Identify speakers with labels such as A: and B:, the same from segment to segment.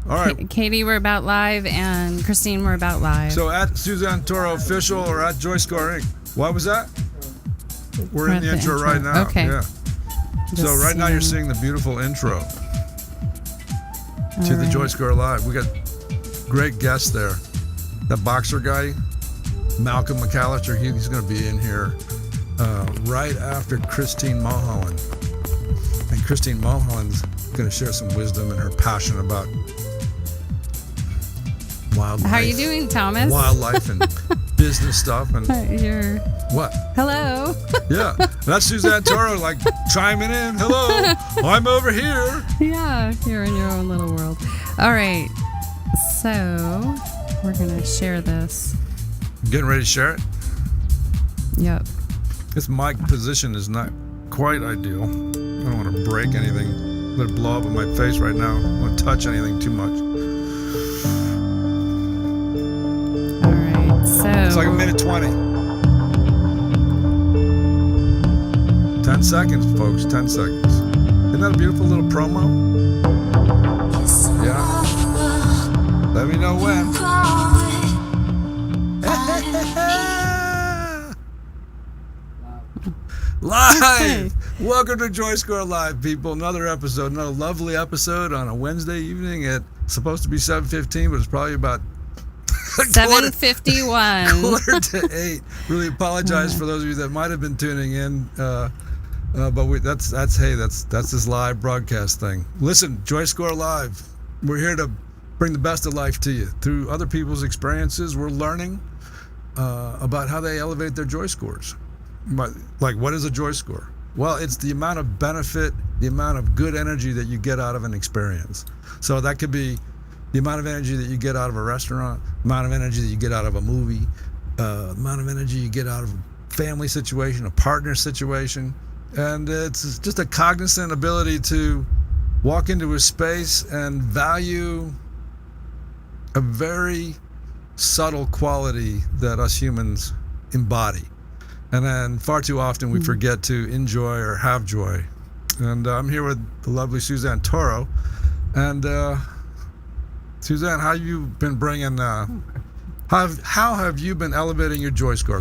A: All right.
B: Katie, we're about live, and Christine, we're about live.
A: So at Suzanne Toro Official or at JoyScore Inc. What was that? We're in the intro right now.
B: Okay.
A: Yeah. So right now you're seeing the beautiful intro to the JoyScore Live. We got great guests there. That boxer guy, Malcolm McAllister, he's going to be in here right after Christine Mulholland. And Christine Mulholland's going to share some wisdom and her passion about wildlife.
B: How are you doing, Thomas?
A: Wildlife and business stuff. And what?
B: Hello.
A: Yeah, that's Suzanne Toro, like chiming in. Hello, I'm over here.
B: Yeah, you're in your own little world. All right, so we're gonna share this.
A: Getting ready to share it?
B: Yep.
A: This mic position is not quite ideal. I don't want to break anything. Let it blow up in my face right now. I don't want to touch anything too much.
B: All right, so
A: it's like a minute 20. 10 seconds, folks. 10 seconds. Isn't that a beautiful little promo? Yeah. Let me know when. Live! Welcome to JoyScore Live, people. Another episode, another lovely episode on a Wednesday evening at supposed to be 7:15, but it's probably about
B: 7:51.
A: Quarter to 8. Really apologize for those of you that might have been tuning in. But that's this live broadcast thing. Listen, JoyScore Live. We're here to bring the best of life to you through other people's experiences. We're learning about how they elevate their joy scores. Like, what is a joy score? Well, it's the amount of benefit, the amount of good energy that you get out of an experience. So that could be the amount of energy that you get out of a restaurant, the amount of energy that you get out of a movie, the amount of energy you get out of a family situation, a partner situation. And it's just a cognizant ability to walk into a space and value a very subtle quality that us humans embody. And then far too often we forget to enjoy or have joy. And I'm here with the lovely Suzanne Toro. And Suzanne, how have you been bringing, how have you been elevating your joy score,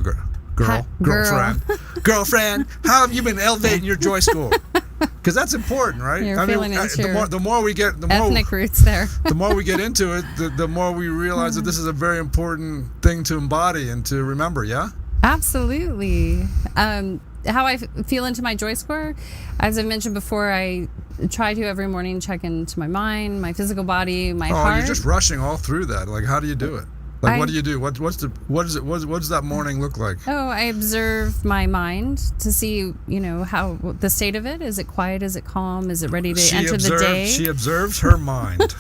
A: girlfriend? Girlfriend, how have you been elevating your joy score? Because that's important, right?
B: You're feeling
A: the more we get,
B: ethnic roots there.
A: The more we get into it, the more we realize that this is a very important thing to embody and to remember, yeah?
B: Absolutely. How I feel into my joy score, as I mentioned before, I try to every morning check into my mind, my physical body, my heart.
A: Oh, you're just rushing all through that. Like, how do you do it? Like, what do you do? What does that morning look like?
B: Oh, I observe my mind to see, how the state of it. Is it quiet? Is it calm? Is it ready to enter the day?
A: She observes her mind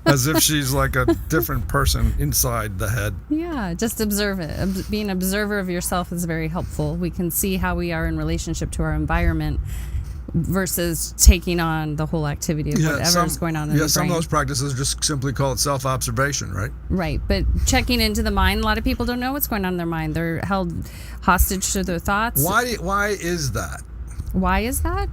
A: as if she's like a different person inside the head.
B: Yeah, just observe it. Being an observer of yourself is very helpful. We can see how we are in relationship to our environment versus taking on the whole activity of whatever is going on in the brain.
A: Yeah, some of those practices just simply call it self-observation, right?
B: Right, but checking into the mind, a lot of people don't know what's going on in their mind. They're held hostage to their thoughts.
A: Why is that?
B: Why is that?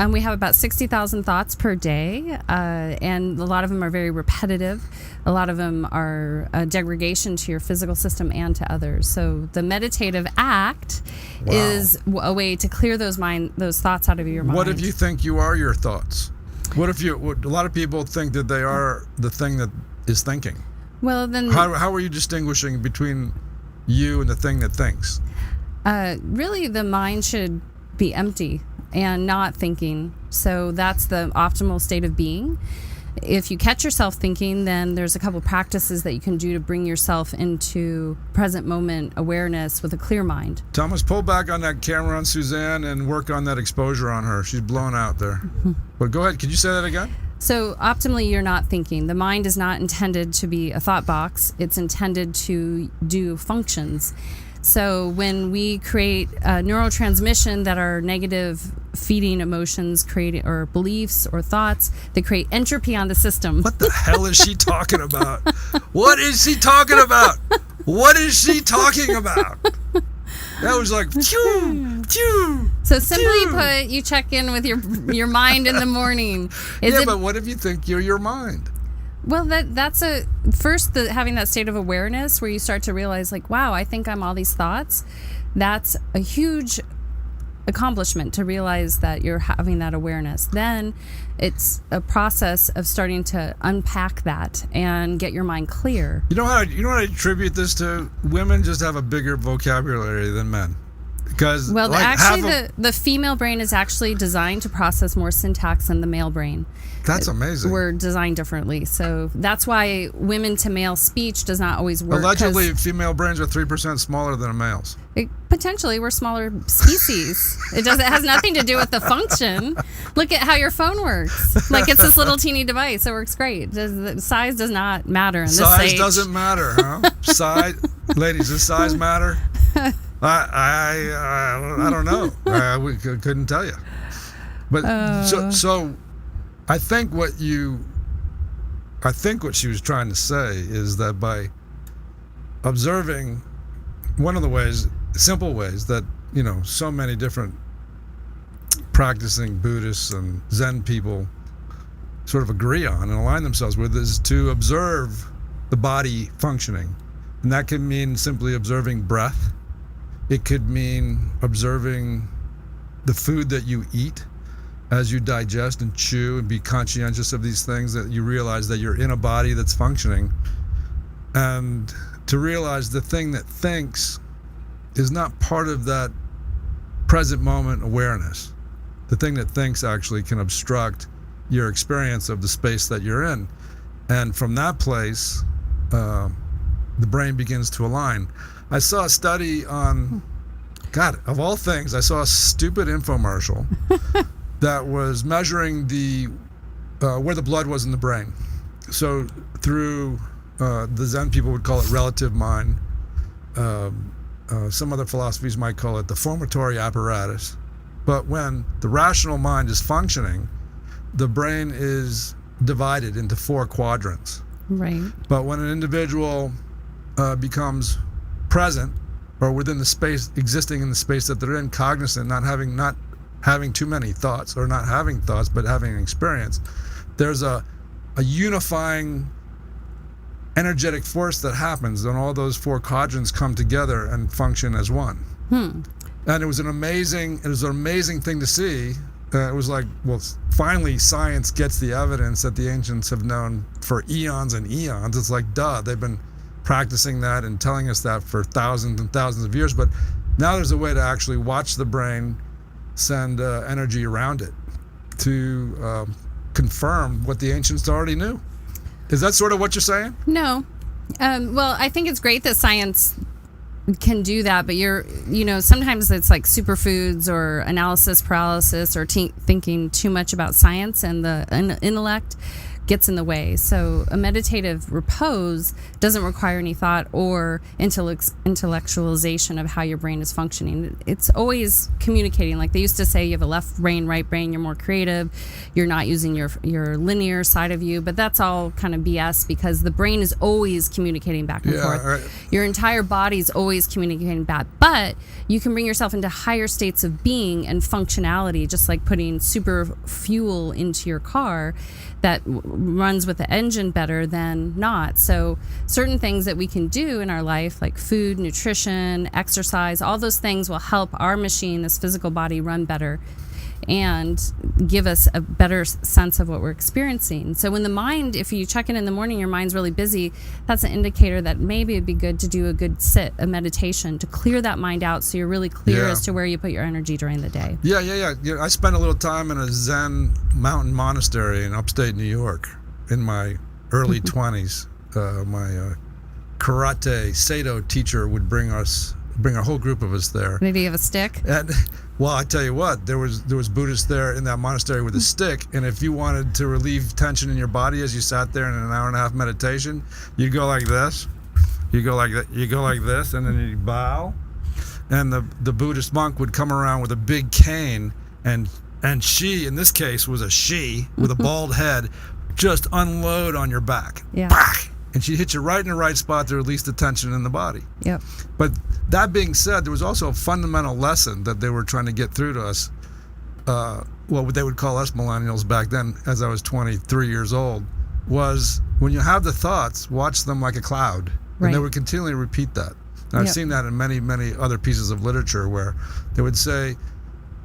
B: We have about 60,000 thoughts per day, and a lot of them are very repetitive. A lot of them are a degradation to your physical system and to others. So the meditative act is a way to clear those thoughts out of your mind.
A: What if you think you are your thoughts? A lot of people think that they are the thing that is thinking.
B: Well, then
A: how are you distinguishing between you and the thing that thinks?
B: Really, the mind should be empty and not thinking. So that's the optimal state of being. If you catch yourself thinking, then there's a couple practices that you can do to bring yourself into present moment awareness with a clear mind.
A: Thomas, pull back on that camera on Suzanne and work on that exposure on her. She's blown out there. But go ahead. Could you say that again?
B: So optimally, you're not thinking. The mind is not intended to be a thought box. It's intended to do functions. So when we create neurotransmission that are negative feeding emotions, or beliefs or thoughts that create entropy on the system.
A: What the hell is she talking about? What is she talking about? What is she talking about? That was like, phew, phew.
B: So simply put, you check in with your mind in the morning.
A: But what if you think you're your mind?
B: Well, that's having that state of awareness where you start to realize, like, wow, I think I'm all these thoughts. That's a huge accomplishment, to realize that you're having that awareness. Then it's a process of starting to unpack that and get your mind clear.
A: You know what I attribute this to? Women just have a bigger vocabulary than men. Because
B: the female brain is actually designed to process more syntax than the male brain.
A: That's amazing.
B: We're designed differently. So that's why women to male speech does not always work.
A: Allegedly, female brains are 3% smaller than a male's.
B: Potentially, we're smaller species. It has nothing to do with the function. Look at how your phone works. Like, it's this little teeny device. It works great. The size does not matter in this
A: size
B: age.
A: Doesn't matter, huh? Ladies, does size matter? I don't know. We couldn't tell you. But so I think what she was trying to say is that by observing, one of the ways, simple ways that, so many different practicing Buddhists and Zen people sort of agree on and align themselves with, is to observe the body functioning. And that can mean simply observing breath. It could mean observing the food that you eat as you digest and chew, and be conscientious of these things, that you realize that you're in a body that's functioning. And to realize the thing that thinks is not part of that present moment awareness. The thing that thinks actually can obstruct your experience of the space that you're in. And from that place, the brain begins to align. I saw a study on, God, of all things, I saw a stupid infomercial that was measuring where the blood was in the brain. So through the Zen people would call it relative mind. Some other philosophies might call it the formatory apparatus. But when the rational mind is functioning, the brain is divided into 4 quadrants.
B: Right.
A: But when an individual becomes present, or within the space, existing in the space that they're in, cognizant, not having too many thoughts, or not having thoughts but having an experience, there's a unifying energetic force that happens, and all those 4 quadrants come together and function as one. And it was an amazing thing to see. It was like, well, finally science gets the evidence that the ancients have known for eons and eons. It's like, duh, they've been practicing that and telling us that for thousands and thousands of years. But now there's a way to actually watch the brain send energy around it to confirm what the ancients already knew. Is that sort of what you're saying?
B: No. Well, I think it's great that science can do that, but sometimes it's like superfoods or analysis paralysis, or thinking too much about science, and the intellect gets in the way. So a meditative repose doesn't require any thought or intellectualization of how your brain is functioning. It's always communicating. Like they used to say, you have a left brain, right brain, you're more creative, you're not using your linear side of you, but that's all kind of BS, because the brain is always communicating back and forth.
A: Right.
B: Your entire body is always communicating back, but you can bring yourself into higher states of being and functionality, just like putting super fuel into your car that runs with the engine better than not. So certain things that we can do in our life, like food, nutrition, exercise, all those things will help our machine, this physical body, run better and give us a better sense of what we're experiencing. So when the mind, if you check in the morning, your mind's really busy, that's an indicator that maybe it'd be good to do a good a meditation to clear that mind out, so you're really clear as to where you put your energy during the day.
A: Yeah. I spent a little time in a Zen mountain monastery in upstate New York in my early 20s. My karate Seido teacher would bring a whole group of us there.
B: Did he have a stick?
A: And, well, I tell you what, there was Buddhists there in that monastery with a stick, and if you wanted to relieve tension in your body as you sat there in an hour and a half meditation, you'd go like this, you go like that, you go like this, and then you bow, and the Buddhist monk would come around with a big cane, and she, in this case, was a she with a bald head, just unload on your back.
B: Yeah.
A: Bah! And she'd hit you right in the right spot to release the tension in the body.
B: Yep.
A: But that being said, there was also a fundamental lesson that they were trying to get through to us. What they would call us millennials back then, as I was 23 years old, was when you have the thoughts, watch them like a cloud. And they would continually repeat that. And I've seen that in many, many other pieces of literature where they would say,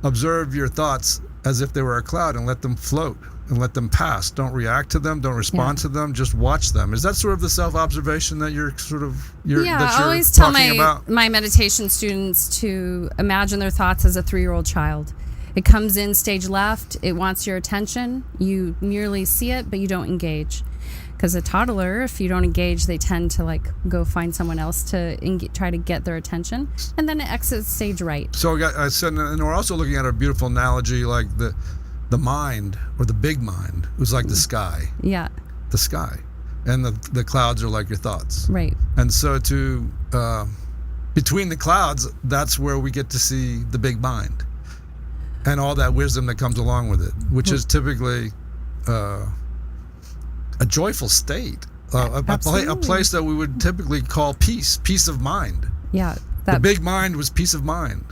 A: observe your thoughts as if they were a cloud and let them float and let them pass. Don't react to them. Don't respond to them. Just watch them. Is that sort of the self-observation that you're
B: I always tell my meditation students to imagine their thoughts as a 3-year-old child. It comes in stage left. It wants your attention. You merely see it, but you don't engage. Because a toddler, if you don't engage, they tend to go find someone else to try to get their attention, and then it exits stage right.
A: So I said, and we're also looking at a beautiful analogy, like the mind, or the big mind, was like the sky.
B: Yeah.
A: The sky, and the clouds are like your thoughts.
B: Right.
A: And so between the clouds, that's where we get to see the big mind, and all that wisdom that comes along with it, which is typically a joyful state, a place that we would typically call peace of mind.
B: Yeah.
A: The big mind was peace of mind.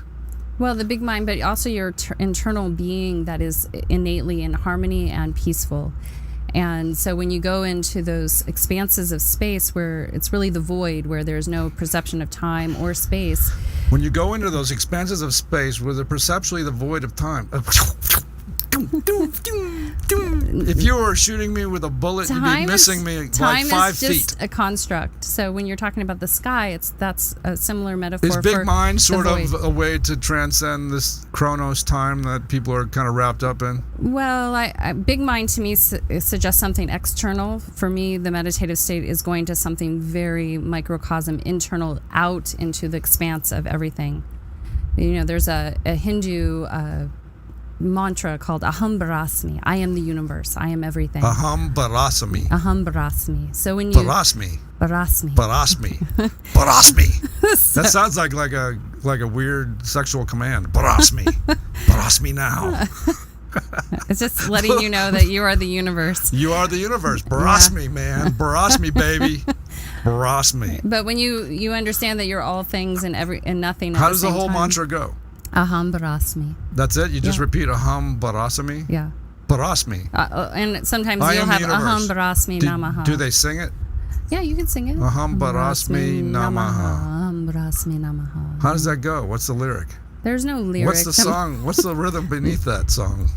B: Well, the big mind, but also your internal being that is innately in harmony and peaceful. And so when you go into those expanses of space where it's really the void, where there's no perception of time or space.
A: When you go into those expanses of space where they're perceptually the void of time. If you were shooting me with a bullet, you'd be missing me like 5 feet.
B: Time is just a construct. So when you're talking about the sky, that's a similar metaphor.
A: Is big mind
B: sort
A: of a way to transcend this chronos time that people are kind of wrapped up in?
B: Well, big mind to me suggests something external. For me, the meditative state is going to something very microcosm, internal, out into the expanse of everything. There's a Hindu mantra called Aham Brahmasmi. I am the universe. I am everything.
A: Aham Brahmasmi.
B: Aham Brahmasmi. So when you
A: Brahmasmi.
B: Brahmasmi.
A: That sounds like a weird sexual command. Brahmasmi now.
B: It's just letting you know that you are the universe.
A: You are the universe. Brahmasmi, man. Brahmasmi, baby. Brahmasmi.
B: But when you understand that you're all things and nothing.
A: How does the whole mantra go?
B: Aham Brahmasmi.
A: That's it? You just repeat Aham Brahmasmi?
B: Yeah.
A: Brahmasmi.
B: And sometimes you'll have Aham Brahmasmi Namaha.
A: Do they sing it?
B: Yeah, you can sing it.
A: Aham Brahmasmi Namaha.
B: Aham Brahmasmi Namaha.
A: How does that go? What's the lyric?
B: There's no lyric.
A: What's the song? What's the rhythm beneath that song?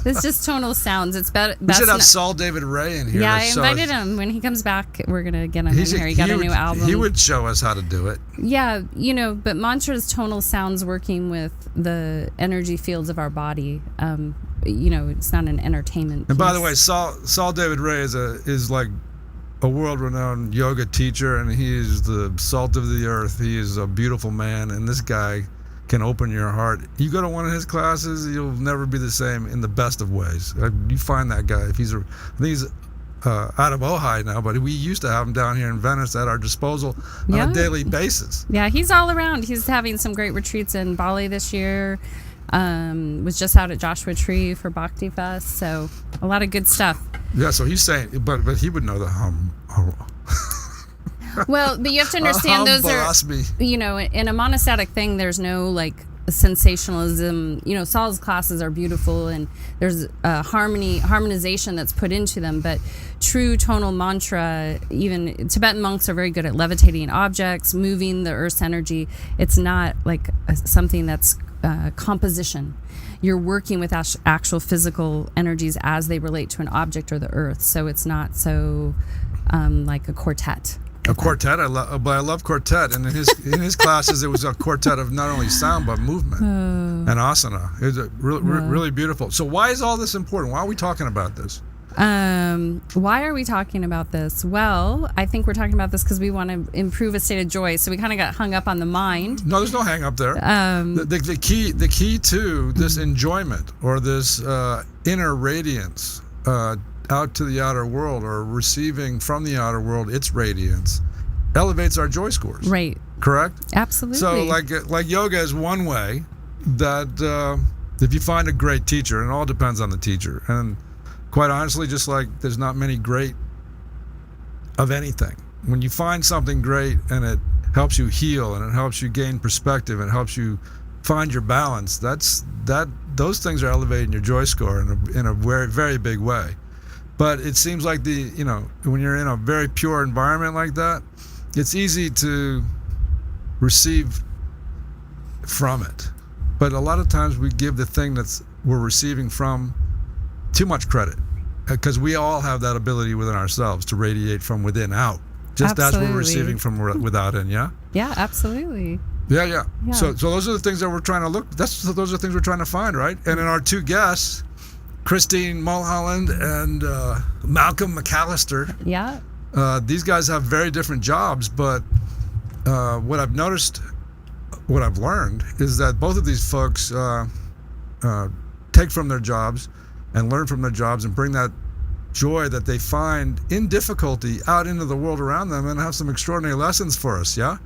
B: It's just tonal sounds. It's better.
A: We should have Saul David Ray in here.
B: Yeah, I invited him. When he comes back, we're going to get him in here. He got a new album.
A: He would show us how to do it.
B: Yeah, but mantra's tonal sounds working with the energy fields of our body. It's not an entertainment piece.
A: And by the way, Saul David Ray is like a world-renowned yoga teacher, and he is the salt of the earth. He is a beautiful man, and this guy can open your heart. You go to one of his classes, you'll never be the same in the best of ways. You find that guy. I think he's out of Ojai now, but we used to have him down here in Venice at our disposal on a daily basis.
B: Yeah, he's all around. He's having some great retreats in Bali this year. Was just out at Joshua Tree for Bhakti Fest, so a lot of good stuff.
A: Yeah, so he's saying, but he would know the hum.
B: Well, but you have to understand those are, in a monostatic thing, there's no sensationalism. Saul's classes are beautiful and there's harmonization that's put into them, but true tonal mantra, even Tibetan monks are very good at levitating objects, moving the earth's energy. It's not like something that's composition. You're working with actual physical energies as they relate to an object or the earth, so it's not so like a quartet.
A: A quartet, I love quartet, and in his classes it was a quartet of not only sound but movement and asana. It was really beautiful. So why is all this important? Why are we talking about this?
B: Why are we talking about this? Well, I think we're talking about this because we want to improve a state of joy. So we kind of got hung up on the mind.
A: No, there's no hang up there. The key to this enjoyment or this inner radiance out to the outer world, or receiving from the outer world its radiance, elevates our joy scores.
B: Right.
A: Correct?
B: Absolutely.
A: So like yoga is one way that if you find a great teacher, and it all depends on the teacher, and quite honestly, just like there's not many great of anything, when you find something great and it helps you heal and it helps you gain perspective and helps you find your balance, those things are elevating your joy score in a very, very big way. But it seems like when you're in a very pure environment like that, it's easy to receive from it. But a lot of times we give the thing we're receiving from too much credit, because we all have that ability within ourselves to radiate from within out, just
B: Absolutely.
A: as we're receiving from without in. Yeah.
B: Yeah, absolutely.
A: Yeah. So those are the things that we're trying to look. Those are the things we're trying to find, right? And in our two guests, Christine Mulholland and Malcolm McAllister.
B: Yeah.
A: These guys have very different jobs, but what I've noticed, what I've learned, is that both of these folks take from their jobs and learn from their jobs and bring that joy that they find in difficulty out into the world around them and have some extraordinary lessons for us, yeah?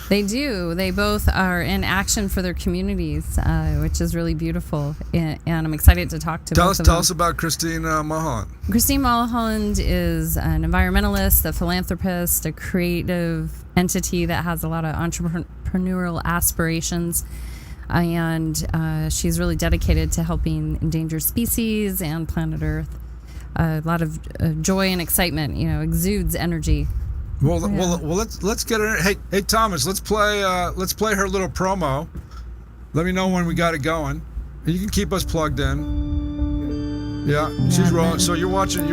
B: They do. They both are in action for their communities, which is really beautiful. And I'm excited to talk to both of them.
A: Tell us about Christine Mulholland.
B: Christine Mulholland is an environmentalist, a philanthropist, a creative entity that has a lot of entrepreneurial aspirations. And she's really dedicated to helping endangered species and planet Earth. A lot of joy and excitement, exudes energy.
A: Well, let's get her. Hey, Thomas, let's play her little promo. Let me know when we got it going. You can keep us plugged in. Yeah, she's rolling. So you're watching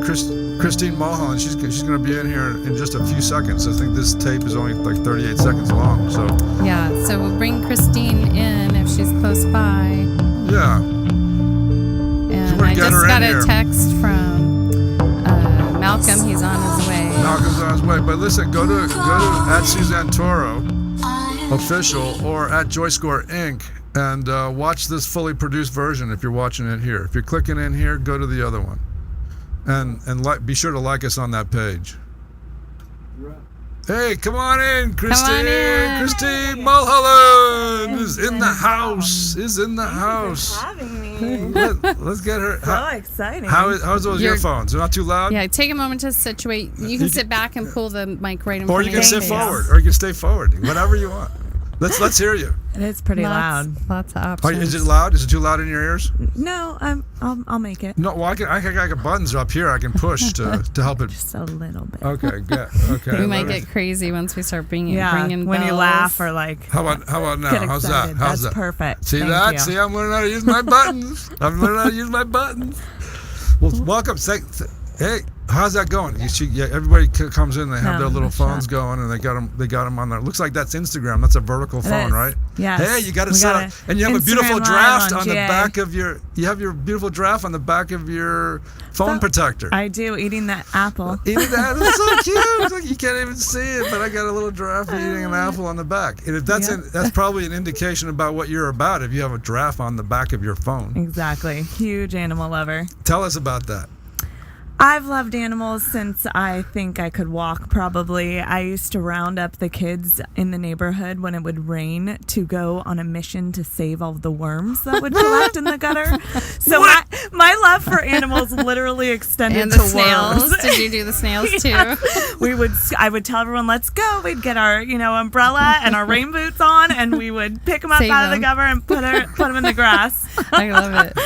A: Christine Mulholland. She's going to be in here in just a few seconds. I think this tape is only like 38 seconds long. So
B: yeah, so we'll bring Christine in if she's close by.
A: Yeah.
B: And I just got a text from Malcom. He's on his way.
A: Malcolm's on his way. But listen, go to at Suzanne Toro official or at JoyScore Inc. and watch this fully produced version if you're watching it here. If you're clicking in here, go to the other one. And be sure to like us on that page. Hey, come on in, Christine.
B: Come on in.
A: Christine Mulholland is in the house.
C: Thanks for having me.
A: Let's get her.
C: So exciting.
A: How's those earphones? They're not too loud?
B: Yeah, take a moment to situate. You can sit back and pull the mic right in front
A: Or
B: of
A: you
B: you.
A: can sit forward. Or you can stay forward. Whatever you want. Let's hear you.
C: It is pretty loud.
B: Lots of options.
A: Is it loud? Is it too loud in your ears?
C: No, I'll make it.
A: No, well, I got buttons up here I can push to help it.
C: Just a little bit.
A: Okay, good. Okay.
B: We might get crazy once we start bringing
C: when
B: bells.
C: you laugh or like.
A: How about now?
C: Get
A: How's
C: excited.
A: that? How's
C: That's
A: that?
C: perfect.
A: See
C: Thank
A: that?
C: you.
A: See, I'm learning how to use my buttons. Well, welcome. Hey, how's that going? Everybody comes in. They have their little phones going, and they got them on there. Looks like that's Instagram. That's a vertical phone, right?
C: Yes.
A: Hey, you got it set up, and you have a beautiful
C: Instagram
A: draft
C: Live
A: on the back of your. You have your beautiful draft on the back of your phone protector.
C: I do, eating that apple.
A: Eating that, it's so cute. It's like you can't even see it, but I got a little giraffe eating an apple on the back. And if that's probably an indication about what you're about. If you have a giraffe on the back of your phone.
C: Exactly. Huge animal lover.
A: Tell us about that.
C: I've loved animals since I think I could walk, probably. I used to round up the kids in the neighborhood when it would rain to go on a mission to save all the worms that would collect in the gutter. So my love for animals literally extended
B: and
C: to
B: the snails.
C: worms.
B: Did you do the snails too?
C: I would tell everyone, let's go. We'd get our umbrella and our rain boots on, and we would pick them up
B: Save
C: out of the
B: them.
C: gutter and put them in the grass.
B: I love it.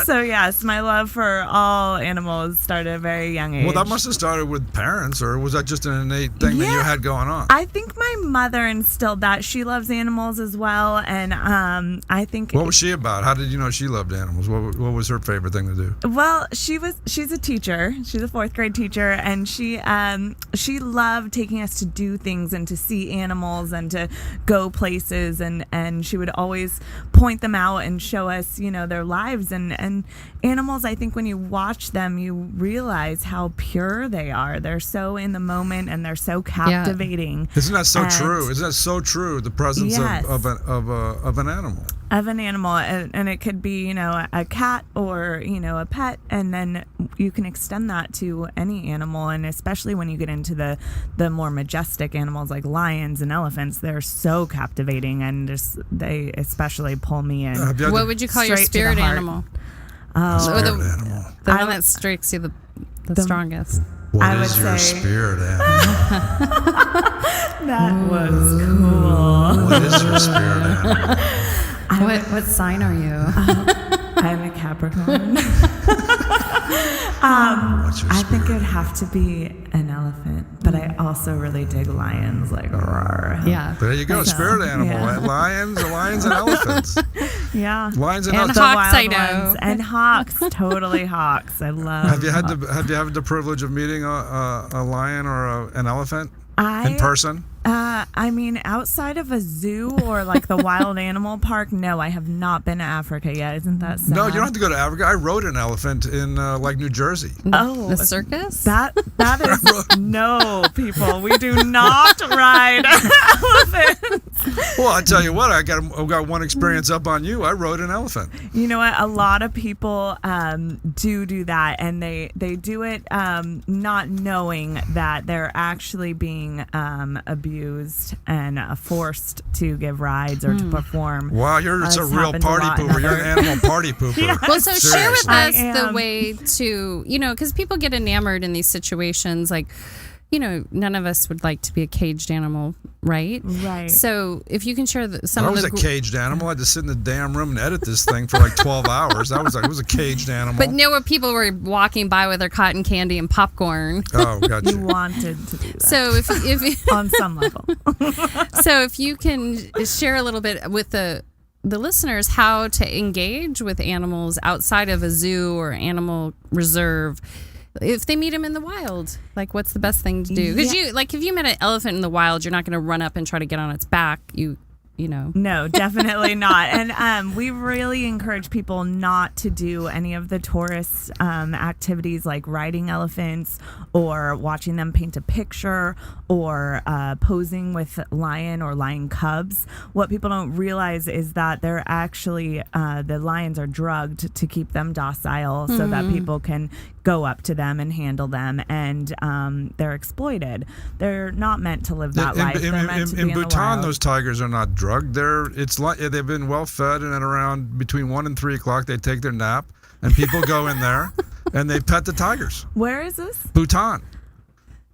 C: So yes, my love for all animals started at a very young age.
A: Well, that must have started with parents, or was that just an innate thing that you had going on?
C: I think my mother instilled that. She loves animals as well, and I think.
A: What was she about? How did you know she loved animals? What was her favorite thing to do?
C: Well, she's a teacher. She's a 4th grade teacher, and she loved taking us to do things and to see animals and to go places, and she would always point them out and show us, their lives and animals. I think when you watch them, you realize how pure they are. They're so in the moment and they're so captivating.
A: Isn't that so true? Isn't that so true? The presence of an animal.
C: Of an animal, and it could be, a cat or, a pet, and then you can extend that to any animal, and especially when you get into the more majestic animals like lions and elephants, they're so captivating, and they especially pull me in.
B: What would you call your
C: Straight to the
B: spirit
C: heart.
B: animal?
A: Spirit animal.
B: The one that strikes you the strongest.
A: What is your spirit animal?
C: That was cool.
A: What is your spirit animal?
B: What sign are you?
C: I'm a Capricorn.
A: What's your
C: I think
A: spirit
C: it'd have to be an elephant, but I also really dig lions. Like, roar.
B: Yeah.
A: There you go,
C: So,
A: spirit animal.
C: yeah.
A: Lions and elephants.
C: Yeah.
A: Lions and
B: And
A: elephants.
B: hawks, I
C: Wild
B: know.
C: ones. And hawks, totally hawks. I love.
A: Have you had
C: hawks.
A: the privilege of meeting a lion or an elephant in person?
C: I mean, outside of a zoo or like the wild animal park, no, I have not been to Africa yet. Isn't that sad?
A: No, you don't have to go to Africa. I rode an elephant in like New Jersey.
C: Oh,
B: The circus?
C: that is no, people. We do not ride elephants.
A: Well, I tell you what, I've got one experience up on you. I rode an elephant.
C: You know what? A lot of people do that, and they do it not knowing that they're actually being abused and forced to give rides or to perform.
A: Wow, it's a real party pooper. You're an animal party pooper.
C: Yeah.
B: Well, so share with
A: Seriously.
B: us the way to, because people get enamored in these situations. Like, none of us would like to be a caged animal, right?
C: Right.
B: So if you can share some
A: I
B: of
A: was
B: the...
A: a caged animal. I had to sit in the damn room and edit this thing for like 12 hours. It was a caged animal.
B: But people were walking by with their cotton candy and popcorn.
A: Oh,
C: You
A: gotcha.
C: wanted to do that.
B: So if
C: on some level.
B: so if you can share a little bit with the listeners how to engage with animals outside of a zoo or animal reserve, if they meet them in the wild, like what's the best thing to do? Because if you met an elephant in the wild, you're not going to run up and try to get on its back. No,
C: definitely not. And we really encourage people not to do any of the tourist activities like riding elephants or watching them paint a picture or posing with lion or lion cubs. What people don't realize is that they're actually, the lions are drugged to keep them docile so that people can go up to them and handle them, and they're exploited. They're not meant to live that life. They're meant to be in the
A: Bhutan,
C: wild.
A: those tigers are not drugged. They've been well fed, and at around between 1 and 3 o'clock, they take their nap, and people go in there and they pet the tigers.
C: Where is this?
A: Bhutan.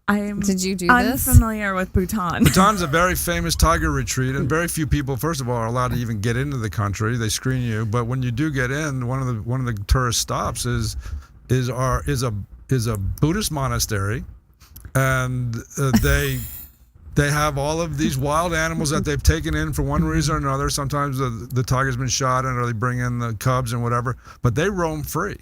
B: Did you do this?
C: Unfamiliar with Bhutan.
A: Bhutan's a very famous tiger retreat, and very few people, first of all, are allowed to even get into the country. They screen you, but when you do get in, one of the tourist stops is a Buddhist monastery, and they have all of these wild animals that they've taken in for one reason or another. Sometimes the tiger's been shot, or they bring in the cubs and whatever, but they roam free.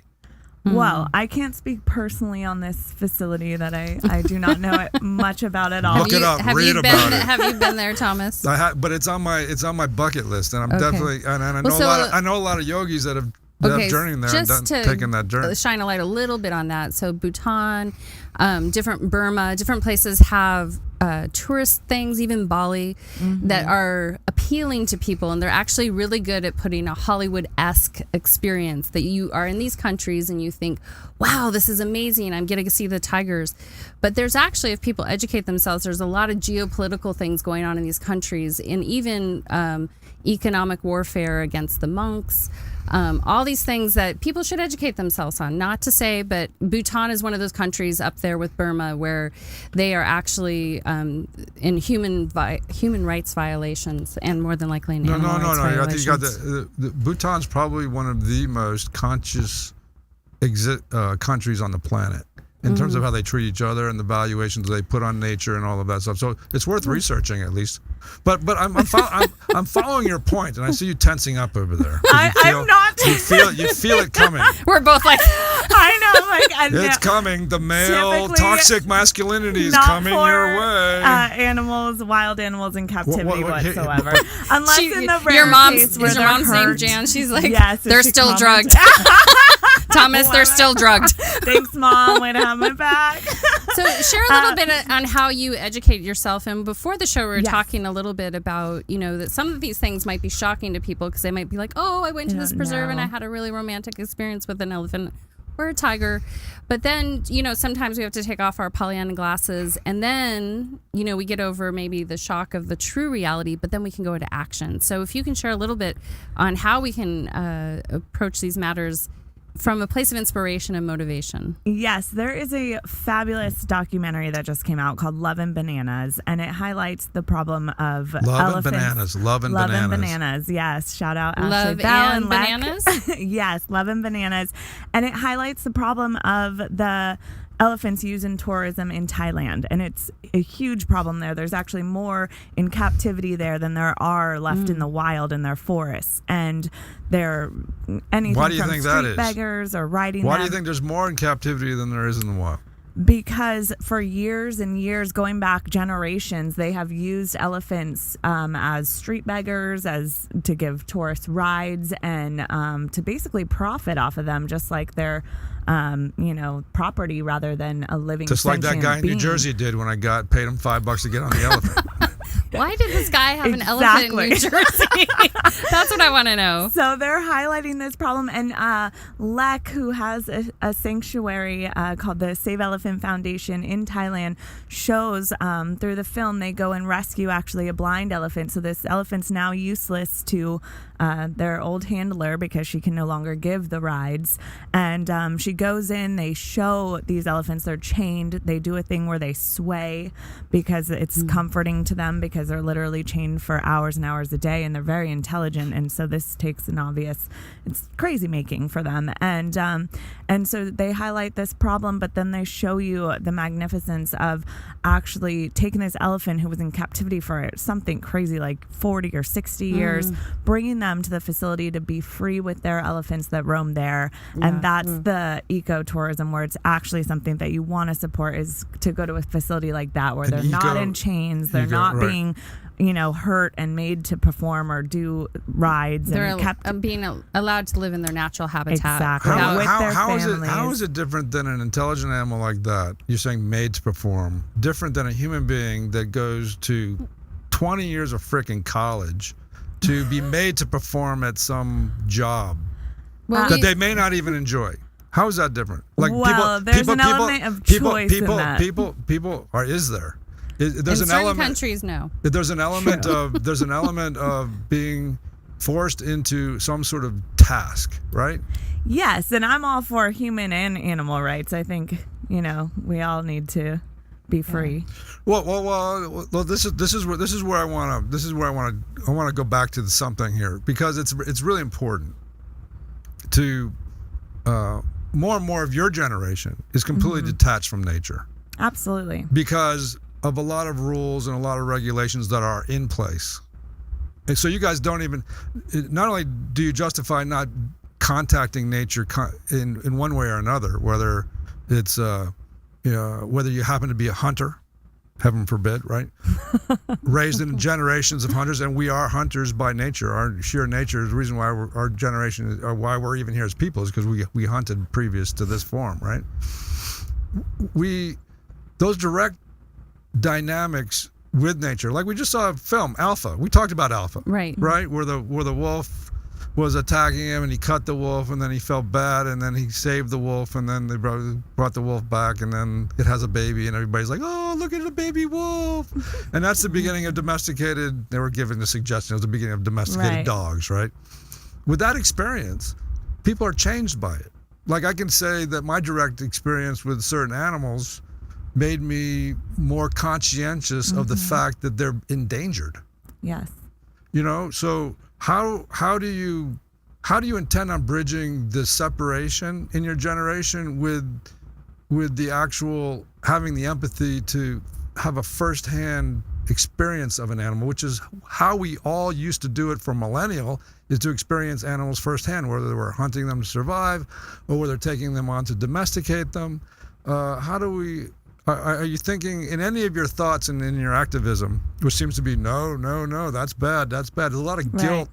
C: Well, I can't speak personally on this facility that I do not know much about at all.
A: Look it up, read about it.
B: Have you been there, Thomas?
A: But it's on my bucket list, and I'm definitely and I know
B: Well,
A: I know a lot of yogis that have journeying there
B: just
A: and
B: to
A: taking that journey.
B: Shine a light a little bit on that. So Bhutan, different Burma, different places have tourist things, even Bali, that are appealing to people, and they're actually really good at putting a Hollywood-esque experience that you are in these countries and you think, wow, this is amazing, I'm getting to see the tigers. But there's actually, if people educate themselves, there's a lot of geopolitical things going on in these countries, and even economic warfare against the monks. All these things that people should educate themselves on. Not to say, but Bhutan is one of those countries up there with Burma where they are actually in human rights violations, and more than likely in animal rights
A: I
B: violations.
A: think you got the Bhutan's probably one of the most conscious countries on the planet in terms of how they treat each other and the valuations they put on nature and all of that stuff. So it's worth researching at least. But I'm following your point, and I see you tensing up over there.
C: I'm not.
A: You feel it coming.
B: We're both like,
C: I know, like
A: It's coming. The male
C: Typically,
A: toxic masculinity is
C: not
A: coming
C: for,
A: your way.
C: Animals, wild animals in captivity whatsoever. Unless in the rare
B: your mom's
C: case where
B: is your
C: they're
B: mom's name
C: hurt.
B: Jan? She's like,
C: Yes, if
B: they're
C: she
B: still
C: comments-
B: drugged. Thomas, they're still drugged.
C: Thanks, Mom. Way to have my back.
B: So share a little bit on how you educate yourself. And before the show, we were talking a little bit about, that some of these things might be shocking to people because they might be like, oh, I went to this preserve and I had a really romantic experience with an elephant or a tiger. But then, sometimes we have to take off our Pollyanna glasses, and then, we get over maybe the shock of the true reality, but then we can go into action. So if you can share a little bit on how we can approach these matters from a place of inspiration and motivation.
C: Yes, there is a fabulous documentary that just came out called Love and Bananas, and it highlights the problem of
A: Love
C: elephants.
A: Love and Bananas.
C: Yes, shout out Ashley
B: Love
C: Bell
B: and
C: Leck.
B: Bananas?
C: Yes, Love and Bananas. And it highlights the problem of the elephants used in tourism in Thailand, and it's a huge problem there. There's actually more in captivity there than there are left in the wild in their forests, and they're anything
A: Why do you
C: from
A: think that
C: street
A: is?
C: beggars or riding
A: Why
C: them.
A: do you think there's more in captivity than there is in the wild?
C: Because for years and years, going back generations, they have used elephants as street beggars, as to give tourists rides, and to basically profit off of them, just like their property rather than a living.
A: Just like that
C: sentient
A: guy in New
C: being.
A: Jersey did when I paid him $5 to get on the elephant.
B: Why did this guy have an elephant in New Jersey? That's what I want to know.
C: So they're highlighting this problem, and Leck, who has a sanctuary called the Save Elephant Foundation in Thailand, shows through the film they go and rescue actually a blind elephant. So this elephant's now useless to their old handler because she can no longer give the rides. And she goes in, they show these elephants, they're chained. They do a thing where they sway because it's comforting to them, because they're literally chained for hours and hours a day, and they're very intelligent. And so this takes it's crazy making for them. And so they highlight this problem, but then they show you the magnificence of actually taking this elephant who was in captivity for something crazy like 40 or 60 years, bringing them to the facility to be free with their elephants that roam there. And that's the ecotourism, where it's actually something that you want to support, is to go to a facility like that where they're not in chains, they're not being hurt and made to perform or do rides.
B: They're
C: and
B: being allowed to live in their natural habitat.
C: Exactly. With their families.
A: How is it different than an intelligent animal like that? You're saying made to perform. Different than a human being that goes to 20 years of frickin' college to be made to perform at some job that they may not even enjoy. How is that different? Like
C: there's an element of choice in that.
A: People is there? There's
B: in
A: an
B: certain
A: element.
B: Countries, no.
A: There's an element of being forced into some sort of task, right?
C: Yes, and I'm all for human and animal rights. I think we all need to be free.
A: Well. This is where I want to go back to something here, because it's really important to more and more of your generation is completely detached from nature.
C: Absolutely.
A: Because of a lot of rules and a lot of regulations that are in place. And so you guys don't even, not only do you justify not contacting nature in one way or another, whether it's, whether you happen to be a hunter, heaven forbid, right? Raised in generations of hunters, and we are hunters by nature. Our sheer nature is the reason why our generation, or why we're even here as people, is because we hunted previous to this form, right? Those direct dynamics with nature, like we just saw a film, Alpha. We talked about Alpha,
B: right?
A: Where the wolf was attacking him, and he cut the wolf, and then he felt bad, and then he saved the wolf, and then they brought the wolf back, and then it has a baby, and everybody's like, oh, look at the baby wolf. And that's the beginning of domesticated. They were given the suggestion, it was the beginning of domesticated dogs, right? With that experience, people are changed by it. Like, I can say that my direct experience with certain animals made me more conscientious of the fact that they're endangered.
C: Yes.
A: So how do you intend on bridging the separation in your generation with the actual having the empathy to have a firsthand experience of an animal, which is how we all used to do it for millennial, is to experience animals firsthand, whether we're hunting them to survive or whether taking them on to domesticate them. Are you thinking in any of your thoughts and in your activism, which seems to be no, that's bad. There's a lot of guilt.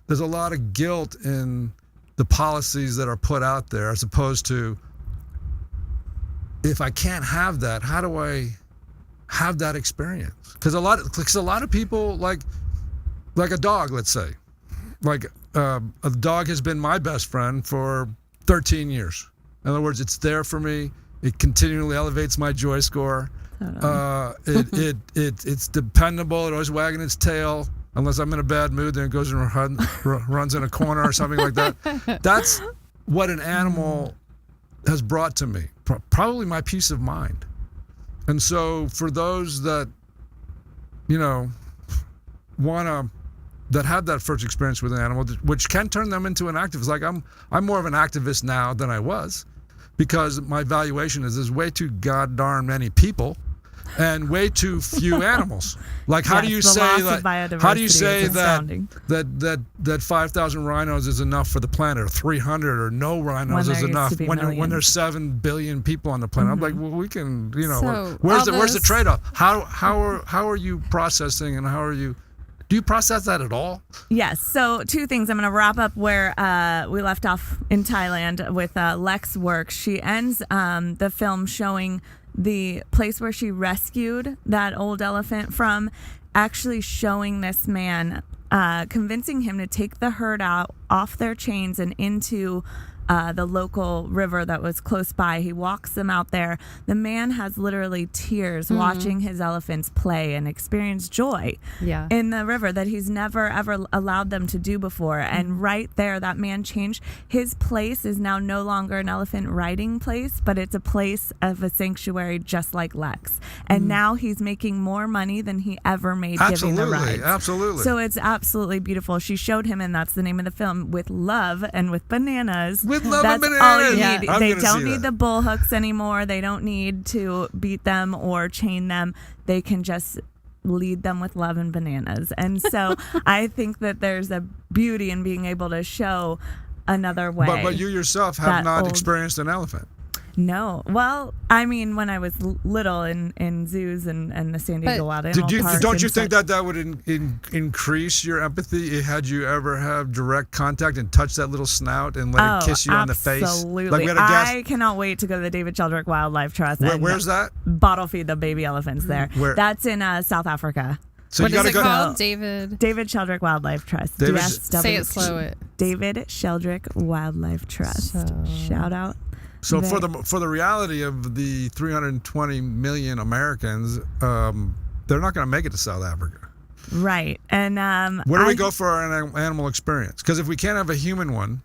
A: There's a lot of guilt in the policies that are put out there, as opposed to, if I can't have that, how do I have that experience? Because a lot of people, like a dog, let's say, like a dog has been my best friend for 13 years. In other words, it's there for me. It continually elevates my JoyScore. It's dependable. It always wagging its tail. Unless I'm in a bad mood, then it goes and runs in a corner or something like that. what an animal has brought to me, probably my peace of mind. And so for those that, that have that first experience with an animal, which can turn them into an activist. Like I'm more of an activist now than I was, because my valuation is there's way too god darn many people and way too few animals. Like how do you say that 5,000 rhinos is enough for the planet, or 300, or no rhinos is enough when there's 7 billion people on the planet? I'm like, well, we can,
B: So
A: where's the trade-off? How are you processing, and do you process that at all?
C: Yes. So 2 things. I'm going to wrap up where we left off in Thailand with Lex work. She ends the film showing the place where she rescued that old elephant from, actually showing this man, convincing him to take the herd out off their chains and into the local river that was close by. He walks them out there. The man has literally tears watching his elephants play and experience joy in the river that he's never ever allowed them to do before. And right there, that man changed. His place is now no longer an elephant riding place, but it's a place of a sanctuary, just like Lex. And now he's making more money than he ever made giving the rides.
A: Absolutely.
C: So it's absolutely beautiful. She showed him, and that's the name of the film, with love and with bananas.
A: With love
C: That's
A: and bananas.
C: all you need.
A: I'm
C: They
A: gonna
C: don't
A: see
C: need
A: that.
C: the bull hooks anymore. They don't need to beat them or chain them. They can just lead them with love and bananas. And so I think that there's a beauty in being able to show another way.
A: But you yourself have not experienced an elephant.
C: No. Well, I mean, when I was little in zoos and the San Diego Wild Animal Park.
A: Don't you think that would increase your empathy had you ever have direct contact and touch that little snout and let it kiss you on the face?
C: Absolutely.
A: Like we had a guest.
C: I cannot wait to go to the David Sheldrick Wildlife Trust.
A: Where's that?
C: Bottle feed the baby elephants there.
A: Where?
C: That's in South Africa.
A: So
B: What
A: you
B: is
A: gotta
B: it
A: go.
B: called? David
C: Sheldrick Wildlife Trust.
A: David-
C: DSW.
B: Say it slow.
C: David Sheldrick Wildlife Trust. Shout out.
A: So for the reality of the 320 million Americans, they're not going to make it to South Africa.
C: Right. And
A: where do we go for our animal experience? Because if we can't have a human one,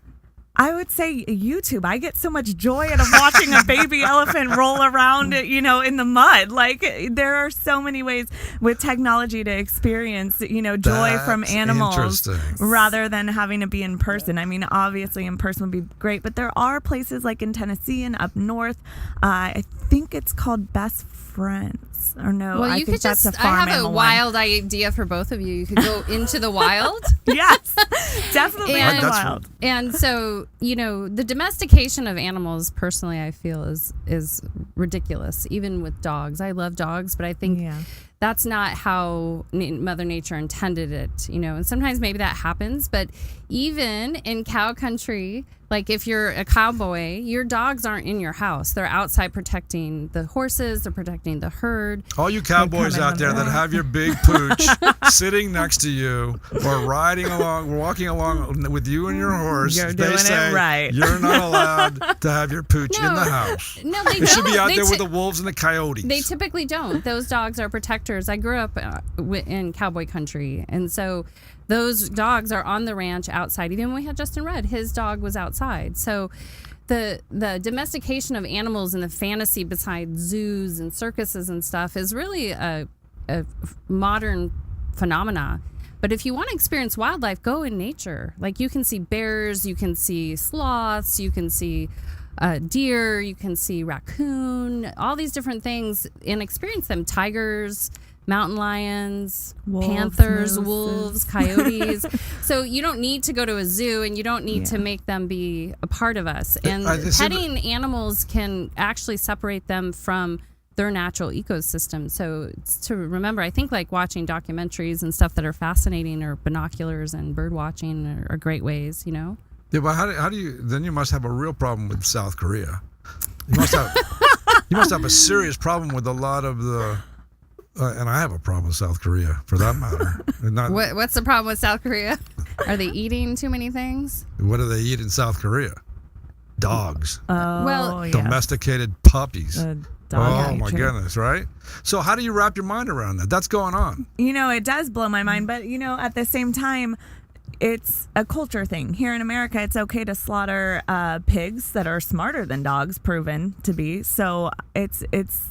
C: I would say YouTube. I get so much joy out of watching a baby elephant roll around, in the mud. Like, there are so many ways with technology to experience, joy from animals rather than having to be in person. I mean, obviously in person would be great, but there are places like in Tennessee and up north. I think it's called Best Friends. Or no,
B: Well,
C: I
B: you
C: think
B: could
C: that's
B: just.
C: a farm
B: I have a
C: animal
B: wild idea for both of you. You could go into the wild.
C: Yes, definitely in the
B: And-
C: wild.
B: And so, the domestication of animals, personally, I feel is ridiculous. Even with dogs, I love dogs, but I think that's not how Mother Nature intended it. And sometimes maybe that happens, but even in cow country, like if you're a cowboy, your dogs aren't in your house. They're outside protecting the horses. They're protecting the herd.
A: all you cowboys out there that have your big pooch sitting next to you or walking along with you and your horse,
C: You're
A: they
C: doing
A: say
C: it right.
A: you're not allowed to have your pooch in the house.
B: No, they
A: It
B: don't.
A: should be out
B: They
A: there
B: ti-
A: with the wolves and the coyotes.
B: They typically don't. Those dogs are protectors. I grew up in cowboy country, and so those dogs are on the ranch outside. Even when we had Justin Red, his dog was outside. So the domestication of animals and the fantasy beside zoos and circuses and stuff is really a modern phenomena. But if you want to experience wildlife, go in nature. Like, you can see bears, you can see sloths, you can see deer, you can see raccoon, all these different things, and experience them. Tigers, mountain lions,
C: Wolves,
B: panthers,
C: mooses.
B: wolves, coyotes. So you don't need to go to a zoo, and you don't need to make them be a part of us. And petting animals can actually separate them from their natural ecosystem. So it's to remember, I think, like watching documentaries and stuff that are fascinating, or binoculars and bird watching are great ways,
A: Yeah, but how do you? Then you must have a real problem with South Korea. You must have a serious problem with a lot of the. And I have a problem with South Korea, for that matter.
B: What's the problem with South Korea? Are they eating too many things?
A: What do they eat in South Korea? Dogs.
B: Well,
A: Domesticated puppies.
C: Dog
A: my
C: nature.
A: goodness, right? So how do you wrap your mind around that? That's going on.
C: It does blow my mind, but at the same time, it's a culture thing. Here in America, it's okay to slaughter pigs that are smarter than dogs, proven to be. So it's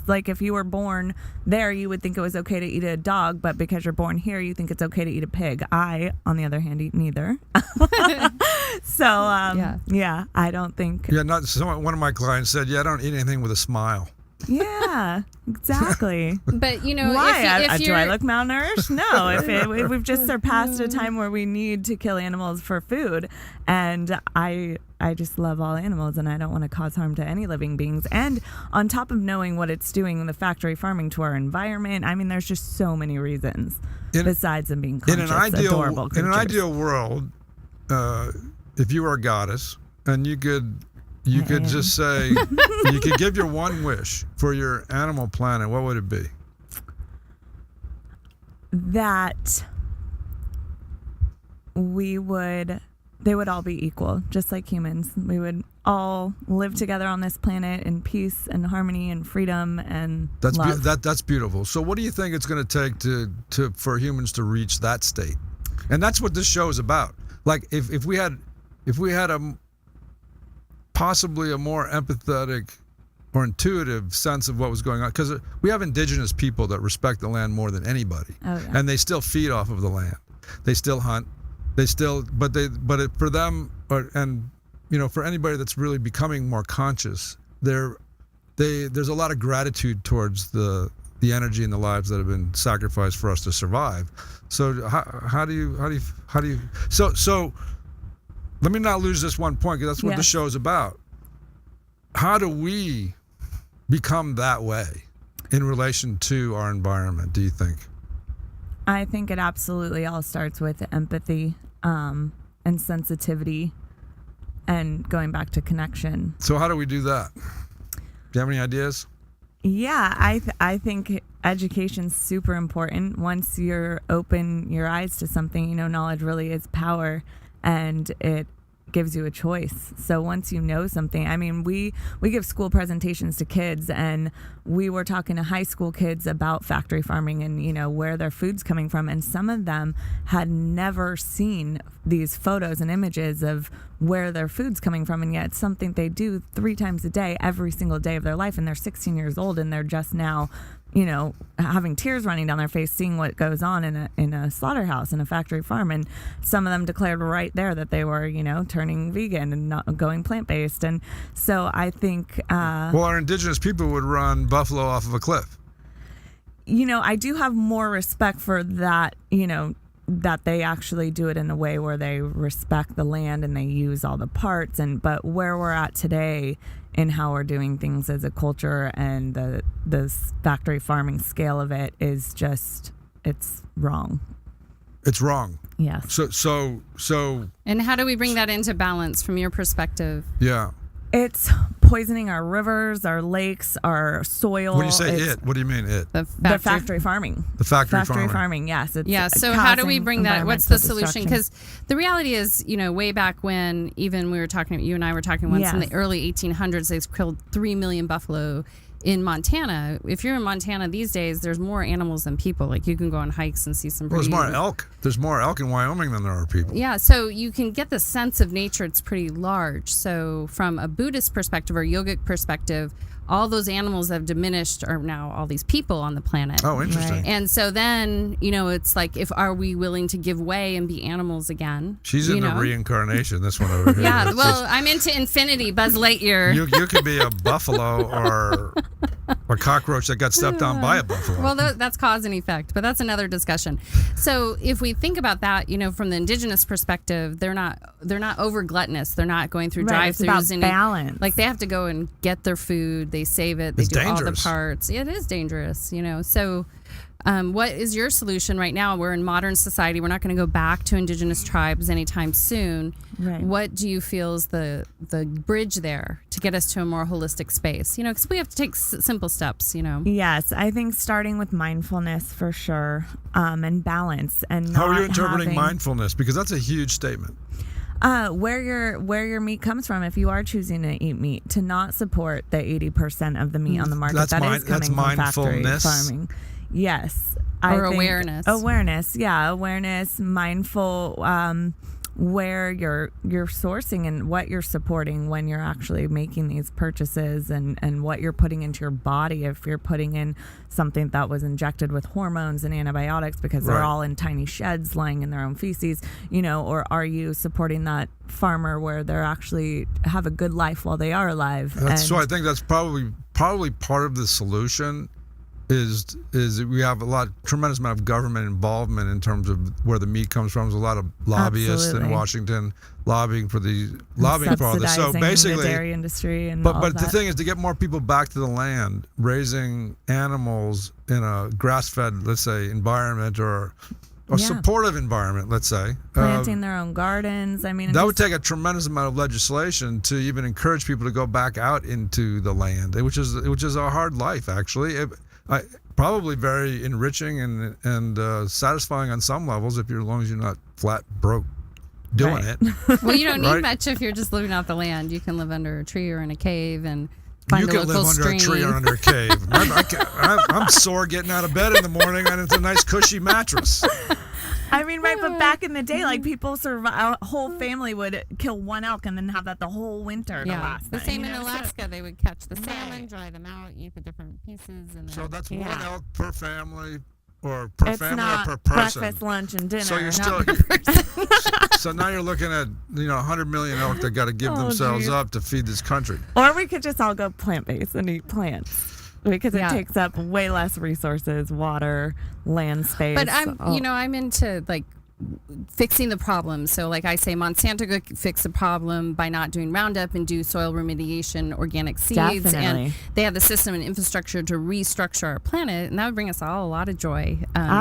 C: like if you were born there, you would think it was okay to eat a dog, but because you're born here, you think it's okay to eat a pig. I, on the other hand, eat neither. So, yeah, I don't think.
A: Yeah, one of my clients said, I don't eat anything with a smile.
C: Yeah, exactly.
B: But
C: why?
B: if
C: Do I look malnourished? No. If we've just surpassed a time where we need to kill animals for food, and I just love all animals, and I don't want to cause harm to any living beings. And on top of knowing what it's doing in the factory farming to our environment, I mean, there's just so many reasons besides them being conscious, adorable creatures.
A: In an ideal world, if you were a goddess and you could just say, you could give your one wish for your animal planet, what would it be?
C: That they would all be equal, just like humans. We would all live together on this planet in peace and harmony and freedom and love.
A: That's beautiful. So what do you think it's going to take for humans to reach that state? And that's what this show is about. Like if we had possibly a more empathetic or intuitive sense of what was going on, because we have indigenous people that respect the land more than anybody, and they still feed off of the land, they still hunt, for them, for anybody that's really becoming more conscious, there's a lot of gratitude towards the energy and the lives that have been sacrificed for us to survive. So how do you so let me not lose this one point, because that's what the show is about. How do we become that way in relation to our environment, do you think?
C: I think it absolutely all starts with empathy and sensitivity and going back to connection.
A: So how do we do that? Do you have any ideas?
C: Yeah, I think education's super important. Once you're open your eyes to something, knowledge really is power. And it gives you a choice. So once you know something, I mean, we give school presentations to kids, and we were talking to high school kids about factory farming and, where their food's coming from. And some of them had never seen these photos and images of where their food's coming from. And yet it's something they do 3 times a day, every single day of their life. And they're 16 years old, and they're just now having tears running down their face, seeing what goes on in a slaughterhouse, in a factory farm. And some of them declared right there that they were, turning vegan and not going plant-based. And so I think...
A: our indigenous people would run buffalo off of a cliff.
C: I do have more respect for that, that they actually do it in a way where they respect the land and they use all the parts. But where we're at today in how we're doing things as a culture and the factory farming scale of it is just, it's wrong.
A: It's wrong.
C: Yes.
A: So.
B: And how do we bring that into balance from your perspective?
A: Yeah.
C: It's poisoning our rivers, our lakes, our soil.
A: When you say what do you mean it?
C: The factory farming.
A: The factory
C: farming, yes.
B: So how do we bring that? What's the solution? Because the reality is, way back when, even you and I were talking once in the early 1800s, they killed 3 million buffalo in Montana. If you're in Montana these days, there's more animals than people. Like, you can go on hikes and see some
A: there's more elk. There's more elk in Wyoming than there are people.
B: Yeah, so you can get the sense of nature. It's pretty large. So from a Buddhist perspective or yogic perspective, all those animals that have diminished are now all these people on the planet.
A: Oh, interesting.
C: Right.
B: And so then, it's like, are we willing to give way and be animals again?
A: She's into reincarnation, this one over here.
B: Yeah, well, I'm into infinity, Buzz Lightyear.
A: You could be a buffalo or a cockroach that got stepped on by a buffalo.
B: Well, that's cause and effect, but that's another discussion. So if we think about that, from the indigenous perspective, they're not over gluttonous. They're not going through drive-thrus
C: and balance.
B: Like, they have to go and get their food. They save it. They do
A: dangerous.
B: all the parts. It is dangerous, So what is your solution right now? We're in modern society. We're not going to go back to indigenous tribes anytime soon.
C: Right.
B: What do you feel is the bridge there to get us to a more holistic space? Because we have to take simple steps,
C: Yes, I think starting with mindfulness for sure, and balance. And
A: how are you interpreting mindfulness? Because that's a huge statement.
C: Where your meat comes from, if you are choosing to eat meat, to not support the 80% of the meat on the market is coming from factory farming. Yes.
B: Or awareness.
C: Awareness, yeah. Awareness, mindful where you're sourcing and what you're supporting when you're actually making these purchases, and what you're putting into your body. If you're putting in something that was injected with hormones and antibiotics because they're all in tiny sheds lying in their own feces, or are you supporting that farmer where they're actually have a good life while they are alive?
A: So I think that's probably part of the solution. Is we have tremendous amount of government involvement in terms of where the meat comes from. There's a lot of lobbyists in Washington lobbying for all this. So basically,
C: the dairy industry and
A: but the thing is to get more people back to the land, raising animals in a grass-fed, let's say, environment or supportive environment, let's say,
C: planting their own gardens. I mean,
A: that would take a tremendous amount of legislation to even encourage people to go back out into the land, which is a hard life actually. Probably very enriching and satisfying on some levels as long as you're not flat broke doing it.
B: Well, you don't need much if you're just living off the land. You can live under a tree or in a cave and find a local stream.
A: You can live under a tree or under a cave. I'm sore getting out of bed in the morning and it's a nice cushy mattress.
C: I mean, right, but back in the day, like people a whole family would kill one elk and then have that the whole winter to last.
B: The same in Alaska, they would catch the salmon, dry them out, eat the different pieces. And
A: so that's one elk per family, or per family or per person.
C: Breakfast, lunch, and dinner.
A: So you're still. So now you're looking at 100 million elk that got to give themselves up to feed this country.
C: Or we could just all go plant-based and eat plants. Because it takes up way less resources, water, land space.
B: But I'm into like fixing the problem. So like I say, Monsanto could fix the problem by not doing Roundup and do soil remediation, organic seeds.
C: Definitely.
B: And they have the system and infrastructure to restructure our planet. And that would bring us all a lot of joy,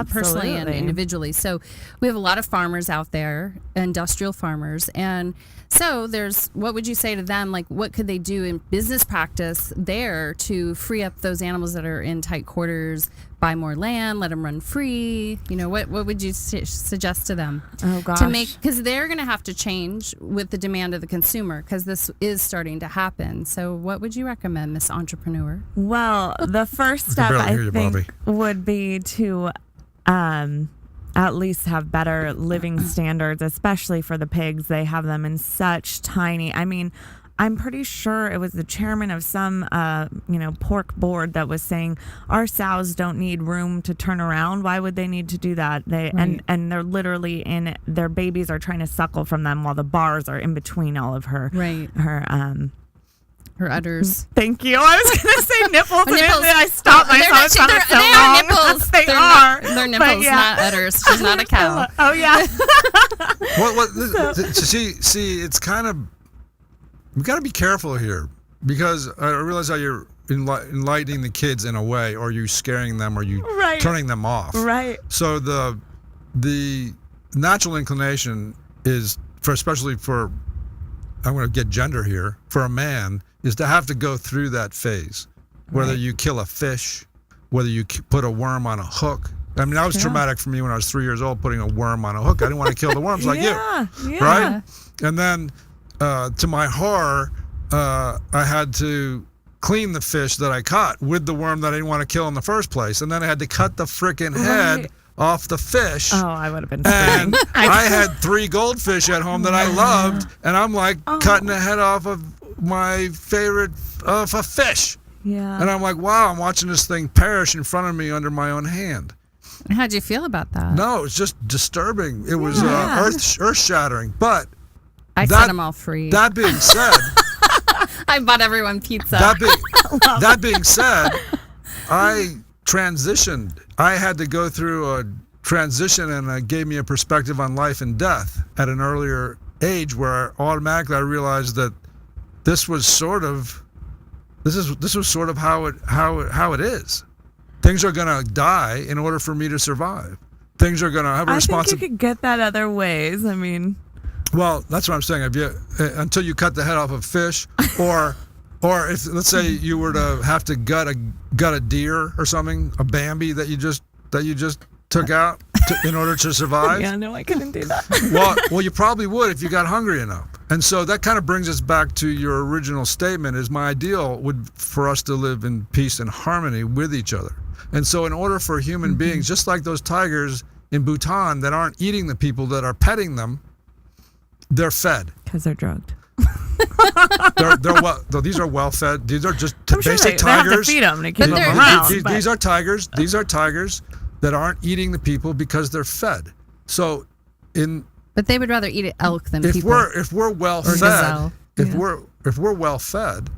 B: personally and individually. So we have a lot of farmers out there, industrial farmers. And so what would you say to them? Like, what could they do in business practice there to free up those animals that are in tight quarters, buy more land, let them run free? What would you suggest to them?
C: Oh, gosh.
B: Because they're going to have to change with the demand of the consumer, because this is starting to happen. So what would you recommend, Miss Entrepreneur?
C: Well, the first step, I think, would be to at least have better living standards, especially for the pigs. They have them in such tiny, I'm pretty sure it was the chairman of some, pork board that was saying our sows don't need room to turn around. Why would they need to do that? And they're literally their babies are trying to suckle from them while the bars are in between all of her
B: her udders.
C: Thank you. I was going to say nipples. And
B: nipples.
C: I stopped myself.
B: They are nipples.
C: They are.
B: They're nipples, not udders. She's not a cow.
C: Oh, yeah.
A: See, it's kind of, we got to be careful here, because I realize how you're enlightening the kids in a way, or you scaring them, or you turning them off.
C: Right.
A: So the natural inclination is, especially for, I'm going to get gender here, for a man, is to have to go through that phase. Whether you kill a fish, whether you put a worm on a hook. That was traumatic for me when I was 3 years old, putting a worm on a hook. I didn't want to kill the worms like you. Right? And then, to my horror, I had to clean the fish that I caught with the worm that I didn't want to kill in the first place. And then I had to cut the frickin' head off the fish.
C: Oh, I would have been
A: screaming. And I had 3 goldfish at home that I loved, and I'm like cutting the head off of my favorite of a fish.
C: Yeah.
A: And I'm like, wow, I'm watching this thing perish in front of me under my own hand.
B: How'd you feel about that?
A: No, it's just disturbing. It was earth-shattering. But
B: I set them all free.
A: That being said,
B: I bought everyone pizza.
A: That being said, I transitioned. I had to go through a transition, and it gave me a perspective on life and death at an earlier age, where automatically I realized that this was sort of how it is. Things are going to die in order for me to survive. Things are going to have a responsibility.
C: I think you could get that other ways.
A: Well, that's what I'm saying. Until you cut the head off of fish, or if, let's say, you were to have to gut a deer or something, a Bambi that you just took out in order to survive.
C: Yeah, no, I couldn't do that.
A: Well, you probably would if you got hungry enough. And so that kind of brings us back to your original statement: is my ideal would for us to live in peace and harmony with each other. And so in order for human beings, just like those tigers in Bhutan that aren't eating the people that are petting them, they're fed.
C: Because they're drugged.
A: They're well. These are well fed. These are just
C: I'm sure
A: basic
C: they have to
A: tigers.
C: feed them to keep them
B: they're-
C: around.
A: These are tigers. These are tigers that aren't eating the people because they're fed. So,
B: But they would rather eat elk than
A: if
B: people.
A: we're well fed,
B: gazelle.
A: if we're well fed,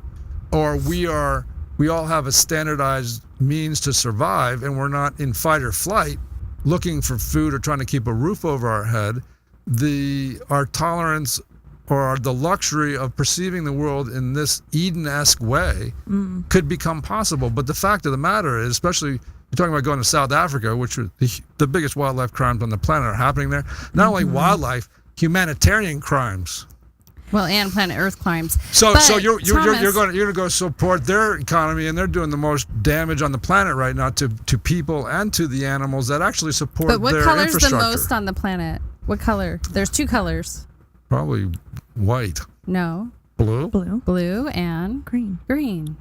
A: or we all have a standardized means to survive, and we're not in fight or flight, looking for food or trying to keep a roof over our head, our tolerance or the luxury of perceiving the world in this Eden-esque way could become possible. But the fact of the matter is, especially you're talking about going to South Africa, which are the biggest wildlife crimes on the planet are happening there. Not only wildlife, humanitarian crimes.
B: Well, and planet Earth crimes.
A: So
B: But,
A: you're
B: Thomas,
A: going to go support their economy, and they're doing the most damage on the planet right now to people and to the animals that actually support
B: But what
A: their
B: color's the
A: infrastructure.
B: most on the planet? What color? There's 2 colors.
A: Probably white,
B: No,
A: blue.
B: blue and
C: Green.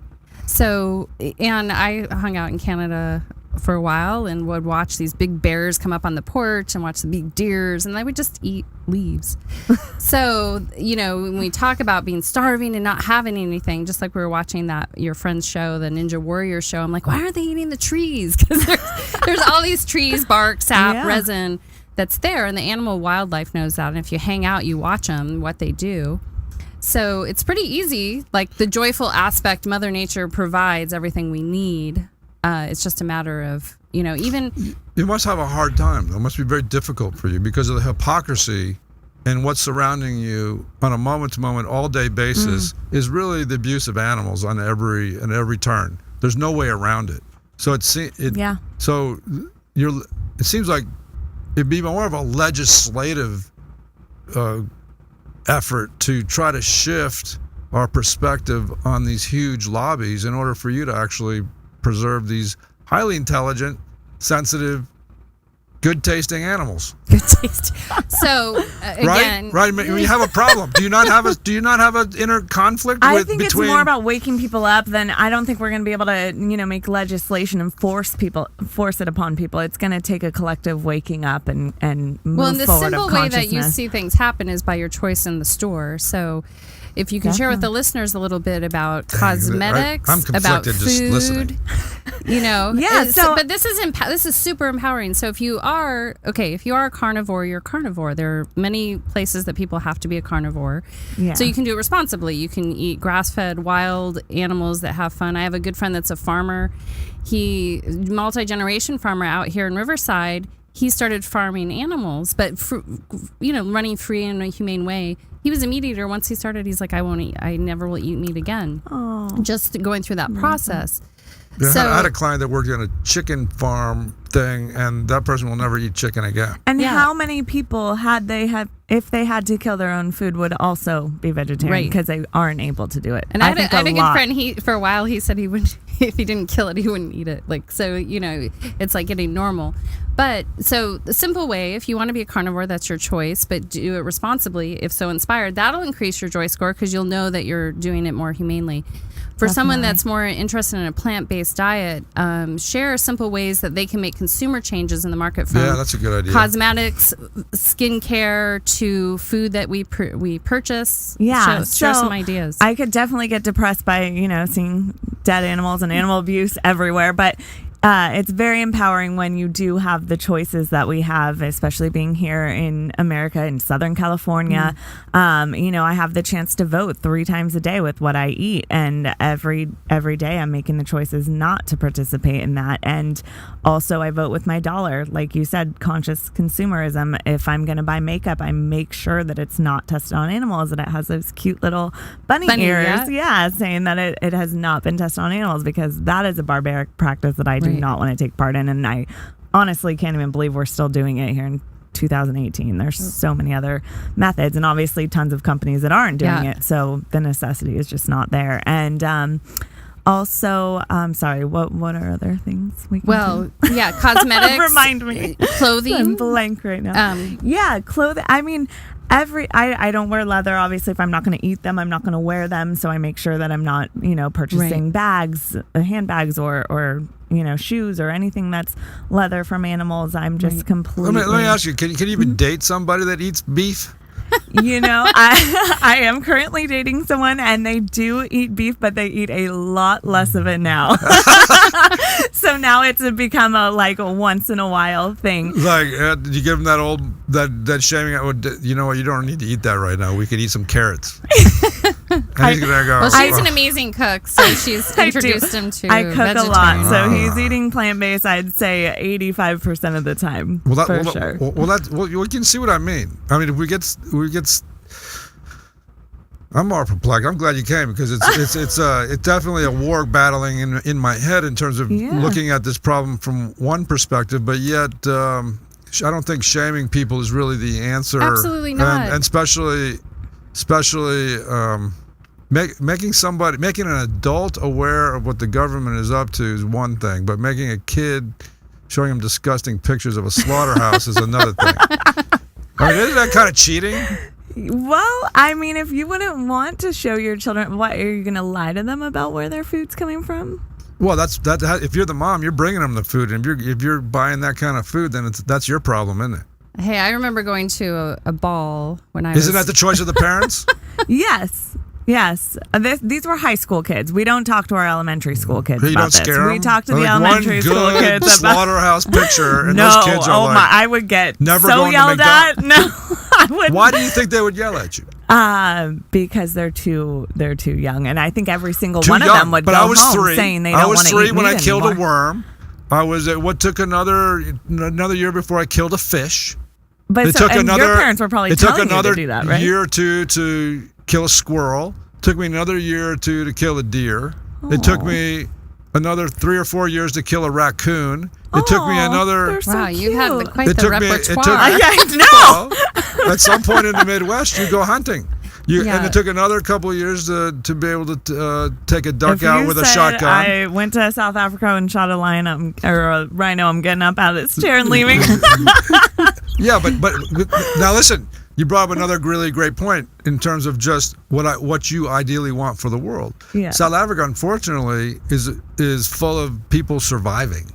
B: So, and I hung out in Canada for a while and would watch these big bears come up on the porch and watch the big deers, and they would just eat leaves. So, when we talk about being starving and not having anything, just like we were watching your friend's show, the Ninja Warrior show, I'm like, why are they eating the trees? Because there's all these trees, bark, sap, resin that's there, and the animal wildlife knows that. And if you hang out, you watch them, what they do. So it's pretty easy. Like the joyful aspect, Mother Nature provides everything we need. It's just a matter of, even...
A: You must have a hard time. It must be very difficult for you because of the hypocrisy and what's surrounding you on a moment-to-moment, all-day basis is really the abuse of animals on every turn. There's no way around it. So it seems like it'd be more of a legislative effort to try to shift our perspective on these huge lobbies in order for you to actually preserve these highly intelligent, sensitive, good-tasting animals.
B: Good taste. So again,
A: right. You have a problem. Do you not have an inner conflict?
C: I think
A: between...
C: it's more about waking people up than I don't think we're going to be able to, make legislation and force it upon people. It's going to take a collective waking up and move
B: well, and the
C: forward
B: simple
C: of
B: way that you
C: consciousness.
B: see things happen is by your choice in the store. So if you can share with the listeners a little bit about cosmetics,
A: I'm
B: about
A: conflicted
B: food,
A: just listening.
B: but this is super empowering. So if you are a carnivore, you're a carnivore. There are many places that people have to be a carnivore.
C: Yeah.
B: So you can do it responsibly. You can eat grass-fed wild animals that have fun. I have a good friend that's a farmer. He multi-generation farmer out here in Riverside. He started farming animals, but running free in a humane way. He was a meat eater. Once he started, he's like, I never will eat meat again. Oh. Just going through that process.
A: Yeah,
B: So,
A: I had a client that worked on a chicken farm thing, and that person will never eat chicken again.
C: And how many people if they had to kill their own food, would also be vegetarian because they aren't able to do it?
B: And I had a good friend. For a while, he said he would, if he didn't kill it, he wouldn't eat it. It's like getting normal. But so the simple way, if you want to be a carnivore, that's your choice, but do it responsibly. If so inspired, that'll increase your JoyScore because you'll know that you're doing it more humanely. For someone that's more interested in a plant-based diet, share simple ways that they can make consumer changes in the market from
A: that's a good idea.
B: Cosmetics, skincare to food that we purchase.
C: Yeah,
B: share some ideas.
C: I could definitely get depressed by seeing dead animals and animal abuse everywhere, but it's very empowering when you do have the choices that we have, especially being here in America, in Southern California. I have the chance to vote 3 times a day with what I eat, and every day I'm making the choices not to participate in that. And also I vote with my dollar. Like you said, conscious consumerism. If I'm going to buy makeup, I make sure that it's not tested on animals, and it has those cute little bunny ears. Saying that it has not been tested on animals, because that is a barbaric practice that I do not want to take part in. And I honestly can't even believe we're still doing it here in 2018. There's so many other methods, and obviously tons of companies that aren't doing it. So the necessity is just not there. And also, sorry, what are other things we can do?
B: Cosmetics.
C: Remind me.
B: Clothing.
C: I'm blank right now. Clothing. I mean, I don't wear leather. Obviously, if I'm not going to eat them, I'm not going to wear them. So I make sure that I'm not, purchasing bags, handbags, or shoes or anything that's leather from animals. I'm just completely.
A: Let me ask you: Can you even date somebody that eats beef?
C: I am currently dating someone, and they do eat beef, but they eat a lot less of it now. So now it's become a once in a while thing.
A: Did you give them that shaming? You know what? You don't need to eat that right now. We could eat some carrots. And he's gonna go.
B: Well, she's an amazing cook, so she's introduced him to.
C: I cook a lot, so he's eating plant-based. I'd say 85% of the time. For sure.
A: Well, you can see what I mean. I mean, if we get. I'm more perplexed. I'm glad you came because it's definitely a war battling in my head in terms of looking at this problem from one perspective, but yet I don't think shaming people is really the answer.
B: Absolutely not.
A: And especially making an adult aware of what the government is up to is one thing, but making a kid, showing him disgusting pictures of a slaughterhouse is another thing. I mean, isn't that kind of cheating?
C: Well, I mean, if you wouldn't want to show your children, what, are you going to lie to them about where their food's coming from?
A: Well, that's if you're the mom, you're bringing them the food, and if you're buying that kind of food, then that's your problem, isn't it?
B: Hey, I remember going to a ball when I was...
A: Isn't that the choice of the parents?
C: Yes. These were high school kids. We don't talk to our elementary school kids about this. We talk to the elementary school kids about
A: slaughterhouse picture, and those kids are
C: I would get
A: never
C: so yelled at. No, I wouldn't.
A: Why do you think they would yell at you?
C: Because they're too young, and I think every single one of them would go home saying they don't want to eat meat anymore. I was 3 when I killed a worm. I was at what took another year before I killed a fish. But your parents were probably telling you to do that, right?
A: It took another year or two to kill a squirrel. It took me another year or two to kill a deer. It took me another 3 or 4 years to kill a raccoon. It took me another...
B: Wow, you had quite the repertoire.
C: I know.
A: At some point in the Midwest, you go hunting. And it took another couple of years to be able to take a duck out with a shotgun.
C: I went to South Africa and shot a lion or a rhino. I'm getting up out of this chair and leaving.
A: Yeah, but now listen. You brought up another really great point in terms of just what you ideally want for the world.
C: Yeah.
A: South Africa, unfortunately, is full of people surviving.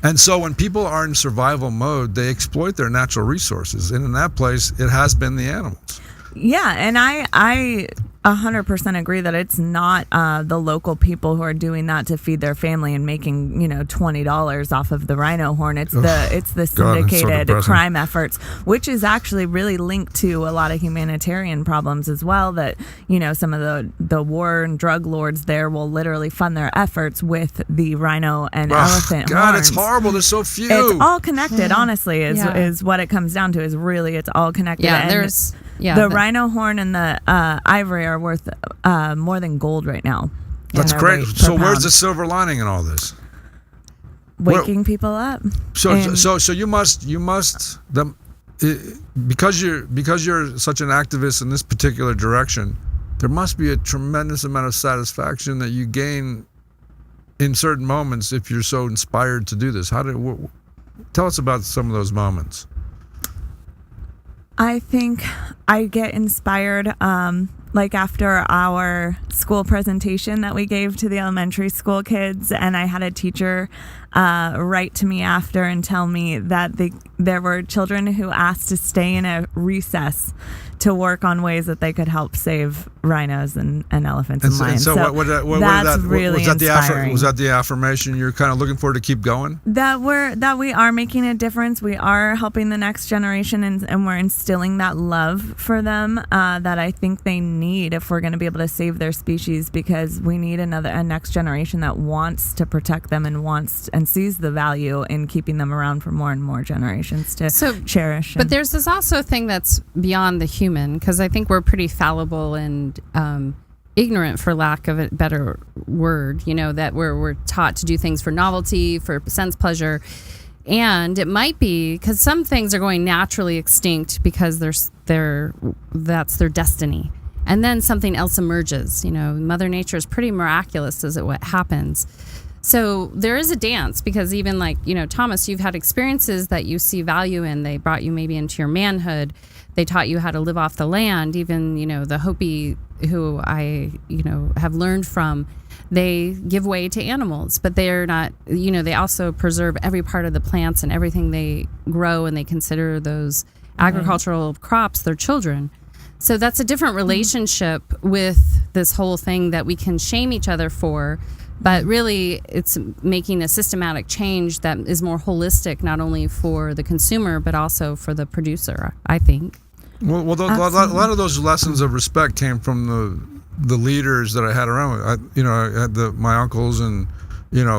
A: And so when people are in survival mode, they exploit their natural resources. And in that place, it has been the animals.
C: Yeah, and I 100% agree that it's not the local people who are doing that to feed their family and making $20 off of the rhino horn. It's the syndicated crime efforts, which is actually really linked to a lot of humanitarian problems as well. That some of the war and drug lords there will literally fund their efforts with the rhino and elephant
A: God,
C: horns.
A: It's horrible. There's so few.
C: It's all connected. Honestly, is what it comes down to. Is really it's all connected.
B: Yeah,
C: and the rhino horn and the ivory are worth more than gold right now.
A: That's great. So where's the silver lining in all this?
C: Waking people up.
A: So you must because you're such an activist in this particular direction, there must be a tremendous amount of satisfaction that you gain in certain moments if you're so inspired to do this. Tell us about some of those moments.
C: I think I get inspired after our school presentation that we gave to the elementary school kids, and I had a teacher write to me after and tell me that there were children who asked to stay in a recess to work on ways that they could help save rhinos and elephants and lions.
A: So
C: that's really inspiring.
A: Was that the affirmation you're kind of looking for to keep going?
C: That we are making a difference. We are helping the next generation, and we're instilling that love for them that I think they need if we're going to be able to save their species, because we need a next generation that wants to protect them and sees the value in keeping them around for more and more generations to cherish.
B: But there's this also thing that's beyond the human, because I think we're pretty fallible and ignorant, for lack of a better word, that we're taught to do things for novelty, for sense pleasure. And it might be because some things are going naturally extinct because that's their destiny. And then something else emerges. Mother Nature is pretty miraculous as what happens. So there is a dance, because even Thomas, you've had experiences that you see value in. They brought you maybe into your manhood. They taught you how to live off the land. Even, the Hopi, who I, have learned from, they give way to animals, but they're not, they also preserve every part of the plants and everything they grow, and they consider those agricultural crops, their children. So that's a different relationship with this whole thing that we can shame each other for. But really, it's making a systematic change that is more holistic, not only for the consumer, but also for the producer, I think.
A: Well, a lot of those lessons of respect came from the leaders that I had around me. I had my uncles and,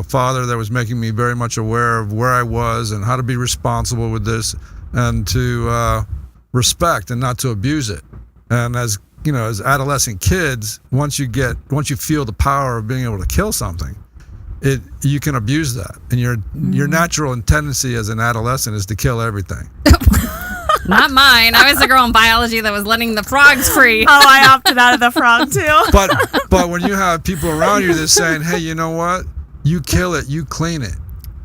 A: father that was making me very much aware of where I was and how to be responsible with this and to respect and not to abuse it. And as adolescent kids, once you feel the power of being able to kill something, you can abuse that. And your natural tendency as an adolescent is to kill everything.
B: Not mine. I was the girl in biology that was letting the frogs free.
C: Oh, I opted out of the frog too.
A: But when you have people around you that's saying, hey, you know what? You kill it, you clean it.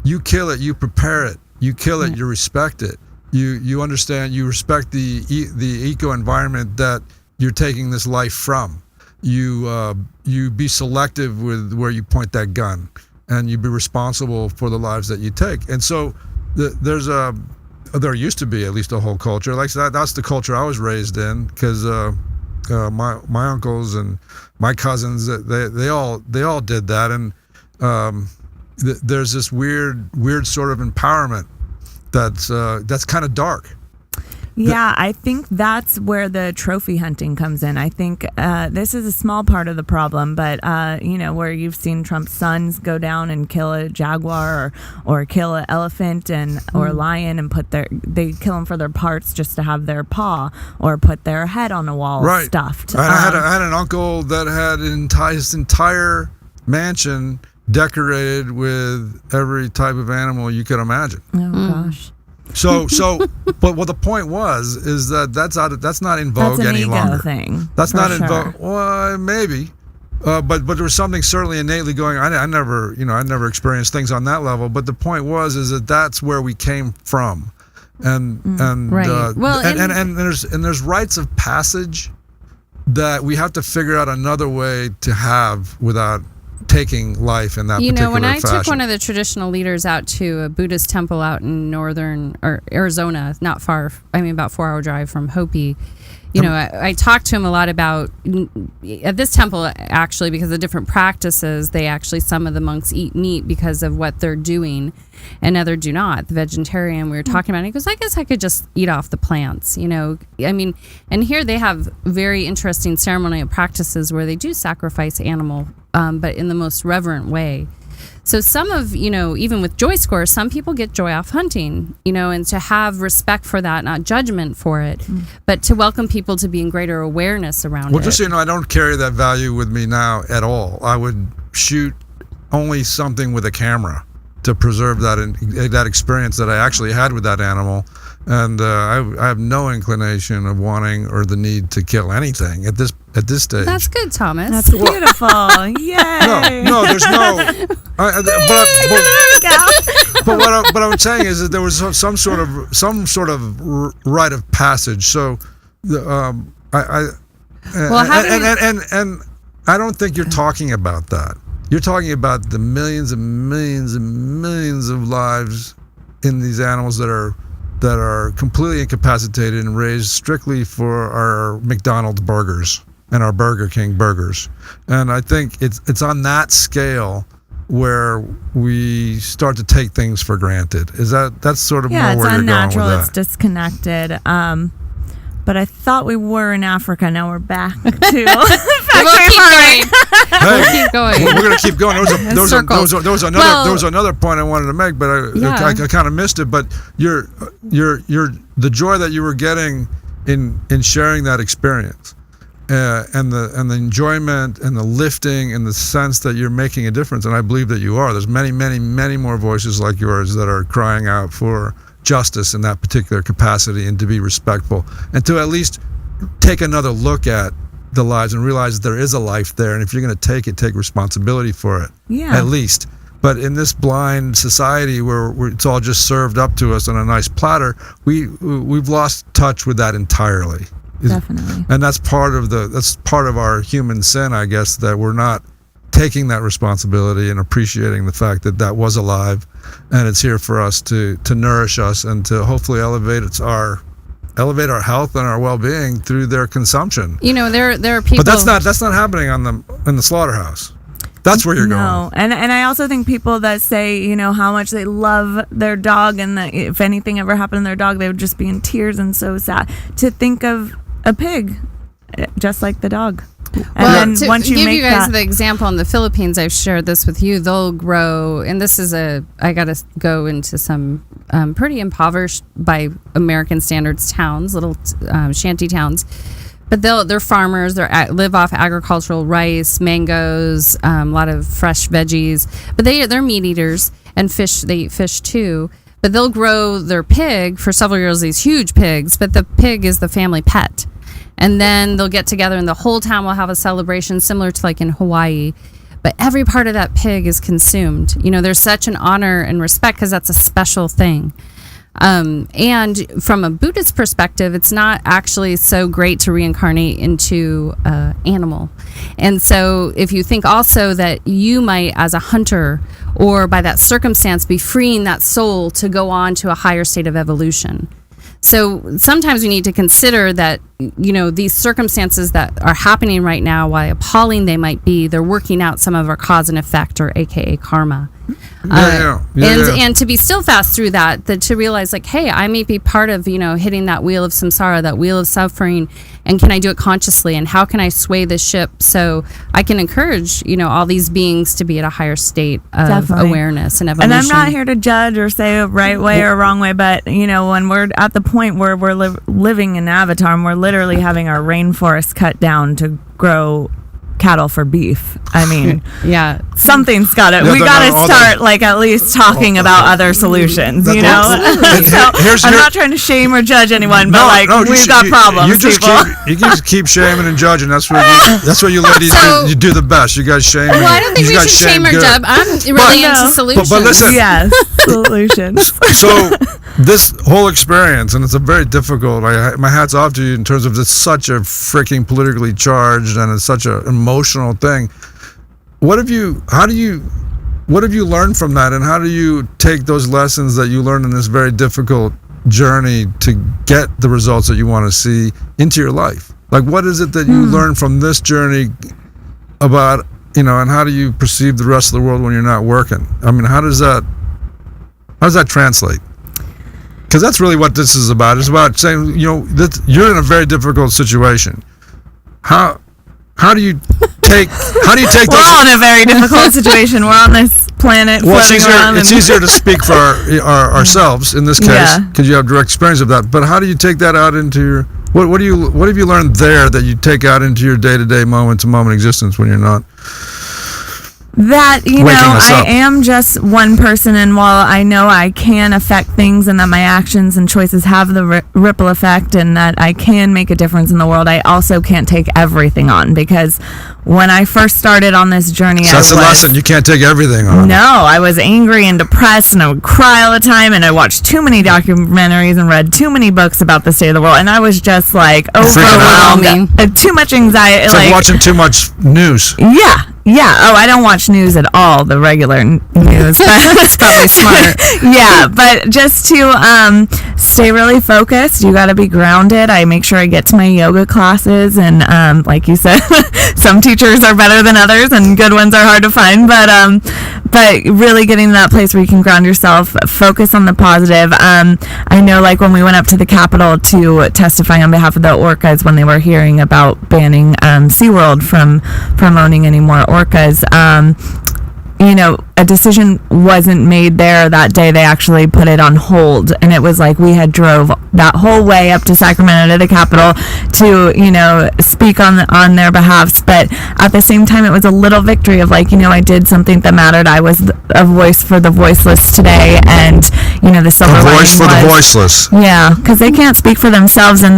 A: You kill it, you prepare it. You kill it, you respect it. You understand, you respect the eco environment that you're taking this life from. You be selective with where you point that gun, and you be responsible for the lives that you take. And so there used to be at least a whole culture like that. That's the culture I was raised in, because my uncles and my cousins, they all did that. And there's this weird sort of empowerment that's kind of dark.
C: Yeah, I think that's where the trophy hunting comes in. I think this is a small part of the problem, but where you've seen Trump's sons go down and kill a jaguar or kill an elephant or a lion and they kill them for their parts just to have their paw, or put their head on a wall stuffed.
A: I had an uncle that had his entire mansion decorated with every type of animal you could imagine.
C: Oh gosh.
A: But what the point is that that's not in vogue any longer.
C: Thing,
A: that's not in vogue. Well, maybe, but there was something certainly innately going. I never experienced things on that level. But the point is that that's where we came from, and
B: right.
A: There's rites of passage that we have to figure out another way to have without taking life in that particular fashion.
B: When I took one of the traditional leaders out to a Buddhist temple out in northern Arizona, not far, about 4-hour drive from Hopi, I talked to him a lot about, at this temple, actually, because of different practices, some of the monks eat meat because of what they're doing, and others do not. The vegetarian we were talking about, he goes, I guess I could just eat off the plants, and here they have very interesting ceremonial practices where they do sacrifice animal, but in the most reverent way. So some of, even with JoyScore, some people get joy off hunting, and to have respect for that, not judgment for it, but to welcome people to be in greater awareness around it.
A: Well, just so you know, I don't carry that value with me now at all. I would shoot only something with a camera to preserve that experience that I actually had with that animal. And I have no inclination of wanting or the need to kill anything at this stage.
B: That's good, Thomas.
C: That's beautiful. Yay!
A: No, there's no. But what I'm saying is that there was some sort of rite of passage. So, I don't think you're talking about that. You're talking about the millions and millions and millions of lives in these animals that are completely incapacitated and raised strictly for our McDonald's burgers and our Burger King burgers. And I think it's on that scale where we start to take things for granted. That's sort of more where you're going with that? Yeah, it's unnatural.
C: It's disconnected. But I thought we were in Africa. Now we're back to factory farming.
B: We'll keep going.
A: We're going to keep going. There was another point I wanted to make, but I kind of missed it. But the joy that you were getting in sharing that experience, and the enjoyment and the lifting and the sense that you're making a difference, and I believe that you are. There's many, many, many more voices like yours that are crying out for justice in that particular capacity, and to be respectful, and to at least take another look at the lives and realize there is a life there, and if you're going to take responsibility for it, at least. But in this blind society where it's all just served up to us on a nice platter, we've lost touch with that entirely.
C: Definitely.
A: And that's part of our human sin, I guess, that we're not taking that responsibility and appreciating the fact that was alive, and it's here for us to nourish us and to hopefully elevate our elevate our health and our well-being through their consumption.
B: You know, there are people.
A: But that's not happening in the slaughterhouse. That's where you're going.
C: No, and I also think people that say, you know, how much they love their dog and that if anything ever happened to their dog, they would just be in tears and so sad. To think of a pig just like the dog.
B: And then once you give you guys the example in the Philippines, I've shared this with you. They'll grow, and this is I got to go into some pretty impoverished by American standards towns, little shanty towns. But they're farmers. They live off agricultural rice, mangoes, a lot of fresh veggies. But they're meat eaters and fish. They eat fish too. But they'll grow their pig for several years. These huge pigs, but the pig is the family pet. And then they'll get together, and the whole town will have a celebration similar to like in Hawaii. But every part of that pig is consumed. You know, there's such an honor and respect because that's a special thing. And from a Buddhist perspective, it's not actually so great to reincarnate into an animal. And so if you think also that you might, as a hunter or by that circumstance, be freeing that soul to go on to a higher state of evolution. So sometimes we need to consider that, you know, these circumstances that are happening right now, while appalling they might be, they're working out some of our cause and effect, or AKA karma. And to be still fast through that to realize like, hey, I may be part of, you know, hitting that wheel of samsara, that wheel of suffering, and can I do it consciously, and how can I sway the ship so I can encourage, you know, all these beings to be at a higher state of awareness and evolution.
C: And I'm not here to judge or say a right way or wrong way, but, you know, when we're at the point where we're living in Avatar and we're literally having our rainforest cut down to grow cattle for beef. I mean,
B: yeah,
C: something's got to. We got to start like at least talking about other solutions. You know, so I'm not trying to shame or judge anyone, but we've got problems.
A: You just keep shaming and judging. That's what you ladies do. You do the best. You guys shame.
B: Well, I don't think we should shame or judge. I'm really into solutions.
A: But listen,
C: yes, solutions.
A: So this whole experience, and it's a very difficult. My hat's off to you in terms of it's such a freaking politically charged and it's such an emotional thing. What have you learned from that, and how do you take those lessons that you learned in this very difficult journey to get the results that you want to see into your life? Like, what is it that you learned from this journey about, you know, and how do you perceive the rest of the world when you're not working? I mean, how does that translate? Because that's really what this is about. It's about saying, you know, that you're in a very difficult situation. How do you take those?
C: We're all in a very difficult situation. We're on this planet floating around.
A: It's easier to speak for ourselves in this case because you have direct experience of that. But how do you take that out into your what have you learned there that you take out into your day-to-day, moment-to-moment existence when you're not?
C: That, you know, I am just one person, and while I know I can affect things and that my actions and choices have the ripple effect and that I can make a difference in the world, I also can't take everything on, because when I first started on this journey,
A: that's the lesson. You can't take everything on.
C: No, I was angry and depressed, and I would cry all the time, and I watched too many documentaries and read too many books about the state of the world, and I was just like overwhelmed. Too much anxiety.
A: It's like watching too much news.
C: Yeah. Oh, I don't watch news at all, the regular news.
B: That's probably smart.
C: Yeah, but just to stay really focused, you got to be grounded. I make sure I get to my yoga classes, and like you said, some teachers are better than others, and good ones are hard to find. But really getting to that place where you can ground yourself, focus on the positive. I know, like when we went up to the Capitol to testify on behalf of the orcas when they were hearing about banning SeaWorld from promoting any more orcas, you know, a decision wasn't made there that day. They actually put it on hold, and it was like we had drove that whole way up to Sacramento to the Capitol to, you know, speak on their behalfs. But at the same time, it was a little victory of like, you know, I did something that mattered. I was a voice for the voiceless today, and you know, the silver lining was
A: a voice for the voiceless.
C: Yeah, because they can't speak for themselves, and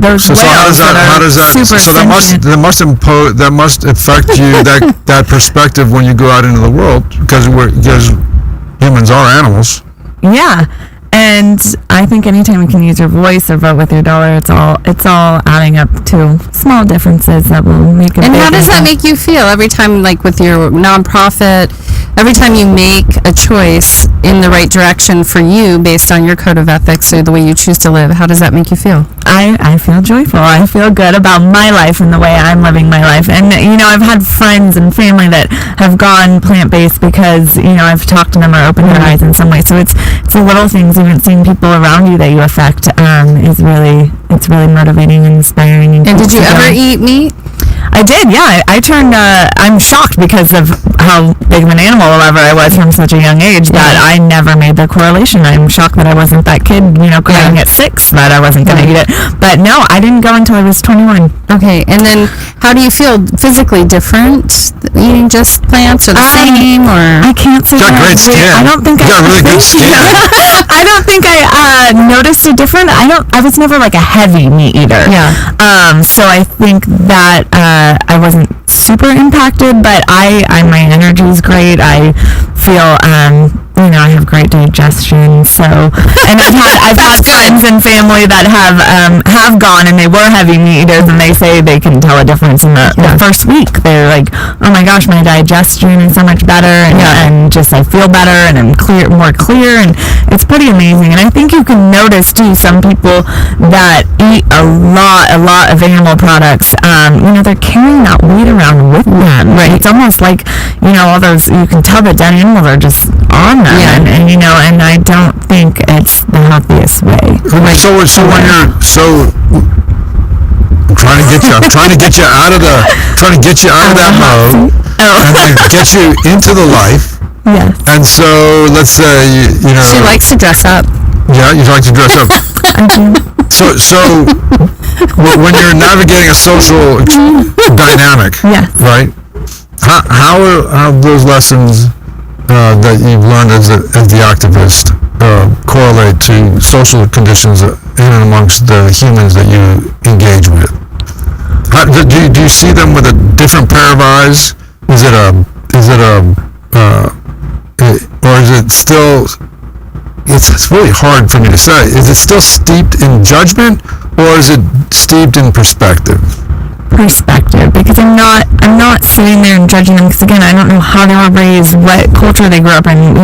C: those whales
A: how does that
C: super
A: so that must affect you that perspective when you go out into the world, because humans are animals.
C: Yeah, and I think anytime you can use your voice or vote with your dollar, it's all adding up to small differences that will make a big
B: And how does that make you feel every time, like with your nonprofit, every time you make a choice in the right direction for you based on your code of ethics or the way you choose to live, how does that make you feel?
C: I feel joyful. I feel good about my life and the way I'm living my life. And, I've had friends and family that have gone plant-based because, I've talked to them or opened their eyes in some way. So it's the little things, even seeing people around you that you affect is really motivating and inspiring.
B: And did you ever eat meat?
C: I did, yeah. I turned, I'm shocked because of how big of an animal lover I was from such a young age that I never made the correlation. I'm shocked that I wasn't that kid, crying at 6 that I wasn't going to eat it. But no, I didn't go until I was 21.
B: Okay, and then how do you feel physically different? Eating just plants or the same, or?
C: I can't say
A: You got great skin.
C: I don't think
A: you got really good skin.
C: I don't think I noticed a difference. I was never like a heavy meat eater.
B: Yeah.
C: So I think that I wasn't super impacted, but my energy is great. I feel I have great digestion. So, and I've had friends and family that have gone and they were heavy meat eaters, and they say they can tell a difference in the first week. They're like, oh my gosh, my digestion is so much better, and just I feel better, and I'm more clear, and it's pretty amazing. And I think you can notice too, some people that eat a lot of animal products, they're carrying that weight around with them. Right. It's almost like, all those, you can tell that dead animals are just on them. Yeah. And I don't think it's the healthiest way.
A: So when you're I'm trying to get you out of that mode, and then get you into the life.
C: Yes.
A: And so let's say
B: She likes to dress up.
A: Yeah, you like to dress up.
C: I do.
A: So when you're navigating a social dynamic, right? How are those lessons that you've learned as the activist correlate to social conditions in and amongst the humans that you engage with? Do you see them with a different pair of eyes? Or is it still? It's really hard for me to say. Is it still steeped in judgment, or is it steeped in perspective?
C: Perspective, because I'm not sitting there and judging them, because again, I don't know how they were raised, what culture they grew up in,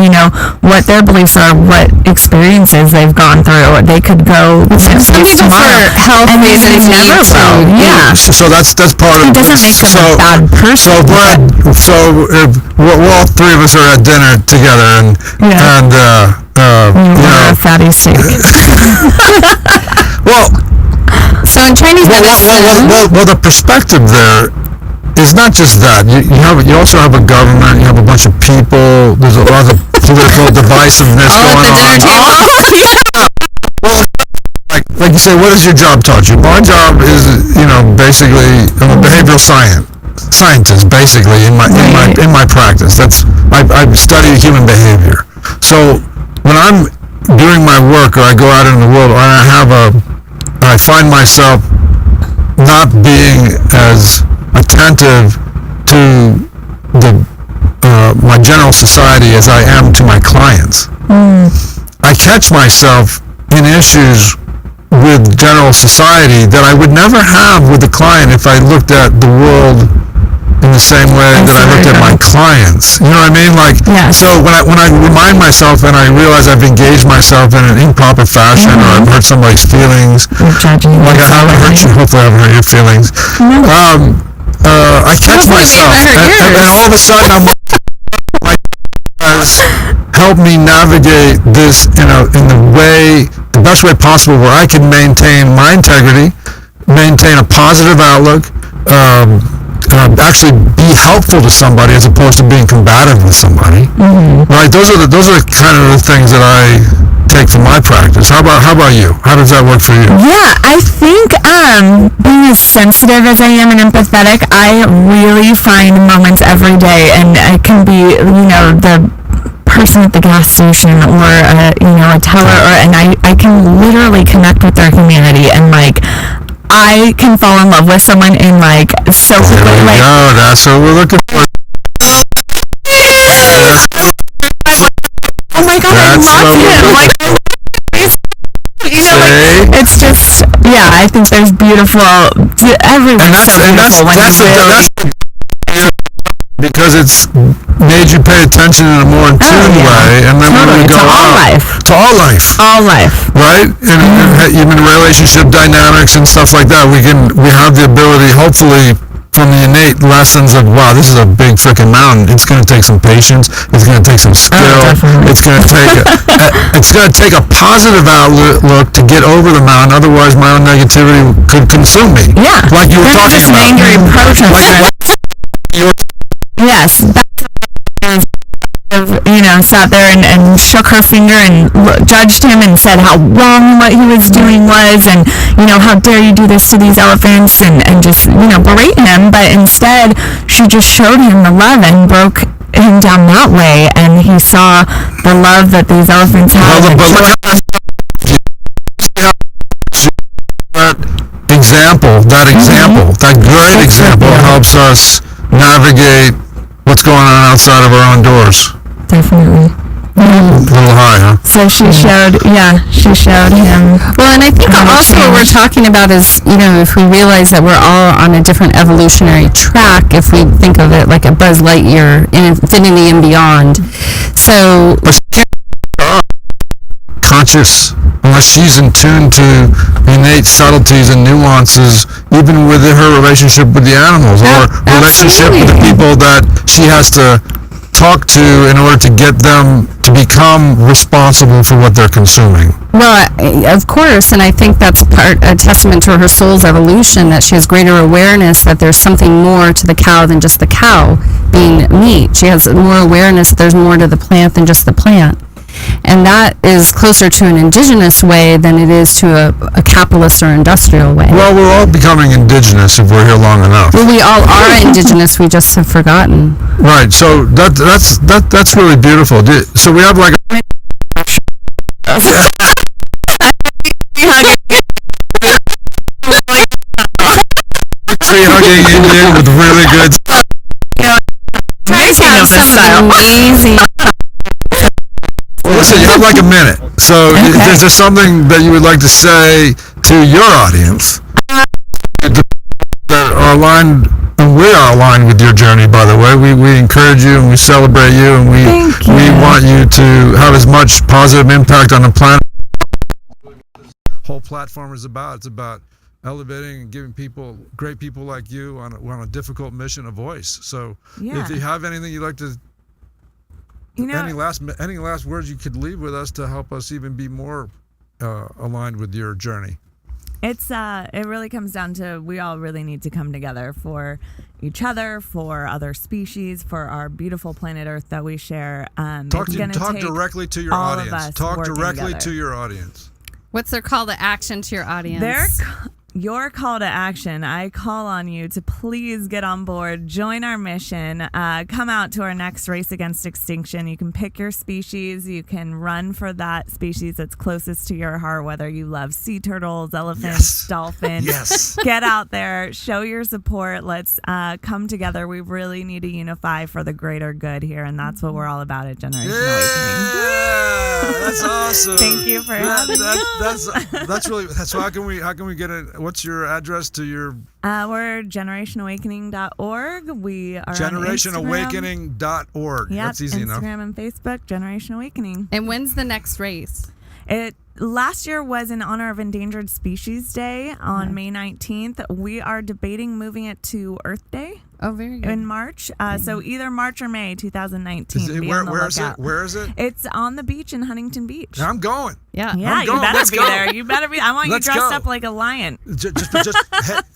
C: what their beliefs are, what experiences they've gone through. They could go
B: some people for health reasons never will.
A: Yeah. So that's part of
C: it. Doesn't make them a bad person.
A: So we're all three of us are at dinner together, and
C: a fatty steak.
A: Well.
B: So in Chinese medicine,
A: well, the perspective there is not just that. You also have a government. You have a bunch of people. There's a lot of political divisiveness going on. Well, like you say, what has your job taught you? My job is, basically, I'm a behavioral scientist, basically in my practice. I study human behavior. So when I'm doing my work, or I go out in the world, or I find myself not being as attentive to my general society as I am to my clients. I catch myself in issues with general society that I would never have with the client if I looked at the world in the same way that I looked at my clients. You know what I mean? So when I remind myself and I realize I've engaged myself in an improper fashion, or I've hurt somebody's feelings, like I haven't hurt you, hopefully I haven't hurt your feelings. I catch myself, and all of a sudden I'm like, help me navigate this in the best way possible, where I can maintain my integrity, maintain a positive outlook, actually be helpful to somebody as opposed to being combative with somebody. Right? Those are the kind of the things that I take from my practice. How about you? How does that work for you?
C: Yeah, I think being as sensitive as I am and empathetic, I really find moments every day, and it can be the person at the gas station, or a teller, and I can literally connect with their humanity, and I can fall in love with someone in so quickly.
A: No, that's what we're looking for.
C: Oh my God, I love him. It's just, I think there's beautiful. Everyone's so beautiful when you
A: because it's made you pay attention in a more in tune way, and then when we go
D: to all life.
A: To all life, right? And even relationship dynamics and stuff like that, we have the ability, hopefully, from the innate lessons of, wow, this is a big freaking mountain. It's going to take some patience. It's going to take some skill. It's going to take a positive outlook to get over the mountain. Otherwise, my own negativity could consume me.
D: Yeah.
A: Like you were talking
D: just
A: about.
D: An angry approach. Yes. Sat there and shook her finger and judged him and said how wrong what he was doing was, and how dare you do this to these elephants, and just berate him. But instead she just showed him the love and broke him down that way, and he saw the love that these elephants have.
A: That great example helps us navigate what's going on outside of our own doors.
D: Definitely.
A: A little high, huh?
D: So she showed him.
B: Well, and I think also what we're talking about is, if we realize that we're all on a different evolutionary track, if we think of it like a Buzz Lightyear in infinity and beyond. So
A: conscious, unless she's in tune to innate subtleties and nuances, even with her relationship with the animals, or relationship with the people that she has to talk to in order to get them to become responsible for what they're consuming.
B: Well, of course, and I think that's a testament to her soul's evolution, that she has greater awareness that there's something more to the cow than just the cow being meat. She has more awareness that there's more to the plant than just the plant. And that is closer to an indigenous way than it is to a capitalist or industrial way.
A: Well, we're all becoming indigenous if we're here long enough.
B: Well, we all are indigenous. We just have forgotten.
A: Right. So that's really beautiful. So we have like tree hugging Indian with really good.
B: Amazing.
A: Well, listen, you have like a minute. So is there something that you would like to say to your audience that are aligned, and we are aligned with your journey, by the way. We encourage you and we celebrate you, and we want you to have as much positive impact on the planet. Whole platform is about. It's about elevating and giving great people like you on a difficult mission, a voice. So if you have anything you'd like to, any last words you could leave with us to help us even be more aligned with your journey?
C: It really comes down to, we all really need to come together for each other, for other species, for our beautiful planet Earth that we share.
A: Talk directly to your audience. Talk directly to your audience.
B: What's their call to action to your audience?
C: Your call to action, I call on you to please get on board, join our mission, come out to our next Race Against Extinction. You can pick your species. You can run for that species that's closest to your heart, whether you love sea turtles, elephants, dolphins.
A: Yes.
C: Get out there, show your support. Let's come together. We really need to unify for the greater good here, and that's what we're all about at Generation Awakening.
A: That's awesome.
C: Thank you for having me.
A: That's really. So how can we get it? What's your address to your?
C: We're generationawakening.org. We are
A: generationawakening.org.
C: Yep,
A: that's easy enough.
C: Instagram and Facebook, Generation Awakening.
B: And when's the next race?
C: Last year was in honor of Endangered Species Day on May 19th. We are debating moving it to Earth Day.
B: Oh, very good.
C: In March. So either March or May 2019.
A: Where is it? Where is it?
C: It's on the beach in Huntington Beach.
A: I'm going.
B: Yeah.
C: Yeah,
A: I'm going.
C: You better
A: Let's
C: be
A: go.
C: there. You better be. I want
A: Let's
C: you dressed
A: go.
C: up like a lion.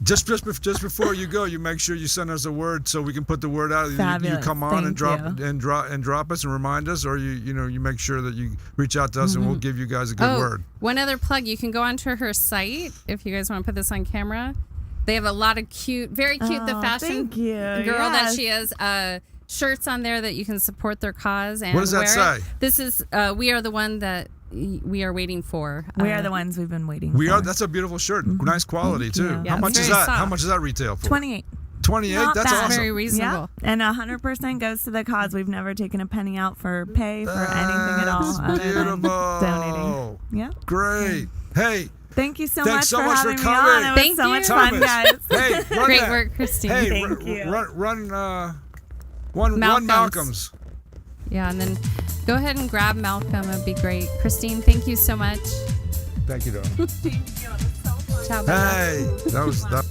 A: Just before you go, you make sure you send us a word so we can put the word out.
C: Fabulous.
A: You come on
C: Thank
A: and drop us and remind us, or you make sure that you reach out to us and we'll give you guys a good word.
B: One other plug: you can go onto her site if you guys want to put this on camera. They have a lot of very cute, the fashion girl that she is, shirts on there that you can support their cause and
A: what does that say?
B: This is, we are the one that we are waiting for.
C: We are the ones we've been waiting for.
A: That's a beautiful shirt. Nice quality too.
B: Yeah,
A: How much is that?
B: soft.
A: How much does that retail for?
C: $28.
A: $28? That's
C: bad.
A: awesome.
B: Very reasonable.
C: Yeah, and 100% goes to the cause. We've never taken a penny out for pay for anything at all.
A: That's
C: other than
A: beautiful.
C: donating. Yeah.
A: Great. Hey.
C: Thank you so
A: Thanks
C: much
A: so
C: for
A: much
C: having
A: for
C: me
A: coming.
C: on. It was so much fun,
A: Thomas.
C: guys.
A: Hey,
B: Great work, Christine.
A: Hey,
C: Thank you.
A: run. One
B: Malcolm's.
A: Malcolm's.
B: Yeah, and then go ahead and grab Malcolm. It'd be great. Christine, thank you so much.
A: Thank you, darling.
B: Ciao. Bella.
A: Hey, that was that.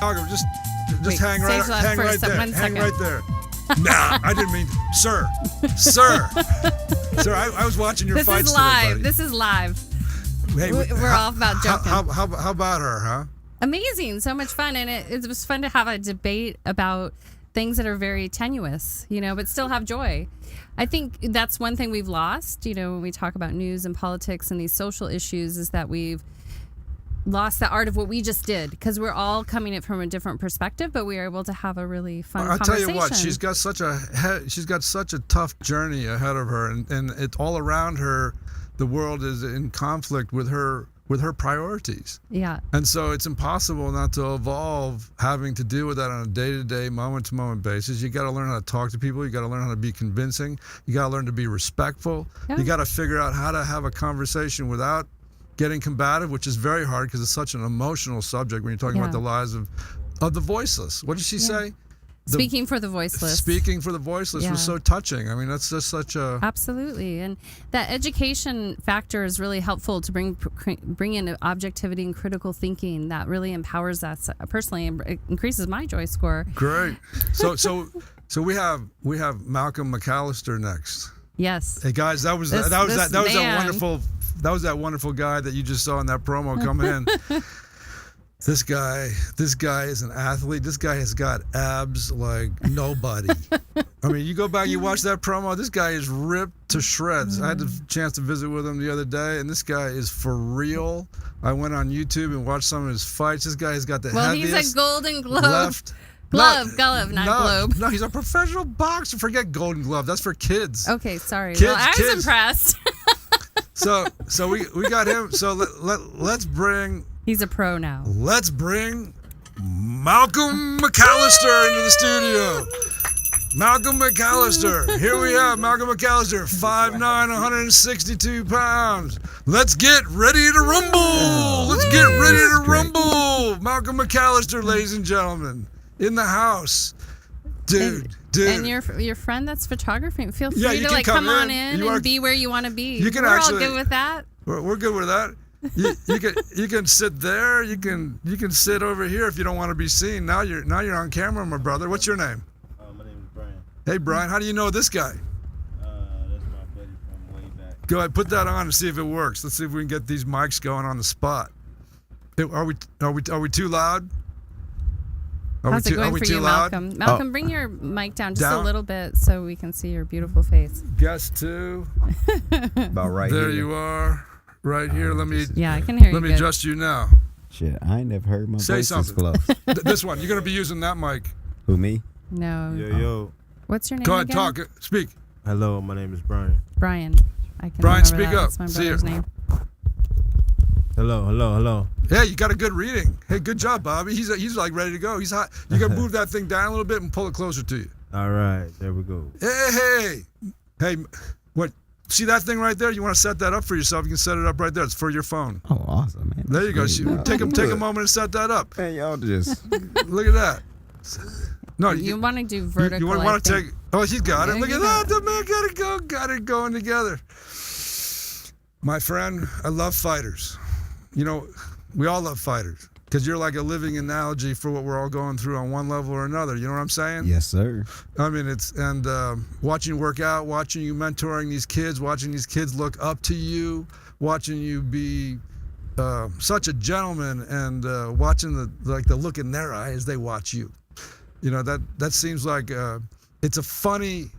A: Malcolm, just
B: Wait,
A: hang right,
B: save that
A: hang
B: for
A: right there,
B: 1
A: hang
B: second.
A: right there. Nah, I didn't mean, sir. I was watching your
B: This
A: fights
B: is live.
A: today, buddy.
B: This is live.
A: Hey,
B: We're all about joking.
A: How about her, huh?
B: Amazing. So much fun. And it was fun to have a debate about things that are very tenuous, but still have joy. I think that's one thing we've lost, when we talk about news and politics and these social issues, is that we've lost the art of what we just did, because we're all coming at it from a different perspective, but we are able to have a really fun
A: I'll
B: conversation.
A: tell you what, she's got such a tough journey ahead of her, and it's all around her. The world is in conflict with her priorities.
B: Yeah.
A: And so it's impossible not to evolve having to deal with that on a day-to-day, moment-to-moment basis. You got to learn how to talk to people. You got to learn how to be convincing. You got to learn to be respectful.
B: Yeah.
A: You got to figure out how to have a conversation without getting combative, which is very hard because it's such an emotional subject when you're talking about the lives of the voiceless. What did she say?
B: Speaking for the voiceless.
A: Speaking for the voiceless was so touching. I mean, that's just such a...
B: Absolutely. And that education factor is really helpful to bring in objectivity and critical thinking. That really empowers us personally, and it increases my joy score.
A: Great. So we have Malcolm McAllister next.
B: Yes.
A: Hey guys, that was that wonderful guy that you just saw in that promo coming in. This guy is an athlete. This guy has got abs like nobody. I mean, you go back, you watch that promo, this guy is ripped to shreds. I had the chance to visit with him the other day, and this guy is for real. I went on YouTube and watched some of his fights. This guy has got the heaviest
B: he's a Golden Globe.
A: Glove,
B: not globe.
A: No, he's a professional boxer. Forget Golden Glove. That's for kids.
B: Okay, sorry.
A: Kids,
B: well, I was impressed.
A: So we got him. So let's bring...
B: He's a pro now.
A: Let's bring Malcolm McAllister into the studio. Malcolm McAllister. Here we have Malcolm McAllister, 5'9", 162 pounds. Let's get ready to rumble. Let's get ready to rumble. Malcolm McAllister, ladies and gentlemen, in the house. Dude.
B: And your friend that's photography, feel free to come on in and be where you want to be. We're all good with that.
A: We're good with that. You can sit there. You can sit over here if you don't want to be seen. Now you're on camera, my brother. What's your name?
E: My name is Brian.
A: Hey Brian, how do you know this guy?
E: That's my buddy from way back.
A: Go ahead, put that on and see if it works. Let's see if we can get these mics going on the spot. Are we too loud?
B: How's it going for you, Malcolm? Malcolm, bring your mic down just a little bit so we can see your beautiful face.
A: Guess two.
F: About right
A: there
F: here.
A: You are. Right here. Let me.
B: Yeah, I can hear you.
A: Let me
B: good.
A: adjust you now.
F: Shit, I ain't never heard my
A: Say
F: voice
A: something.
F: this close.
A: This one. You're gonna be using that mic.
F: Who, me?
B: No.
E: Yo.
B: What's your name?
A: Go ahead,
B: again?
A: talk. Speak.
E: Hello, my name is Brian.
B: Brian. I can
A: Brian,
B: remember
A: speak
B: that.
A: up.
B: That's my
A: See
B: brother's
A: ya.
B: name.
E: Hello.
A: Yeah, you got a good reading. Hey, good job, Bobby. He's like ready to go. He's hot. You gotta move that thing down a little bit and pull it closer to you.
E: All right, there we go.
A: Hey, what? See that thing right there? You want to set that up for yourself? You can set it up right there. It's for your phone.
F: Oh, awesome, man.
A: There you go.
F: Great.
A: Take a moment and set that up.
F: Man, y'all just...
A: Look at that. No,
B: You want to do vertical.
A: You want to take? Oh, he's got it.
B: There
A: Look
B: you
A: at that. The man got it going together. My friend, I love fighters. We all love fighters because you're like a living analogy for what we're all going through on one level or another. You know what I'm saying?
F: Yes, sir.
A: I mean, watching you work out, watching you mentoring these kids, watching these kids look up to you, watching you be such a gentleman, and watching the look in their eye as they watch you. That seems like it's a funny.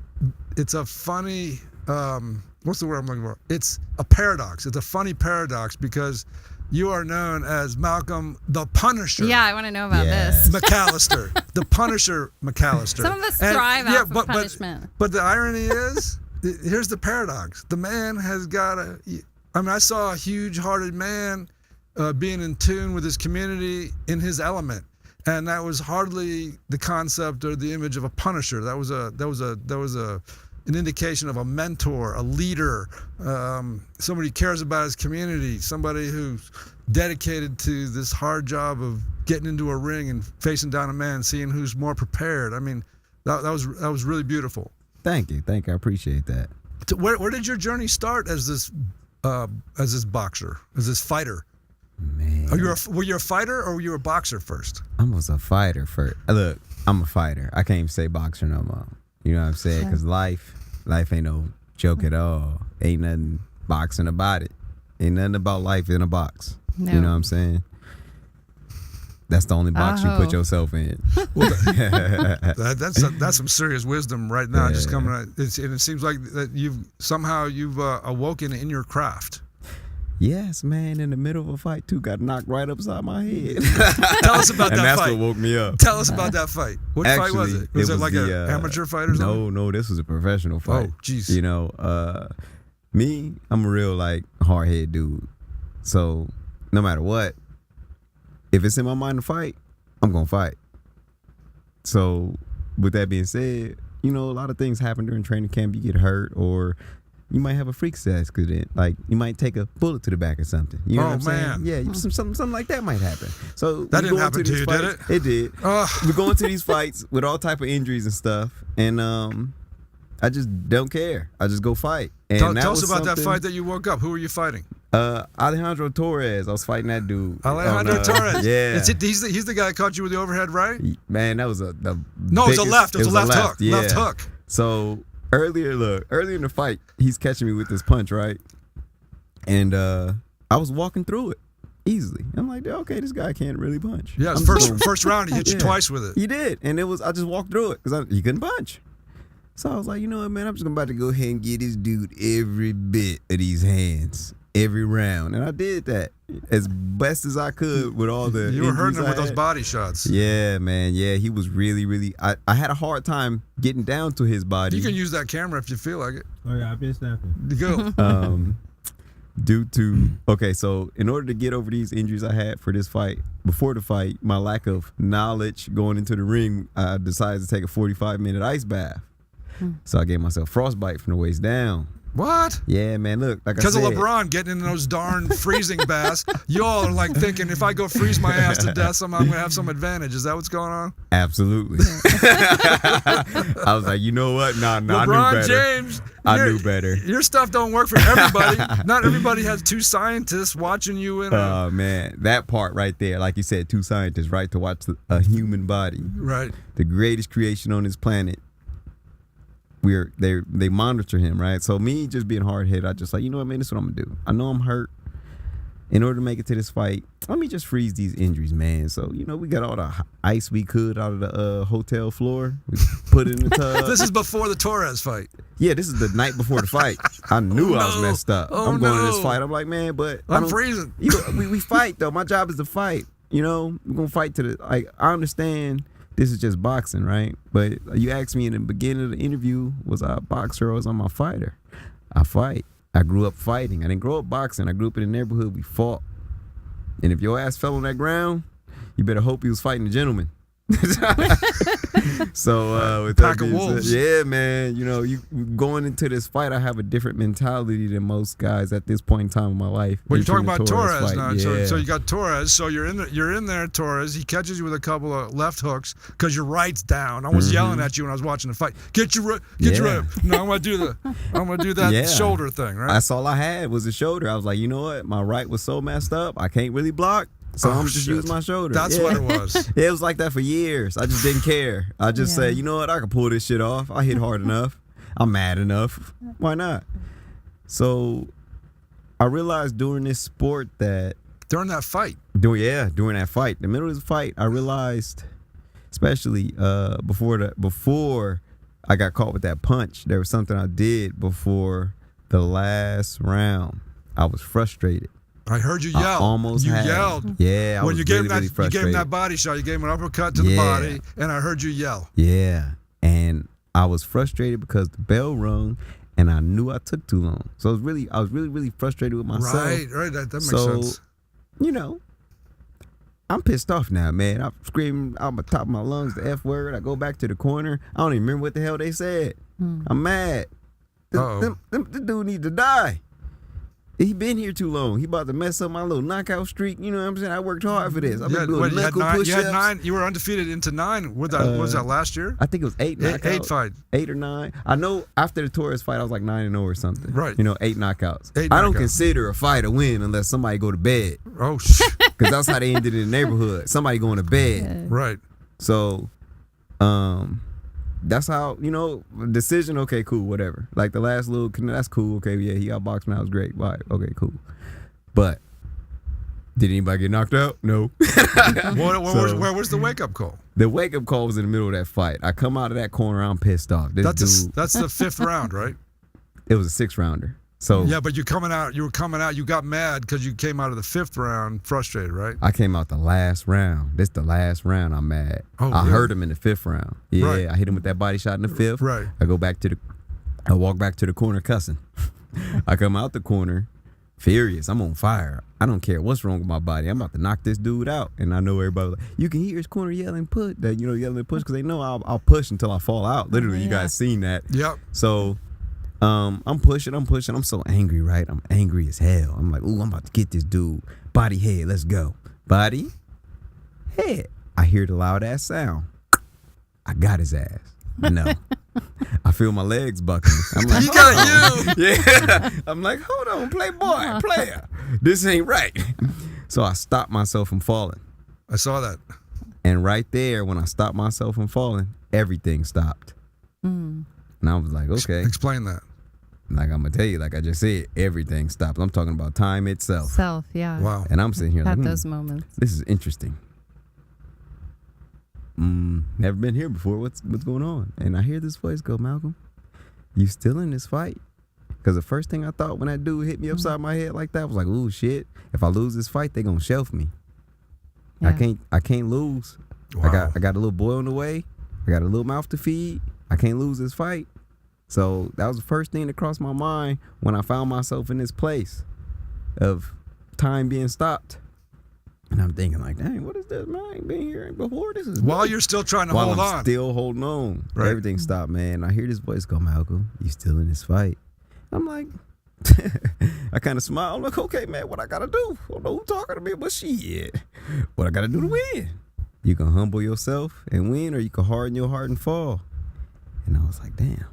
A: What's the word I'm looking for? It's a paradox. It's a funny paradox because you are known as Malcolm the Punisher.
B: Yeah, I want to know about
F: Yes.
B: this.
A: McAllister, the Punisher McAllister.
B: Some of us thrive off of punishment.
A: But the irony is, here's the paradox. The man has got I saw a huge-hearted man being in tune with his community in his element. And that was hardly the concept or the image of a Punisher. That was a an indication of a mentor, a leader, somebody who cares about his community, somebody who's dedicated to this hard job of getting into a ring and facing down a man, seeing who's more prepared. I mean, that was really beautiful.
F: Thank you. I appreciate that.
A: Where did your journey start as this boxer, as this fighter?
F: Man,
A: Were you a fighter or were you a boxer first?
F: I was a fighter first. Look, I'm a fighter. I can't even say boxer no more. You know what I'm saying? Because life ain't no joke at all. Ain't nothing boxing about it. Ain't nothing about life in a box.
B: No.
F: You know what I'm saying? That's the only box you put yourself in.
A: Well, that's some serious wisdom right now.
F: Yeah.
A: Just coming out. And it seems like that you've awoken in your craft.
F: Yes, man. In the middle of a fight, too, got knocked right upside my head.
A: Tell us about
F: and
A: that
F: that's
A: fight.
F: what woke me up.
A: Tell us about that fight. What fight was it? Was it like an amateur fight or something?
F: No, this was a professional fight.
A: Oh, jeez.
F: You know, me, I'm a real like hard head dude. So no matter what, if it's in my mind to fight, I'm gonna fight. So with that being said, you know, a lot of things happen during training camp. You get hurt, or you might have a freak accident. Like you might take a bullet to the back or something. You know what I'm saying? Yeah, something like that might happen. So
A: that didn't happen to you,
F: fights,
A: did it?
F: It did. We go into these fights with all type of injuries and stuff, and I just don't care. I just go fight. And
A: tell us about that fight that you woke up. Who were you fighting?
F: Alejandro Torres. I was fighting that dude.
A: Alejandro Torres.
F: Yeah.
A: He's the guy that caught you with the overhead right?
F: Man, that was
A: No, it was a left. It was a left hook.
F: Yeah.
A: Left hook.
F: So earlier in the fight, he's catching me with this punch, right? And I was walking through it easily. I'm like, okay, this guy can't really punch.
A: Yeah, first round, he hit you twice with it.
F: He did, and I just walked through it because he couldn't punch. So I was like, you know what, man, I'm just about to go ahead and get this dude every bit of these hands, every round. And I did that as best as I could with all the
A: You were hurting him with those
F: had.
A: body shots.
F: Yeah, man. Yeah, he was really, really... I had a hard time getting down to his body.
A: You can use that camera if you feel like it.
E: Oh yeah, I've been snapping.
A: Go.
F: Due to... Okay, so in order to get over these injuries I had for this fight, before the fight, my lack of knowledge going into the ring, I decided to take a 45-minute ice bath. So I gave myself frostbite from the waist down.
A: What?
F: Yeah, man, look, like I
A: Because
F: said.
A: of LeBron getting in those darn freezing baths, y'all are like thinking, if I go freeze my ass to death, somehow I'm going to have some advantage. Is that what's going on?
F: Absolutely. I was like, you know what? Nah, I knew
A: LeBron
F: better.
A: James.
F: I knew better.
A: Your stuff don't work for everybody. Not everybody has two scientists watching you in
F: Oh, man, that part right there, like you said, two scientists, right, to watch a human body.
A: Right.
F: The greatest creation on this planet. They monitor him, right? So me just being hard headed, I just like, you know what, man, this is what I'm gonna do. I know I'm hurt. In order to make it to this fight, let me just freeze these injuries, man. So, you know, we got all the ice we could out of the hotel floor. We put it in the tub.
A: This is before the Torres fight.
F: Yeah, this is the night before the fight. I knew I was messed up.
A: Oh,
F: I'm going to
A: no.
F: this fight. I'm like, man, but
A: I'm freezing.
F: You know, we fight though. My job is to fight. You know, we're gonna fight to the like. I understand this is just boxing, right? But you asked me in the beginning of the interview, was I a boxer or was I a fighter? I fight. I grew up fighting. I didn't grow up boxing. I grew up in the neighborhood. We fought. And if your ass fell on that ground, you better hope he was fighting a gentleman. So with
A: Pack
F: that
A: of
F: being
A: wolves.
F: said, yeah, man. You know, you going into this fight, I have a different mentality than most guys at this point in time in my life.
A: Well, you're talking
F: Entering
A: about
F: the
A: Torres
F: fight.
A: now.
F: Yeah.
A: So you got Torres. So you're in there, Torres. He catches you with a couple of left hooks because your right's down. I was yelling at you when I was watching the fight. Get your right. No, I'm gonna do that
F: Yeah.
A: shoulder thing, right?
F: That's all I had was the shoulder. I was like, you know what? My right was so messed up, I can't really block. So I'm just
A: shit.
F: use my shoulder.
A: That's
F: Yeah.
A: what it was.
F: Yeah, it was like that for years. I just didn't care. I just said, you know what? I can pull this shit off. I hit hard enough. I'm mad enough. Why not? So I realized during this sport that
A: During that fight.
F: during that fight, the middle of the fight, I realized, especially before I got caught with that punch, there was something I did before the last round. I was frustrated.
A: I heard you yell.
F: I almost
A: you
F: had it.
A: yelled.
F: Yeah, I
A: when
F: was
A: you gave
F: really,
A: him that,
F: really
A: you gave
F: frustrated.
A: him that body shot. You gave him an uppercut to the body, and I heard you yell.
F: Yeah, and I was frustrated because the bell rung, and I knew I took too long. So I was really frustrated with myself.
A: Right. That makes
F: So,
A: sense.
F: you know, I'm pissed off now, man. I'm screaming out the top of my lungs the F word. I go back to the corner. I don't even remember what the hell they said. I'm mad. The dude need to die. He been here too long. He about to mess up my little knockout streak. You know what I'm saying? I worked hard for this. I've been doing knuckle push-ups.
A: You had 9. You were undefeated into 9. What was that last year?
F: I think it was 8 knockouts.
A: 8 fight.
F: 8 or 9. I know after the Torres fight, I was like 9-0 or something.
A: Right.
F: 8 knockouts.
A: 8
F: I don't
A: knockouts.
F: consider a fight a win unless somebody go to bed.
A: Oh, shit.
F: Because that's how they ended in the neighborhood. Somebody going to bed.
A: Right.
F: So, that's how, decision, okay, cool, whatever. Like the last little, that's cool, okay, yeah, he outboxed me, that was great, bye, okay, cool. But, did anybody get knocked out? No.
A: Where was the wake-up call?
F: The wake-up call was in the middle of that fight. I come out of that corner, I'm pissed off.
A: That's the 5th round, right?
F: It was a 6-rounder. So
A: yeah, but you were coming out, you got mad because you came out of the 5th round frustrated, right?
F: I came out the last round. This the last round I'm mad.
A: Oh,
F: I
A: really?
F: hurt him in the 5th round. Yeah,
A: Right.
F: I hit him with that body shot in the 5th.
A: Right.
F: I walk back to the corner cussing. I come out the corner furious. I'm on fire. I don't care what's wrong with my body. I'm about to knock this dude out. And I know everybody like, you can hear his corner yelling push, yelling push because they know I'll push until I fall out. Literally, you guys seen that.
A: Yep.
F: So I'm pushing. I'm so angry, right? I'm angry as hell. I'm like, ooh, I'm about to get this dude. Body, head, let's go. Body, head. I hear the loud ass sound. I got his ass. No. I feel my legs buckling. I'm like,
A: He got you.
F: Yeah. I'm like, hold on, playboy, player. This ain't right. So I stopped myself from falling.
A: I saw that.
F: And right there, when I stopped myself from falling, everything stopped. And I was like, okay.
A: Explain that.
F: Like I'm gonna tell you, like I just said, everything stopped. I'm talking about time itself.
B: Self, yeah.
A: Wow.
F: And I'm sitting here
B: Had
F: like,
B: those moments.
F: this is interesting. Never been here before. What's going on? And I hear this voice go, Malcolm, you still in this fight? Because the first thing I thought when that dude hit me upside my head like that was like, ooh, shit. If I lose this fight, they gonna shelf me.
B: Yeah.
F: I can't lose.
A: Wow.
F: I got a little boy on the way. I got a little mouth to feed. I can't lose this fight. So that was the first thing that crossed my mind when I found myself in this place of time being stopped. And I'm thinking like, dang, what is this, man? I ain't been here before. This is
A: While
F: good.
A: you're still trying to
F: While
A: hold
F: I'm
A: on.
F: still holding on.
A: Right.
F: Everything stopped, man. I hear this voice go, Malcolm, you still in this fight? I'm like, I kind of smile. I'm like, okay, man, what I gotta do? I don't know who talking to me, but shit. What I gotta do to win? You can humble yourself and win, or you can harden your heart and fall. And I was like, damn.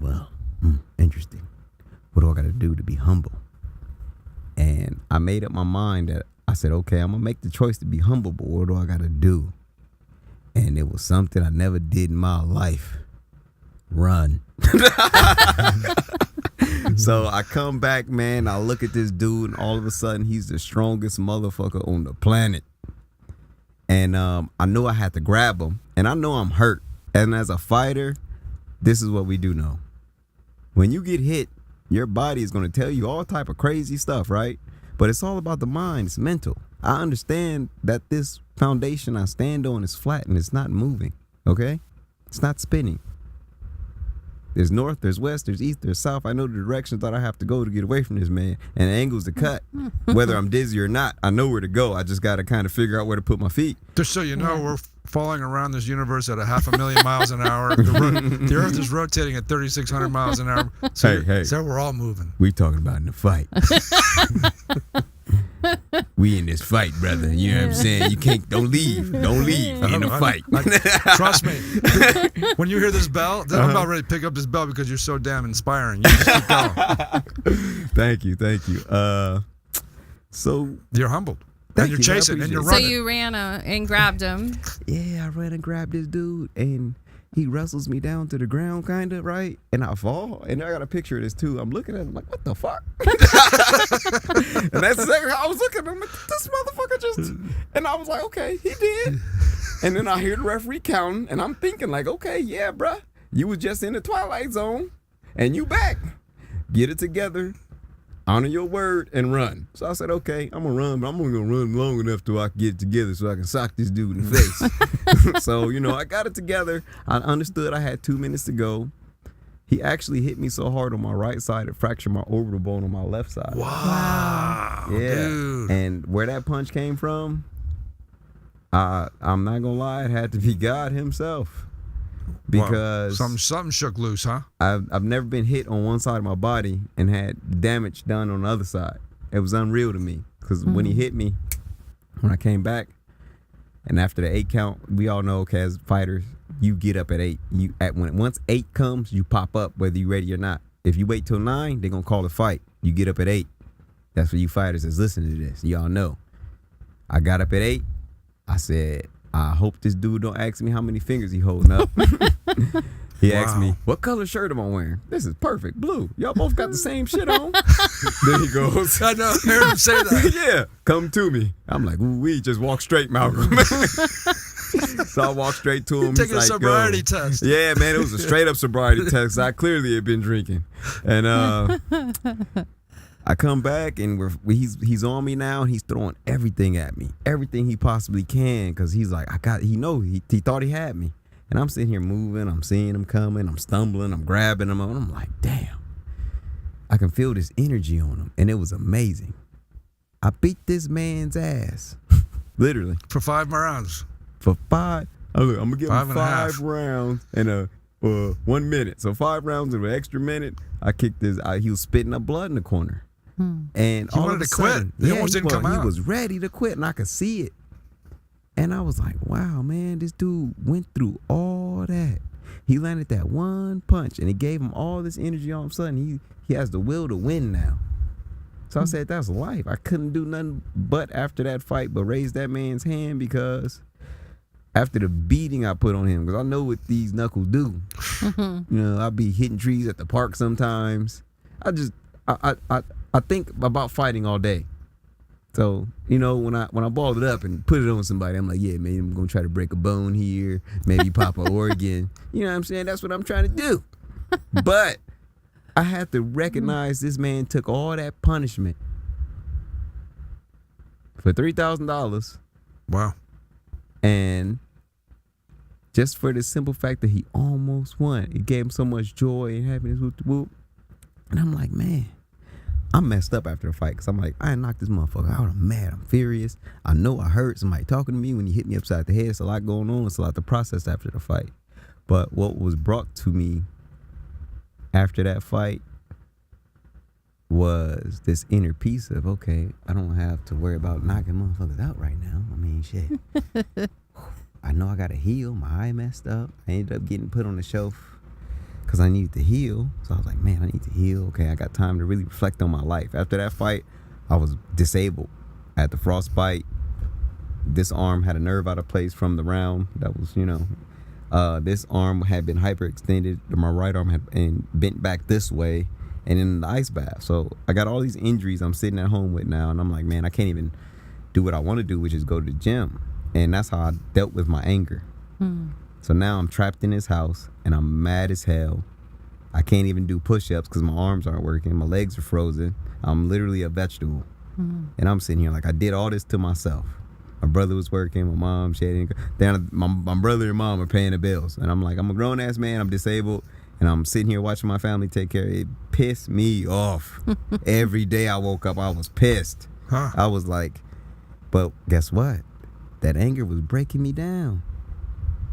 F: Well, interesting. What do I gotta do to be humble? And I made up my mind that I said, okay, I'm gonna make the choice to be humble, but what do I gotta do? And it was something I never did in my life. Run. So I come back, man, I look at this dude, and all of a sudden he's the strongest motherfucker on the planet. And I knew I had to grab him, and I know I'm hurt. And as a fighter, this is what we do know. When you get hit, your body is going to tell you all type of crazy stuff, right? But it's all about the mind. It's mental. I understand that this foundation I stand on is flat and it's not moving, okay? It's not spinning. There's north, there's west, there's east, there's south. I know the directions that I have to go to get away from this man and the angles to cut. Whether I'm dizzy or not, I know where to go. I just got to kind of figure out where to put my feet.
A: Just so you know, we're falling around this universe at 500,000 miles an hour. The Earth is rotating at 3,600 miles an hour. So,
F: Hey.
A: so we're all moving.
F: We talking about in the fight. We in this fight, brother. You know what I'm saying? Don't leave. Don't leave. We in the fight.
A: Trust me. When you hear this bell, I'm about ready to pick up this bell because you're so damn inspiring. You just keep going.
F: Thank you. So
A: You're humbled.
F: Thank
A: And you're
F: you, I
A: chasing and you're
F: appreciate
B: So
A: running.
B: you ran and grabbed him.
F: yeah, I ran and grabbed this dude, and he wrestles me down to the ground, kind of, right? And I fall, and I got a picture of this too. I'm looking at him like, what the fuck? And that's exactly how I was looking at him. Like, this motherfucker just, and I was like, okay, he did. And then I hear the referee counting, and I'm thinking like, okay, yeah, bruh, you was just in the twilight zone, and you back. Get it together. Honor your word and run. So I said, okay, I'm gonna run, but I'm only gonna run long enough till I can get it together so I can sock this dude in the face. So, I got it together. I understood I had 2 minutes to go. He actually hit me so hard on my right side, it fractured my orbital bone on my left side.
A: Wow.
F: Yeah.
A: Dude.
F: And where that punch came from, I'm not gonna lie, it had to be God himself. because
A: something shook loose, huh?
F: I've never been hit on one side of my body and had damage done on the other side. It was unreal to me because when he hit me, when I came back, and after the 8 count, we all know, okay, as fighters, you get up at 8. Once 8 comes, you pop up whether you ready or not. If you wait till 9, they're gonna call a fight. You get up at 8. That's for you fighters that's listening to this. Y'all know. I got up at 8. I said, I hope this dude don't ask me how many fingers he holding up. He asked me, what color shirt am I wearing? This is perfect, blue. Y'all both got the same shit on. Then he goes,
A: I know, I heard him say that.
F: yeah, come to me. I'm like, ooh, we just walk straight, Malcolm. So I walked straight to him.
A: Taking a sobriety test.
F: Yeah, man, it was a straight up sobriety test. I clearly had been drinking. And I come back and he's on me now, and he's throwing everything at me, everything he possibly can, because he's like, he thought he had me. And I'm sitting here moving, I'm seeing him coming, I'm stumbling, I'm grabbing him, and I'm like, damn, I can feel this energy on him. And it was amazing. I beat this man's ass. Literally.
A: For 5 rounds.
F: For 5. Oh, look, I'm going to give him
A: 5.5
F: rounds in 1 minute. So 5 rounds in an extra minute, I kicked his, he was spitting up blood in the corner. And
A: He
F: all
A: wanted
F: of a
A: to quit.
F: sudden,
A: He almost didn't come out.
F: He was ready to quit, and I could see it. And I was like, wow, man, this dude went through all that. He landed that one punch, and it gave him all this energy. All of a sudden, he has the will to win now. So I said, that's life. I couldn't do nothing but after that fight but raise that man's hand, because after the beating I put on him, because I know what these knuckles do. You know, I'll be hitting trees at the park sometimes. I think about fighting all day. So, you know, when I balled it up and put it on somebody, I'm like, yeah, man, I'm going to try to break a bone here, maybe pop an organ. You know what I'm saying? That's what I'm trying to do. But I had to recognize this man took all that punishment for $3,000.
A: Wow.
F: And just for the simple fact that he almost won, it gave him so much joy and happiness. Whoop. And I'm like, man, I'm messed up after the fight, because I'm like, I knocked this motherfucker out. I'm mad. I'm furious. I know I hurt somebody talking to me when he hit me upside the head. It's a lot going on. It's a lot to process after the fight. But what was brought to me after that fight was this inner peace of, okay, I don't have to worry about knocking motherfuckers out right now. I mean, shit. I know I got to heal. My eye messed up. I ended up getting put on the shelf because I needed to heal. So I was like, man, I need to heal. Okay, I got time to really reflect on my life. After that fight, I was disabled. I had the frostbite. This arm had a nerve out of place from the round. That was, you know, this arm had been hyperextended. My right arm had been bent back this way, and in the ice bath. So I got all these injuries I'm sitting at home with now, and I'm like, man, I can't even do what I want to do, which is go to the gym. And that's how I dealt with my anger. So now I'm trapped in this house, and I'm mad as hell. I can't even do push-ups because my arms aren't working. My legs are frozen. I'm literally a vegetable. And I'm sitting here like, I did all this to myself. My brother was working. My mom, she had income. My brother and mom are paying the bills. And I'm like, I'm a grown-ass man. I'm disabled. And I'm sitting here watching my family take care of it. It pissed me off. Every day I woke up, I was pissed. I was like, but guess what? That anger was breaking me down.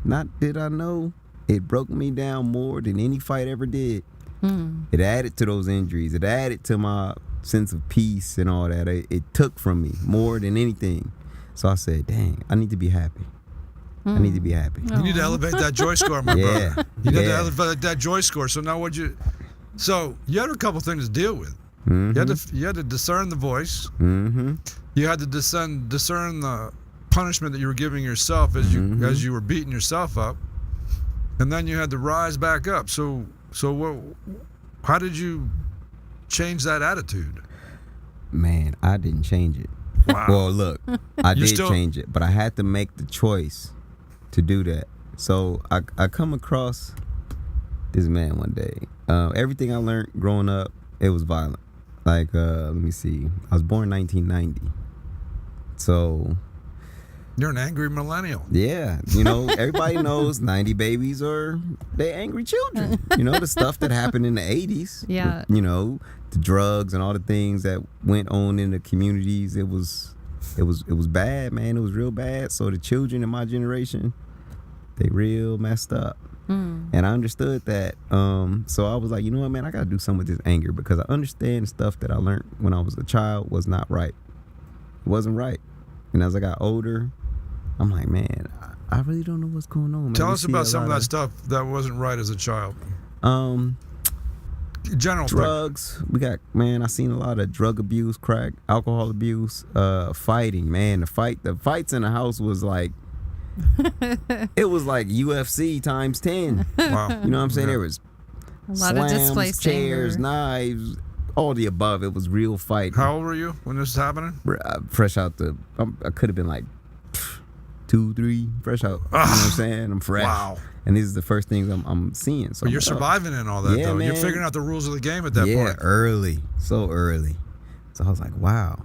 F: Not did I know, it broke me down more than any fight ever did. It added to those injuries. It added to my sense of peace and all that. It took from me more than anything. So I said, dang, I need to be happy. I need to be happy.
A: You need to elevate that JoyScore, my brother. You need to elevate that JoyScore. So now so you had a couple things to deal with. You had to discern the voice. You had to discern the punishment that you were giving yourself as you were beating yourself up, and then you had to rise back up. So how did you change that attitude?
F: Man, I didn't change it.
A: Wow.
F: Well, look, I did change it, but I had to make the choice to do that. So I come across this man one day. Everything I learned growing up, it was violent. Like, let me see. I was born in 1990. So
A: you're an angry millennial.
F: Yeah. You know, everybody knows 90 babies they angry children. You know, the stuff that happened in the 80s.
B: Yeah.
F: You know, the drugs and all the things that went on in the communities. It was bad, man. It was real bad. So the children in my generation, they real messed up. And I understood that. So I was like, you know what, man, I got to do something with this anger, because I understand stuff that I learned when I was a child was not right. It wasn't right. And as I got older, I'm like, man, I really don't know what's going on, man.
A: Tell us about some of that stuff that wasn't right as a child. General
F: drugs. We got, man, I seen a lot of drug abuse, crack, alcohol abuse, fighting, man. The fights in the house was like, it was like UFC times 10.
A: Wow.
F: You know what I'm saying? There was
B: A lot
F: slams,
B: of displaced
F: chairs,
B: anger.
F: knives, all the above. It was real fighting.
A: How old were you when this was happening?
F: Fresh out I could have been like 2, 3, fresh out. You know what I'm saying? I'm fresh.
A: Wow.
F: And these are the first things I'm seeing. So
A: But you're surviving in all that,
F: Yeah,
A: though.
F: man.
A: You're figuring out the rules of the game at that point.
F: early. So early. So I was like, wow.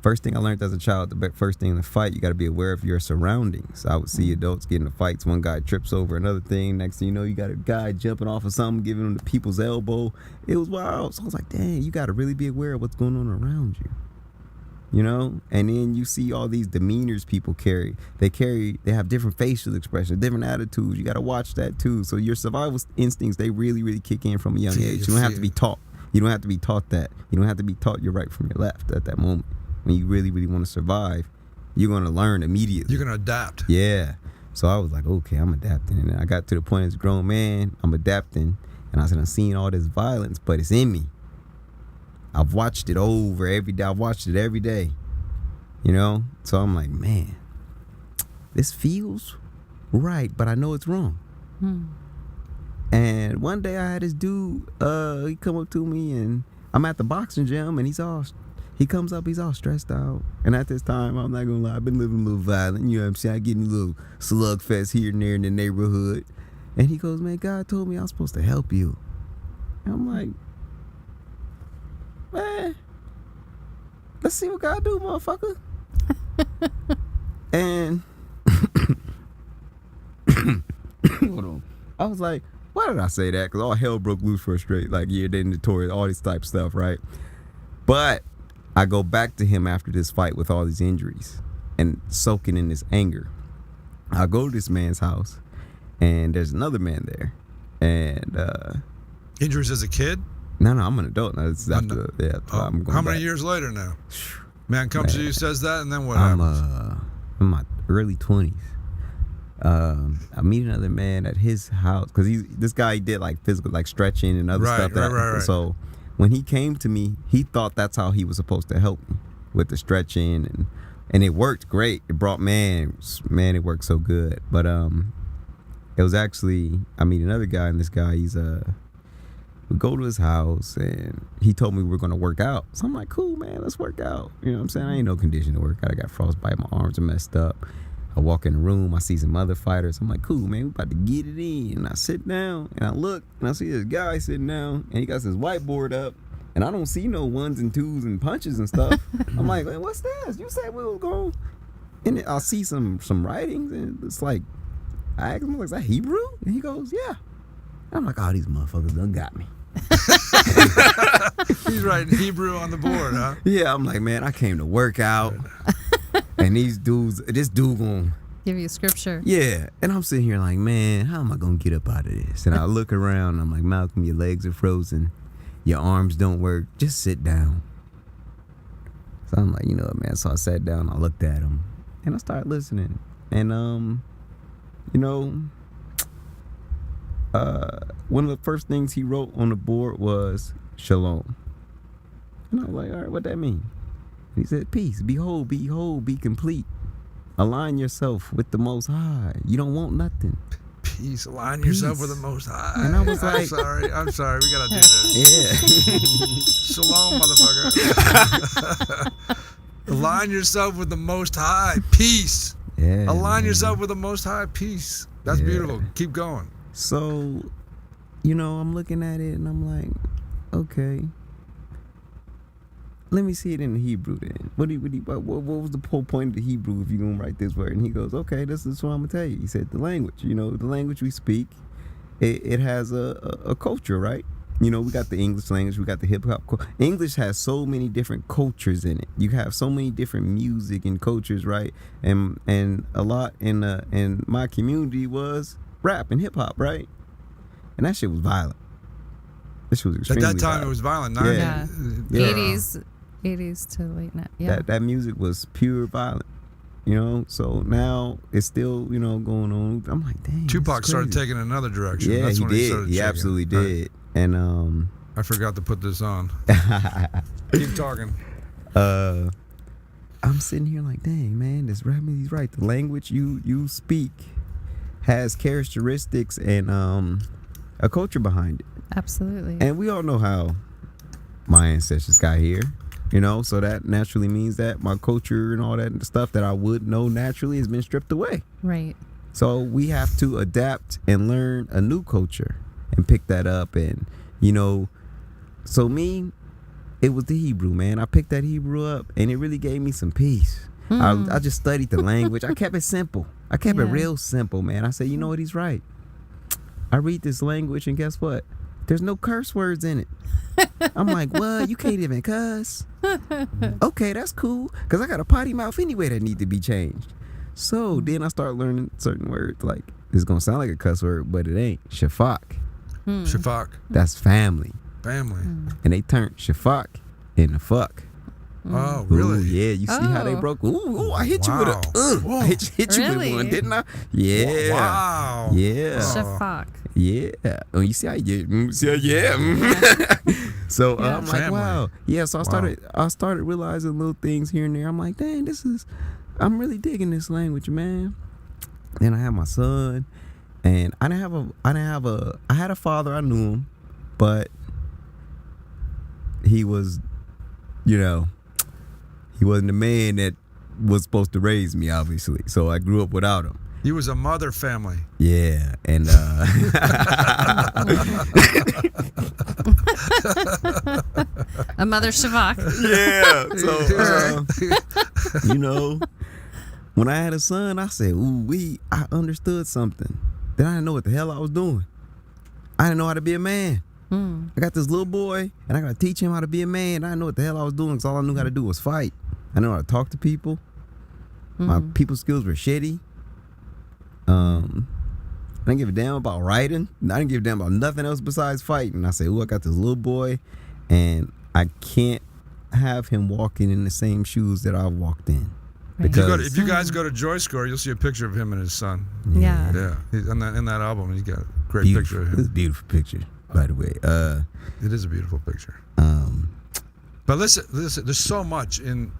F: First thing I learned as a child, the first thing in the fight, you got to be aware of your surroundings. I would see adults getting into fights. One guy trips over another thing. Next thing you know, you got a guy jumping off of something, giving him the people's elbow. It was wild. So I was like, dang, you got to really be aware of what's going on around you. You know? And then you see all these demeanors people carry. They have different facial expressions, different attitudes. You got to watch that too. So your survival instincts, they really, really kick in from a young age. You don't have to be taught. You don't have to be taught that. You don't have to be taught your right from your left at that moment. When you really, really want to survive, you're going to learn immediately.
A: You're going to adapt.
F: Yeah. So I was like, okay, I'm adapting. And I got to the point as a grown man, I'm adapting. And I said, I'm seeing all this violence, but it's in me. I've watched it over every day. I've watched it every day. You know? So I'm like, man, this feels right, but I know it's wrong. And one day I had this dude, he come up to me, and I'm at the boxing gym, and he comes up, he's all stressed out. And at this time, I'm not gonna lie, I've been living a little violent. You know what I'm saying? I get in a little slugfest here and there in the neighborhood. And he goes, man, God told me I'm supposed to help you. And I'm like, man, let's see what God do, motherfucker. And hold on. I was like, why did I say that? Because all hell broke loose for a straight, like, year, then notorious, all this type of stuff, right? But I go back to him after this fight with all these injuries and soaking in this anger. I go to this man's house, and there's another man there. And
A: Injuries as a kid?
F: no, I'm an adult now. This is after, I'm going
A: How many
F: back.
A: years later now? Man comes to you, says that, and then what
F: I'm
A: happens?
F: in my early 20s. I meet another man at his house, because this guy did like physical, like stretching and other stuff.
A: Right.
F: So when he came to me, he thought that's how he was supposed to help me with the stretching, and it worked great. It brought man, it worked so good. But it was actually, I meet another guy, and this guy, we go to his house, and he told me we were going to work out. So I'm like, cool, man, let's work out. You know what I'm saying? I ain't no condition to work out. I got frostbite, my arms are messed up. I walk in the room, I see some other fighters. I'm like, cool, man, we about to get it in. And I sit down, and I look, and I see this guy sitting down, and he got his whiteboard up, and I don't see no 1s and 2s and punches and stuff. I'm like, man, what's this? You said we were going. And then I see some writings, and it's like, I asked him, is that Hebrew? And he goes, yeah. And I'm like, oh, these motherfuckers done got me.
A: He's writing Hebrew on the board, huh?
F: Yeah, I'm like, man, I came to work out. And this dude gonna
B: Give you scripture.
F: yeah. And I'm sitting here like, man, how am I gonna get up out of this? And I look around, and I'm like, Malcolm, your legs are frozen, your arms don't work, just sit down. So I'm like, you know what, man? So I sat down, I looked at him, and I started listening. And one of the first things he wrote on the board was shalom. And I was like, all right, what that mean? And he said, peace, be whole, be complete. Align yourself with the Most High. You don't want nothing.
A: Peace. Align yourself with the Most High.
F: And I was like,
A: I'm sorry. We got to do this.
F: yeah.
A: Shalom, motherfucker. Align yourself with the Most High. Peace.
F: Yeah.
A: Align
F: man.
A: yourself with the Most High. Peace. That's
F: Yeah.
A: beautiful. Keep going.
F: So, I'm looking at it, and I'm like, okay. Let me see it in the Hebrew then. What was the whole point of the Hebrew if you're going to write this word? And he goes, okay, this is what I'm going to tell you. He said, the language, the language we speak, it has a culture, right? We got the English language, we got the hip hop. English has so many different cultures in it. You have so many different music and cultures, right? And a lot in my community was rap and hip hop, right? and that shit was violent. That shit was
A: At
F: extremely
A: that time,
F: violent.
A: it was violent.
F: Yeah.
B: 80s to late night. Yeah.
F: That music was pure violent. You know, so now it's still, you know, going on. I'm like, dang.
A: Tupac started taking another direction.
F: Yeah,
A: That's
F: he
A: when
F: did.
A: started
F: He
A: shaking.
F: absolutely
A: Right.
F: did. And
A: I forgot to put this on. Keep talking.
F: I'm sitting here like, dang, man, this rap music's right. The language you speak has characteristics and a culture behind it.
B: Absolutely.
F: And we all know how my ancestors got here, you know, so that naturally means that my culture and all that stuff that I would know naturally has been stripped away.
B: Right.
F: So we have to adapt and learn a new culture and pick that up. And, you know, so me, it was the Hebrew, man. I picked that Hebrew up and it really gave me some peace. I just studied the language. I kept it simple. I kept it real simple, man. I said, you know what, he's right. I read this language and guess what? There's no curse words in it. I'm like, what? You can't even cuss? Okay, that's cool. Because I got a potty mouth anyway that need to be changed. So then I start learning certain words. Like, it's going to sound like a cuss word, but it ain't. Shafak.
A: Shafak.
F: That's family.
A: Family.
F: And they turned shafak into fuck.
A: Oh, really?
F: Ooh, yeah, you see how they
B: Oh.
F: broke? Ooh, I hit you with
A: Wow.
F: a. I hit you
B: Really?
F: with one, didn't I? Yeah.
A: Wow.
F: Yeah.
B: Shafak.
F: Yeah. Oh, you see how you see how, So I'm like,
A: Family.
F: wow. Yeah, so I started realizing little things here and there. I'm like, dang, I'm really digging this language, man. Then I had my son, and I had a father, I knew him, but he was, you know, he wasn't the man that was supposed to raise me, obviously. So I grew up without him.
A: He was a mother family.
F: Yeah, and
B: A mother Shavak.
F: yeah. So you know, when I had a son, I said, I understood something. Then I didn't know what the hell I was doing. I didn't know how to be a man. I got this little boy, and I got to teach him how to be a man. I didn't know what the hell I was doing, because all I knew how to do was fight. I didn't know how to talk to people. My people skills were shitty. I didn't give a damn about writing. I didn't give a damn about nothing else besides fighting. I said, I got this little boy, and I can't have him walking in the same shoes that I walked in. Because
A: If you guys go to JoyScore, you'll see a picture of him and his son.
B: Yeah.
A: Yeah, in that album, he's got a great
F: beautiful.
A: picture of
F: It's a
A: him.
F: beautiful picture, by the way.
A: It is a beautiful picture. But listen, there's so much in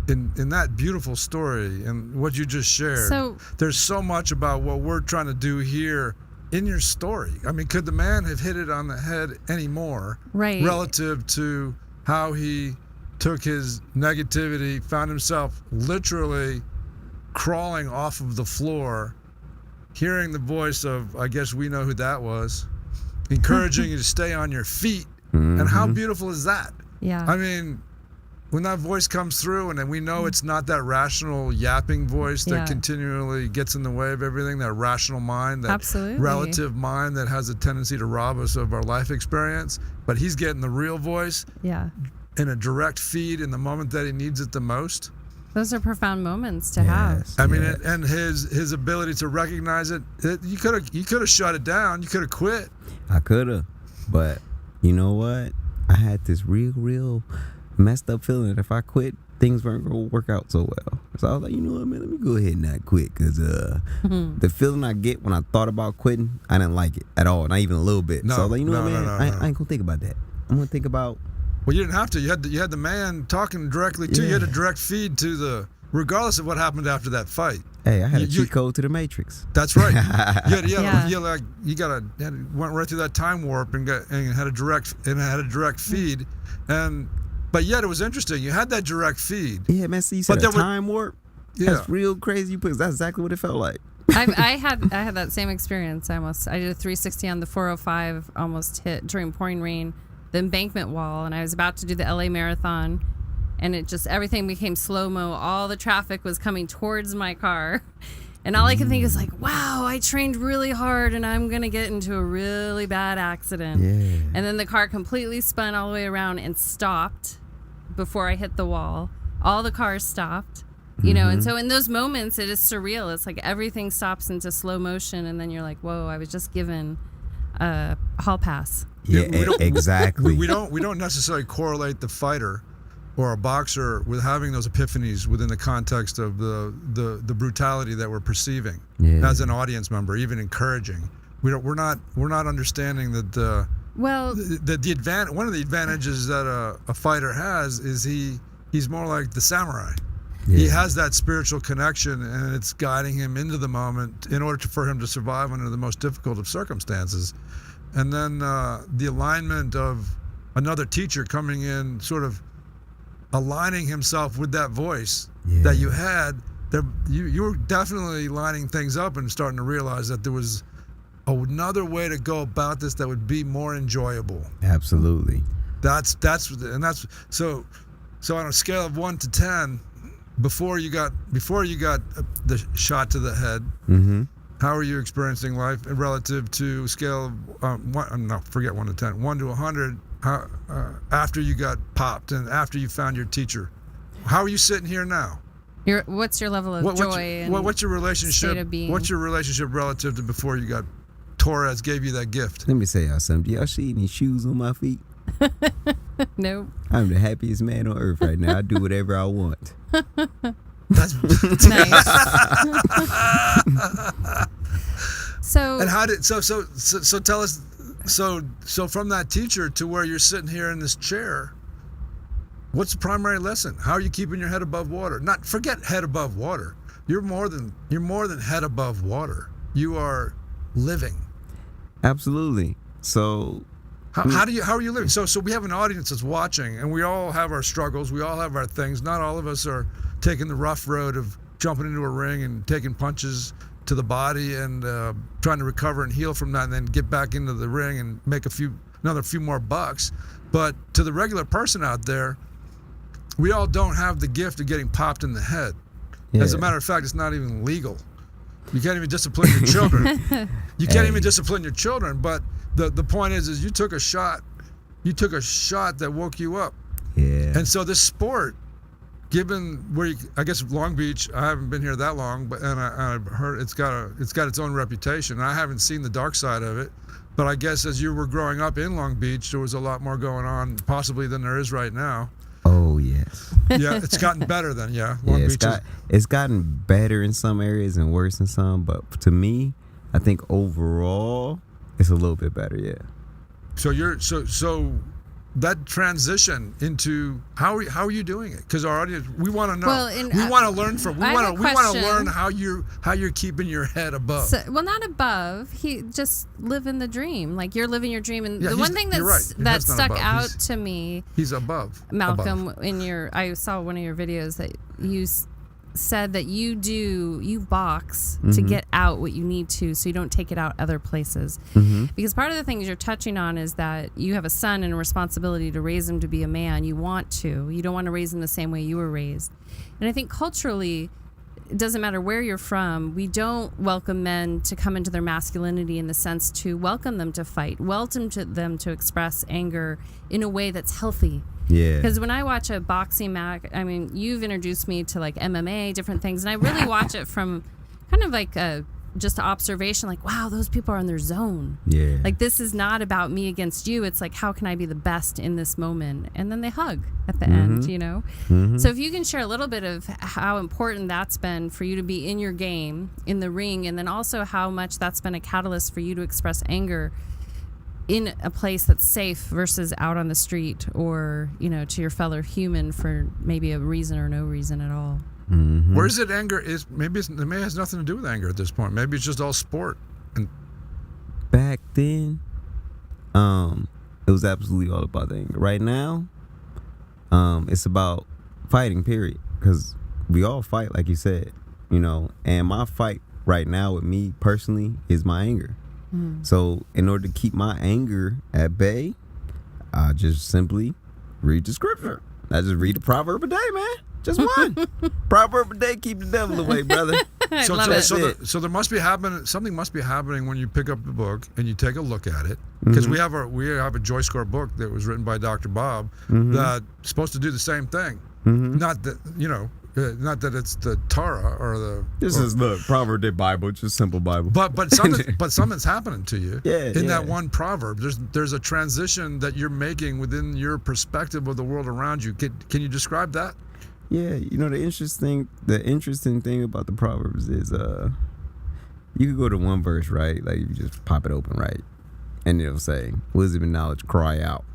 A: that beautiful story and what you just shared.
B: So-
A: there's so much about what we're trying to do here in your story. I mean, could the man have hit it on the head anymore?
B: Right.
A: Relative to how he took his negativity, found himself literally crawling off of the floor, hearing the voice of, I guess we know who that was, encouraging you to stay on your feet. And how beautiful is that?
B: Yeah.
A: I mean, when that voice comes through and then we know it's not that rational yapping voice that
B: Yeah.
A: continually gets in the way of everything, that rational mind, that
B: Absolutely.
A: relative mind that has a tendency to rob us of our life experience, but he's getting the real voice
B: Yeah.
A: in a direct feed in the moment that he needs it the most.
B: Those are profound moments to have.
F: Yes,
A: I mean,
F: yes.
A: and his ability to recognize it, you could have shut it down. You could have quit.
F: I could have, but you know what? I had this real messed up feeling that if I quit, things weren't going to work out so well. So I was like, you know what, man, let me go ahead and not quit, because the feeling I get when I thought about quitting, I didn't like it at all, not even a little bit.
A: No,
F: so I was like, you know what, man,
A: no.
F: I ain't going to think about that. I'm going to think about...
A: Well, you didn't have to. You had the man talking directly to you. You had a direct feed to the, regardless of what happened after that fight.
F: Hey, I had a
A: You-
F: cheat code to the Matrix.
A: That's right.
B: Yeah.
A: Went right through that time warp and had a direct feed, but yet it was interesting. You had that direct feed.
F: Yeah, man, see, you said
A: But
F: a
A: there were-
F: time warp?
A: Yeah.
F: That's real crazy. That's exactly what it felt like.
B: I had that same experience. I did a 360 on the 405, almost hit during pouring rain, the embankment wall, and I was about to do the LA marathon, and everything became slow-mo. All the traffic was coming towards my car, and all I could think is like, wow, I trained really hard and I'm gonna get into a really bad accident.
F: Yeah.
B: And then the car completely spun all the way around and stopped before I hit the wall. All the cars stopped. You know, and so in those moments, it is surreal. It's like everything stops into slow motion, and then you're like, whoa, I was just given hall pass.
F: Yeah,
A: we don't-
F: exactly.
A: we don't necessarily correlate the fighter or a boxer with having those epiphanies within the context of the brutality that we're perceiving
F: Yeah.
A: as an audience member, even encouraging. We're not understanding that
B: Well,
A: one of the advantages that a fighter has is he's more like the samurai.
F: Yeah.
A: He has that spiritual connection, and it's guiding him into the moment in order for him to survive under the most difficult of circumstances. And then the alignment of another teacher coming in, sort of aligning himself with that voice that you had. You were definitely lining things up and starting to realize that there was another way to go about this that would be more enjoyable.
F: Absolutely.
A: That's so on a scale of 1 to 10, before you got the shot to the head,
F: Mm-hmm.
A: how are you experiencing life relative to a scale of forget 1 to 10, 1 to 100? How, after you got popped and after you found your teacher, how are you sitting here now?
B: what's your level of joy?
A: What's your relationship?
B: state of being?
A: What's your relationship relative to before you got Torres gave you that gift?
F: Let me say y'all something. Do y'all see any shoes on my feet?
B: Nope.
F: I'm the happiest man on earth right now. I do whatever I want.
A: That's
B: Nice. So
A: and how did so tell us so from that teacher to where you're sitting here in this chair, what's the primary lesson? How are you keeping your head above water? Not forget head above water. You're more than head above water. You are living.
F: Absolutely. So
A: How are you living? So we have an audience that's watching, and we all have our struggles. We all have our things. Not all of us are taking the rough road of jumping into a ring and taking punches to the body and trying to recover and heal from that, and then get back into the ring and make another few more bucks. But to the regular person out there, we all don't have the gift of getting popped in the head. As a matter of fact, it's not even legal. You can't even discipline your children. You can't even discipline your children. But the point is you took a shot. You took a shot that woke you up.
F: yeah.
A: And so this sport, given I guess Long Beach, I haven't been here that long, but I've heard it's got its own reputation. I haven't seen the dark side of it, but I guess as you were growing up in Long Beach, there was a lot more going on possibly than there is right now.
F: Oh yes.
A: Yeah, it's gotten better then. Yeah, Long
F: Yeah,
A: Beach is.
F: it's gotten better in some areas and worse in some, but to me, I think overall it's a little bit better. Yeah.
A: So you're so that transition into how are you doing it? Because our audience, we want to know.
B: Well,
A: we want to learn from. We
B: I have
A: want
B: a
A: to
B: question.
A: learn how you're keeping your head above.
B: So, well, not above. He just living the dream. Like you're living your dream. And
A: Yeah,
B: the one thing
A: you're right.
B: that
A: That's not
B: stuck
A: above.
B: out
A: He's-
B: to me,
A: He's above.
B: Malcolm,
A: Above.
B: I saw one of your videos that you said that you box to
A: Mm-hmm.
B: get out what you need to, so you don't take it out other places.
A: Mm-hmm.
B: Because part of the things you're touching on is that you have a son and a responsibility to raise him to be a man. You want to. You don't want to raise him the same way you were raised. And I think culturally, it doesn't matter where you're from, we don't welcome men to come into their masculinity in the sense to welcome them to fight, welcome them to express anger in a way that's healthy.
F: Yeah.
B: Because when I watch a boxing match, I mean, you've introduced me to like MMA, different things, and I really watch it from kind of like just observation, like, wow, those people are in their zone.
F: Yeah.
B: Like, this is not about me against you. It's like, how can I be the best in this moment? And then they hug at the end, you know? So if you can share a little bit of how important that's been for you to be in your game, in the ring, and then also how much that's been a catalyst for you to express anger in a place that's safe versus out on the street or, you know, to your fellow human for maybe a reason or no reason at all.
A: Where is it anger? It may has nothing to do with anger at this point. Maybe it's just all sport. And
F: Back then, it was absolutely all about the anger. Right now, it's about fighting, period. Because we all fight, like you said, you know. And my fight right now with me personally is my anger. So in order to keep my anger at bay, I just simply read the scripture. I just read a proverb a day, man. Just one. Proverb a day, keep the devil away, brother.
A: So there must be something must be happening when you pick up the book and you take a look at it, because we have a JoyScore book that was written by Dr. Bob that's supposed to do the same thing. Not that, you know, Not that it's the Torah or the.
F: This is the proverb, the Bible, just simple Bible.
A: But something's happening to you.
F: Yeah,
A: in that one proverb, there's a transition that you're making within your perspective of the world around you. Can you describe that?
F: Yeah, the interesting thing about the proverbs is you could go to one verse, right? Like you just pop it open, right? And it'll say, wisdom and knowledge cry out.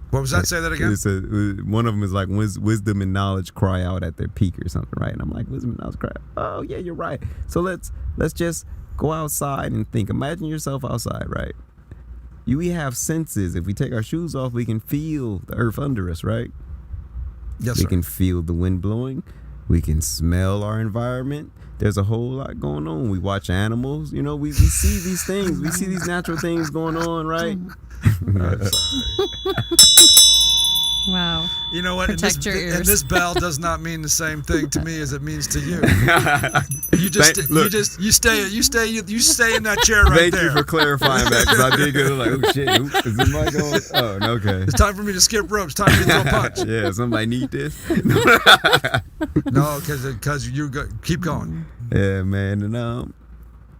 A: What was that? Say that again.
F: One of them is like, wisdom and knowledge cry out at their peak or something, right? And I'm like, wisdom and knowledge cry out. Oh yeah, you're right. So let's just go outside and think. Imagine yourself outside, right? We have senses. If we take our shoes off, we can feel the earth under us, right?
A: Yes,
F: we
A: sir.
F: can feel the wind blowing. We can smell our environment. There's a whole lot going on. We watch animals. We see these things. We see these natural things going on, right?
B: Wow.
A: You know what?
B: Protect your ears.
A: And this bell does not mean the same thing to me as it means to you. You stay in that chair right
F: Thank
A: there.
F: you for clarifying that, because I did get like, oh shit, is this mic on? Oh, no, okay.
A: It's time for me to skip ropes. Time for me to throw a punch.
F: Yeah, somebody need this.
A: No, because you keep going.
F: Yeah, man, and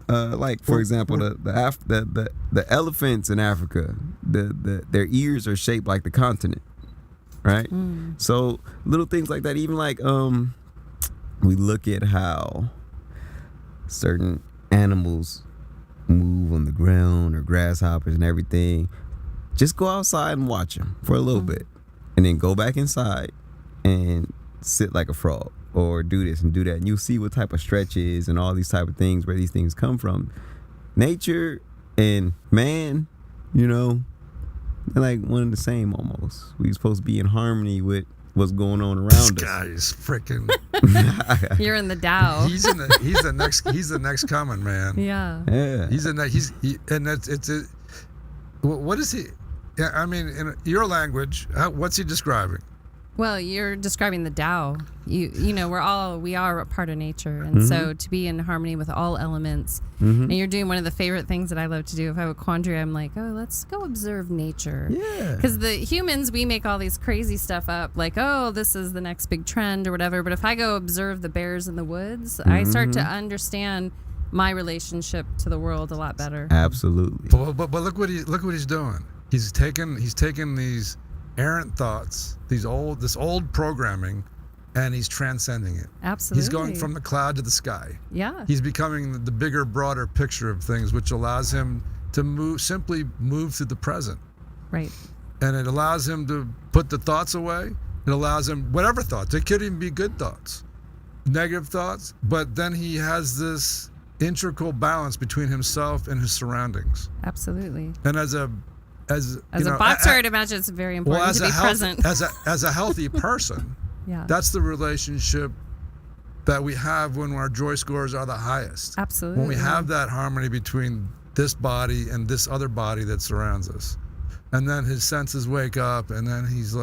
F: like for example, the elephants in Africa, their ears are shaped like the continent, right? So little things like that. Even like we look at how certain animals move on the ground, or grasshoppers and everything. Just go outside and watch them for a little bit, and then go back inside and sit like a frog, or do this and do that, and you'll see what type of stretches and all these type of things, where these things come from. Nature and man, they're like one and the same almost. We're supposed to be in harmony with what's going on around
A: This
F: us.
A: guy is freaking.
B: You're in the Tao.
A: He's the next coming, man.
B: Yeah.
F: Yeah.
A: What is he? Yeah, I mean, in your language, what's he describing?
B: Well, you're describing the Tao. We are a part of nature, and so to be in harmony with all elements. And you're doing one of the favorite things that I love to do. If I have a quandary, I'm like, oh, let's go observe nature.
F: Yeah.
B: Because the humans, we make all these crazy stuff up, like, oh, this is the next big trend or whatever. But if I go observe the bears in the woods, I start to understand my relationship to the world a lot better.
F: Absolutely.
A: But look what he's doing. He's taken these errant thoughts, this old programming, and he's transcending it.
B: Absolutely.
A: He's going from the cloud to the sky.
B: Yeah.
A: He's becoming the bigger, broader picture of things, which allows him to simply move through the present.
B: Right.
A: And it allows him to put the thoughts away. It allows him, whatever thoughts, it could even be good thoughts, negative thoughts, but then he has this integral balance between himself and his surroundings.
B: Absolutely.
A: And as a
B: boxer, I'd imagine it's very important to be present.
A: As a healthy person,
B: yeah.
A: That's the relationship that we have when our joy scores are the highest.
B: Absolutely.
A: When we have that harmony between this body and this other body that surrounds us. And then his senses wake up, and then he's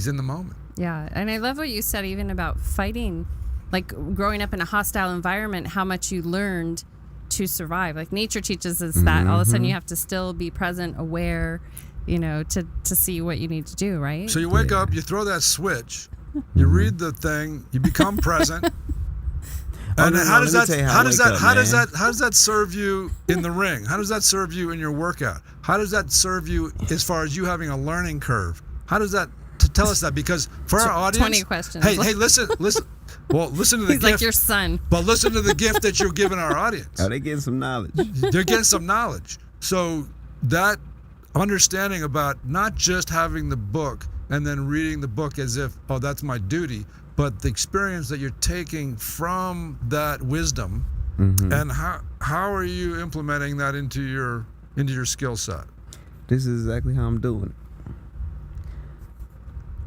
A: in the moment.
B: Yeah, and I love what you said even about fighting, like growing up in a hostile environment, how much you learned to survive. Like nature teaches us that all of a sudden you have to still be present, aware, to see what you need to do, right?
A: So you wake up, you throw that switch, you read the thing, you become present. And how does that serve you in the ring? How does that serve you in your workout? How does that serve you as far as you having a learning curve? How does that tell us that? Because for our audience,
B: 20 questions.
A: Hey, listen. Well, listen to the
B: He's
A: gift.
B: like your son.
A: But listen to the gift that you're giving our audience.
F: Oh, they getting some knowledge.
A: They're getting some knowledge. So that understanding about not just having the book and then reading the book as if, oh, that's my duty, but the experience that you're taking from that wisdom, and how are you implementing that into your skill set?
F: This is exactly how I'm doing it.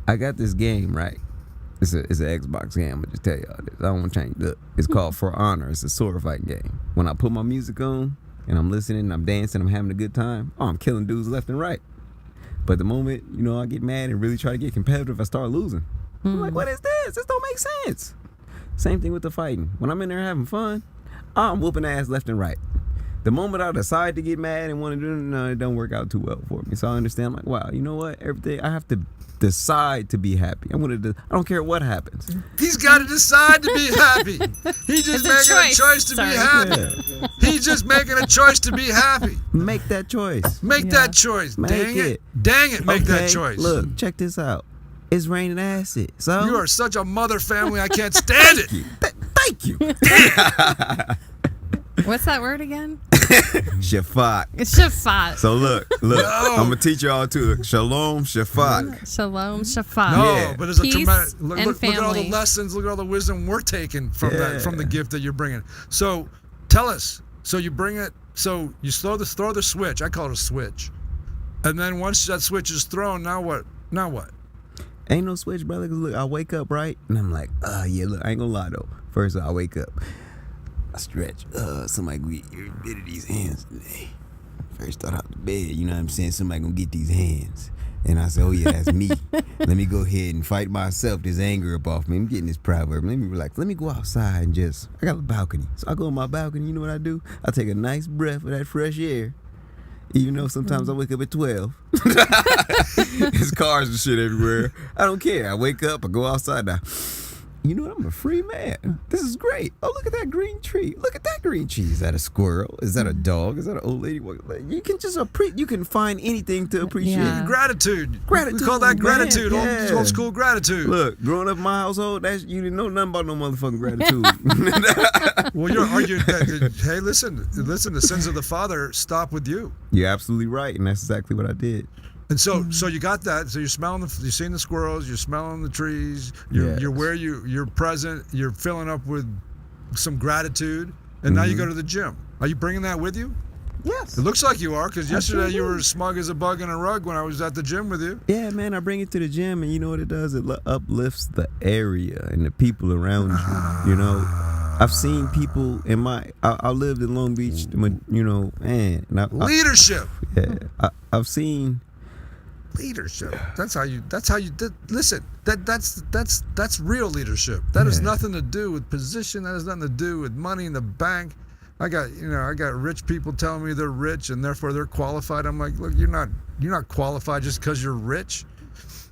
F: I got this game, right? It's an Xbox game. I'm gonna just tell y'all this. I don't want to change it up. It's called For Honor. It's a sword fighting game. When I put my music on and I'm listening, and I'm dancing, I'm having a good time. I'm killing dudes left and right. But the moment I get mad and really try to get competitive, I start losing. I'm like, what is this? This don't make sense. Same thing with the fighting. When I'm in there having fun, I'm whooping ass left and right. The moment I decide to get mad and want to do it, no, it don't work out too well for me. So I understand. I'm like, wow, you know what? Everything I have to decide to be happy. I don't care what happens.
A: He's got to decide to be happy. He's just making a choice to be happy.
F: Yeah.
A: He's just making a choice to be happy.
F: Make that choice.
A: Make that choice.
F: Make
A: Dang it.
F: it.
A: Dang it, make that
F: Okay,
A: choice.
F: Look, check this out. It's raining acid. So
A: You are such a mother family, I can't stand it.
F: Thank you.
B: What's that word again?
F: Shafak.
B: It's shafat.
F: So look,
A: No.
F: I'm gonna teach y'all too. Shalom, Shafak.
B: Shalom, shafat.
A: No,
F: Yeah.
A: but it's a
B: Peace
A: tremendous.
B: and
A: Look at all the
B: family.
A: lessons. Look at all the wisdom we're taking from
F: Yeah.
A: that, from the gift that you're bringing. So, tell us. So you bring it. So you throw the switch. I call it a switch. And then once that switch is thrown, now what? Now what?
F: Ain't no switch, brother. 'Cause look, I wake up right, and I'm like, yeah. Look, I ain't gonna lie though. First, I wake up, I stretch. Somebody gonna get rid of these hands today. First start out the bed, you know what I'm saying? Somebody gonna get these hands. And I said, oh yeah, that's me. Let me go ahead and fight myself, this anger up off me. I'm getting this proverb. Let me relax. Let me go outside and I got a balcony. So I go on my balcony, you know what I do? I take a nice breath of that fresh air. Even though sometimes I wake up at 12. There's cars and shit everywhere. I don't care. I wake up, I go outside now. You know what? I'm a free man. This is great. Oh, look at that green tree. Look at that green tree. Is that a squirrel? Is that a dog? Is that an old lady? You can just you can find anything to appreciate.
B: Yeah.
A: Gratitude.
F: Gratitude,
A: We call that
F: man.
A: gratitude.
F: Yeah.
A: Old school gratitude.
F: Look, growing up in my household, you didn't know nothing about no motherfucking gratitude.
A: Well, you're arguing that. Hey, listen. The sins of the father stop with you.
F: You're absolutely right, and that's exactly what I did.
A: And so you got that. So you're smelling you're seeing the squirrels, you're smelling the trees, you're where you're present, you're filling up with some gratitude, and now you go to the gym. Are you bringing that with you?
F: Yes.
A: It looks like you are, because yesterday you
F: do.
A: were smug as a bug in a rug when I was at the gym with you.
F: Yeah, man, I bring it to the gym, and you know what it does? It uplifts the area and the people around you. You know, I've seen people in I lived in Long Beach, you know, man. And
A: Leadership.
F: I've seen.
A: Leadership. That's how you did. Listen, that's real leadership. That has nothing to do with position. That has nothing to do with money in the bank. I got rich people telling me they're rich and therefore they're qualified. I'm like, look, you're not qualified just because you're rich.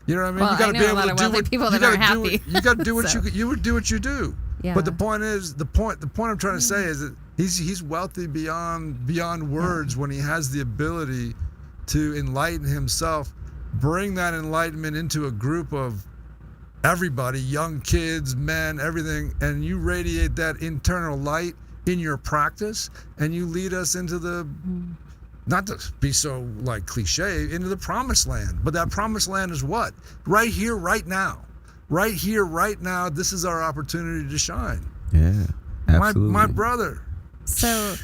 A: You know what I mean?
B: Well,
A: you got
B: I
A: to
B: know
A: be
B: a
A: able
B: lot
A: to
B: of
A: do
B: wealthy
A: what
B: people
A: you
B: that
A: got
B: aren't
A: to do.
B: happy.
A: You got to do what
B: So.
A: you would do what you do.
B: Yeah.
A: But the point I'm trying to say is that he's wealthy beyond words when he has the ability to enlighten himself, bring that enlightenment into a group of everybody, young kids, men, everything, and you radiate that internal light in your practice, and you lead us into the, not to be so like cliche, into the promised land. But that promised land is what? Right here, right now. Right here, right now, this is our opportunity to shine.
F: Yeah, absolutely.
A: My brother.
B: So,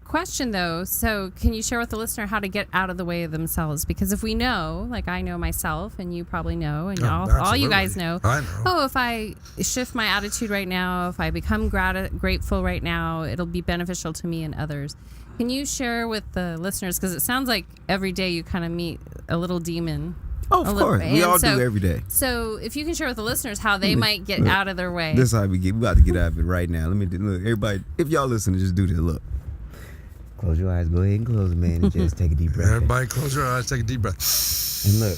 B: question though, so can you share with the listener how to get out of the way of themselves? Because if we know, like I know myself, and you probably know, and all you guys know,
A: I know.
B: oh, if I shift my attitude right now, if I become grateful right now, it'll be beneficial to me and others. Can you share with the listeners, because it sounds like every day you kind of meet a little demon.
F: Oh, of course. We all
B: so,
F: do every day.
B: So if you can share with the listeners how they might get out of their way.
F: This is how we about to get out of it right now. Look, everybody, if y'all listening, just do this. Look. Close your eyes. Go ahead and close them, man, and just take a deep breath.
A: Everybody close your eyes, take a deep breath.
F: And look,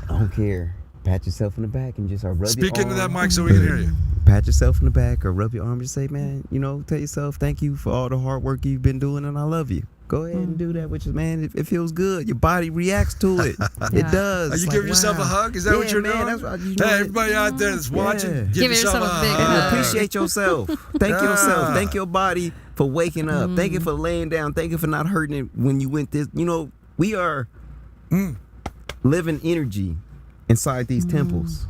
F: I don't care. Pat yourself in the back and just rub your
A: Speak into that
F: arm.
A: mic so we can hear you.
F: Pat yourself in the back or rub your arm. Just say, man, tell yourself thank you for all the hard work you've been doing, and I love you. Go ahead and do that, man. It feels good. Your body reacts to it. It does.
A: Are you
F: It's
A: giving yourself a hug? Is that what you're
F: man,
A: doing?
F: That's what,
A: Hey, everybody out there that's watching, give yourself a
B: big
A: hug.
B: hug.
F: Appreciate yourself. Thank yourself. Thank your body for waking up. Thank you for laying down. Thank you for not hurting it when you went this. We are living energy inside these temples.